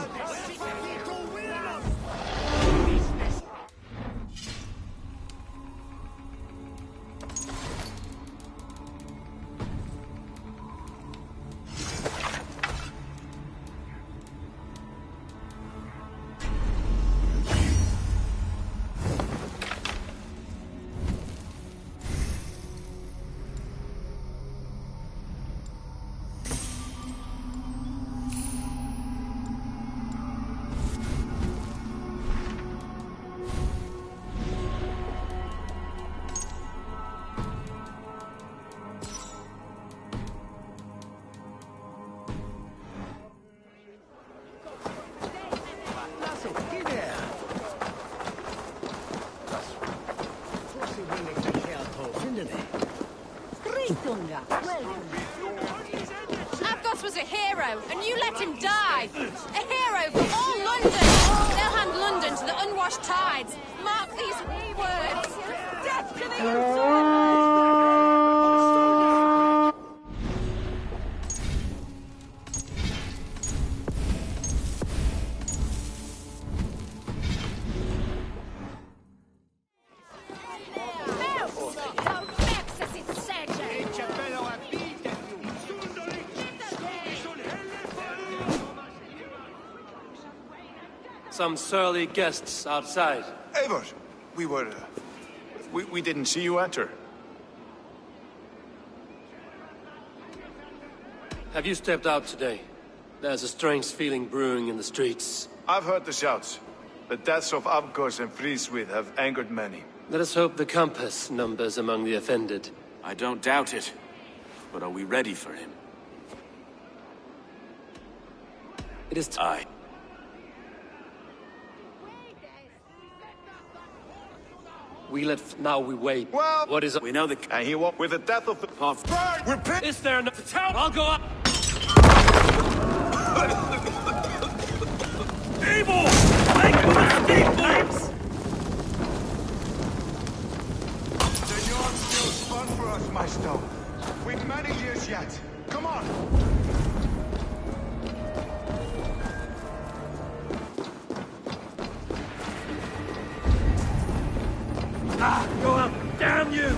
hero, and you let him die! A hero for all London! They'll hand London to the unwashed tides! Mark these words! Death to the usurper! Some surly guests outside. Eivor, we didn't see you enter. Have you stepped out today? There's a strange feeling brewing in the streets. I've heard the shouts. The deaths of Avgos and Friswith have angered many. Let us hope the compass numbers among the offended. I don't doubt it. But are we ready for him? It is Aye. Now we wait. Well, what is... We know the... And he won't... With the death of the... Burn! We're pissed! Is there no... Town? I'll go up! Evil! Make the steep The yard's still fun for us, Maestro. We've many years yet. Come on! Go up! Damn you!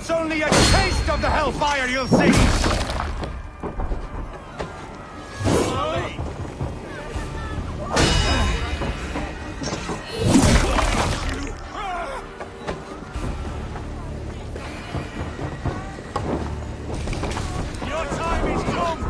That's only a taste of the hellfire you'll see! Your time is come!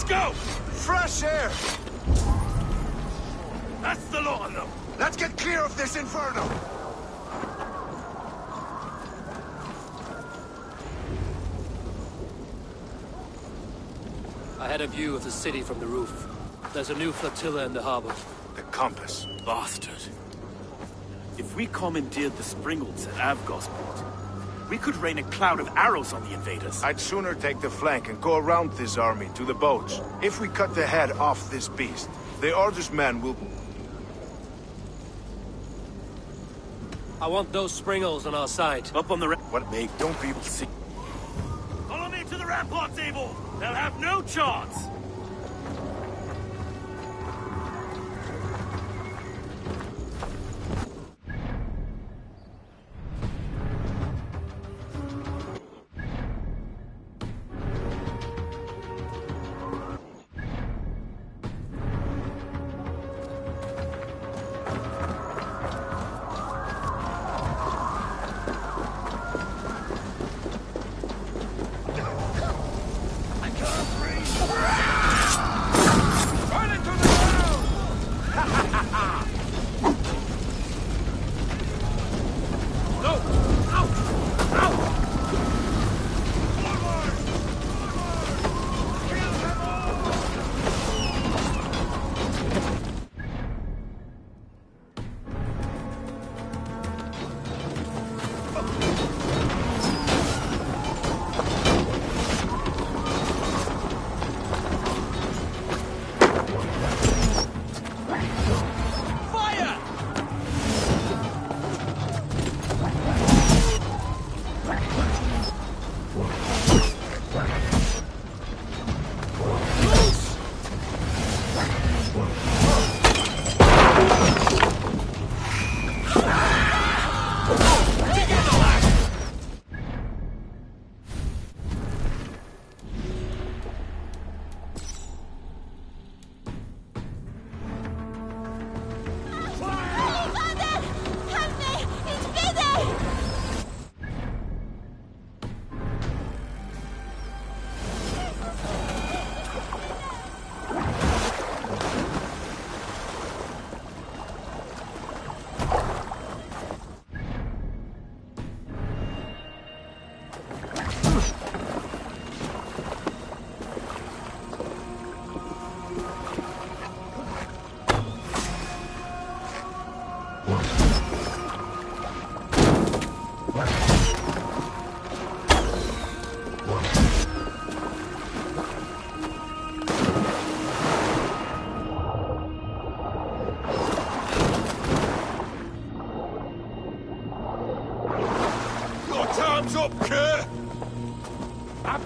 Let's go! Fresh air! That's the lot of them! Let's get clear of this inferno! I had a view of the city from the roof. There's a new flotilla in the harbor. The compass. Bastard. If we commandeered the Springolds at Avgosport, we could rain a cloud of arrows on the invaders. I'd sooner take the flank and go around this army to the boats. If we cut the head off this beast, the Order's men will... I want those Springolds on our side. Up on the What? Mate, don't people see... Follow me to the ramparts, Abel! They'll have no chance!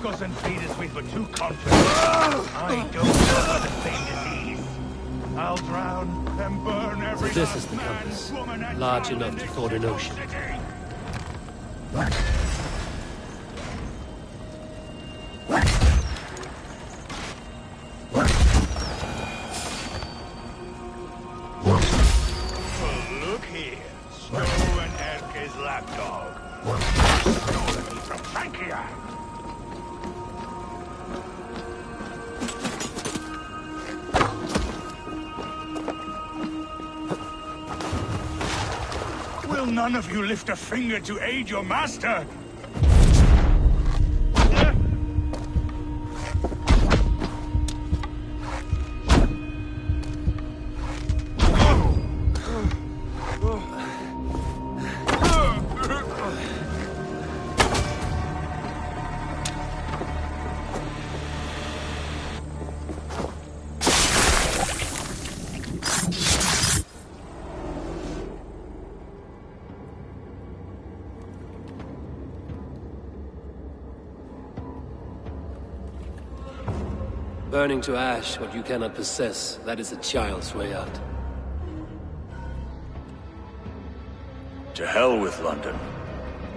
Doesn't feed us with but too confident. I don't know the same disease. I'll drown, then burn every So this is the compass, large enough to ford an ocean. Well, look here. Snow and Erke's lapdog. Stolen me from Frankia. Will none of you lift a finger to aid your master? Burning to ash what you cannot possess, that is a child's way out. To hell with London.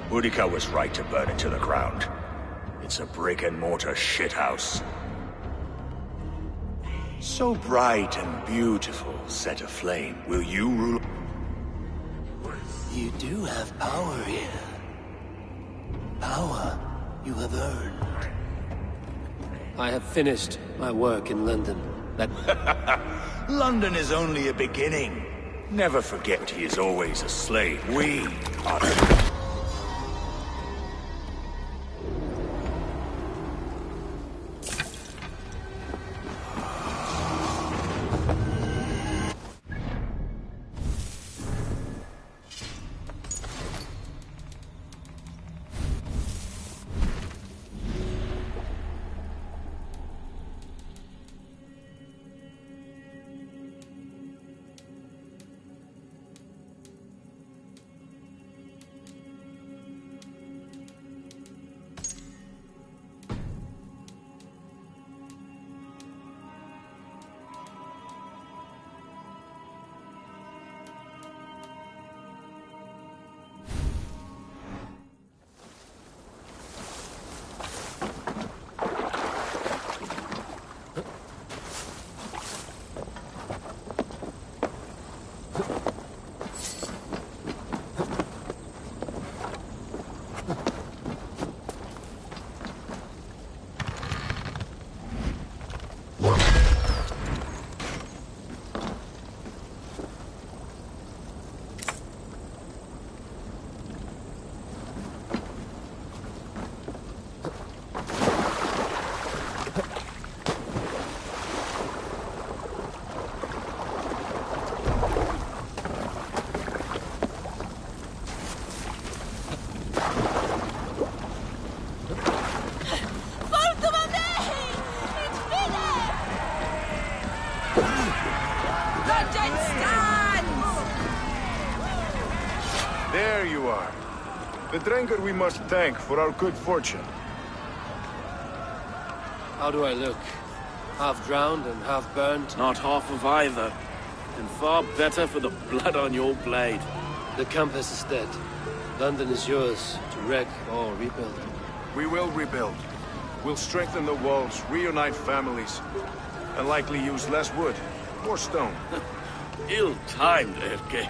Boudica was right to burn it to the ground. It's a brick-and-mortar shithouse. So bright and beautiful, set aflame. Will you rule? You do have power here. Power you have earned. I have finished my work in London. That... London is only a beginning. Never forget he is always a slave. We are... There you are. The drinker we must thank for our good fortune. How do I look? Half drowned and half burnt? Not half of either. And far better for the blood on your blade. The Compass is dead. London is yours, to wreck or rebuild. We will rebuild. We'll strengthen the walls, reunite families, and likely use less wood, more stone. Ill-timed, Erke.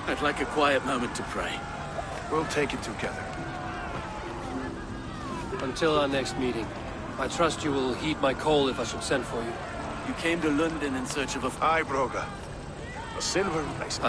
I'd like a quiet moment to pray. We'll take it together. Until our next meeting, I trust you will heed my call if I should send for you. You came to London in search of a... Aye, Broga. A silver race.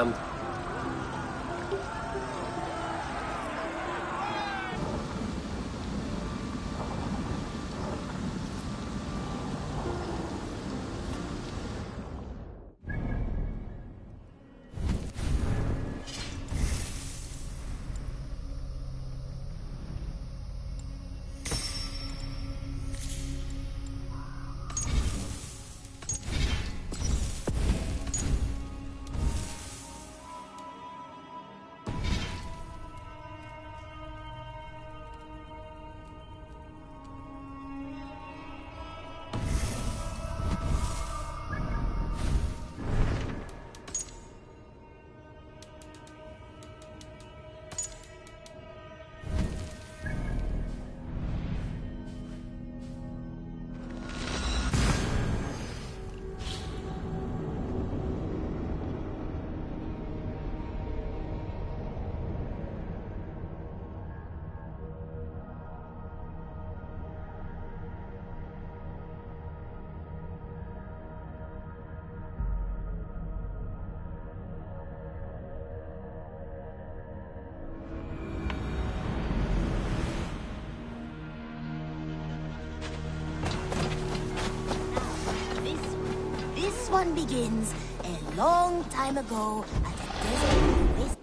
This one begins a long time ago at a desert west.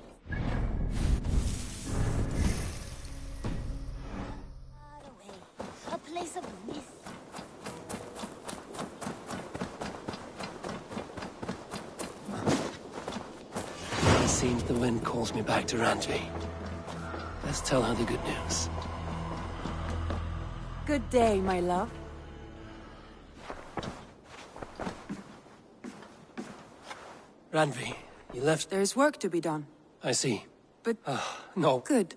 Far away, a place of myth. It seems the wind calls me back to Randvi. Let's tell her the good news. Good day, my love. Randvi, you left... There's work to be done. I see. But... no. Good.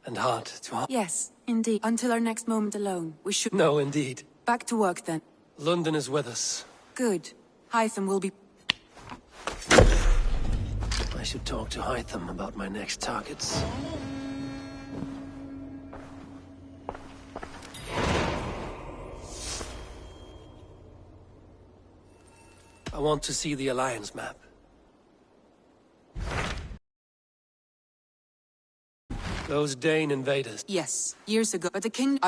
And hard to heart. Yes, indeed. Until our next moment alone, we should... No, indeed. Back to work, then. London is with us. Good. Hytham will be... I should talk to Hytham about my next targets. I want to see the Alliance map. Those Dane invaders. Yes, years ago, but the king...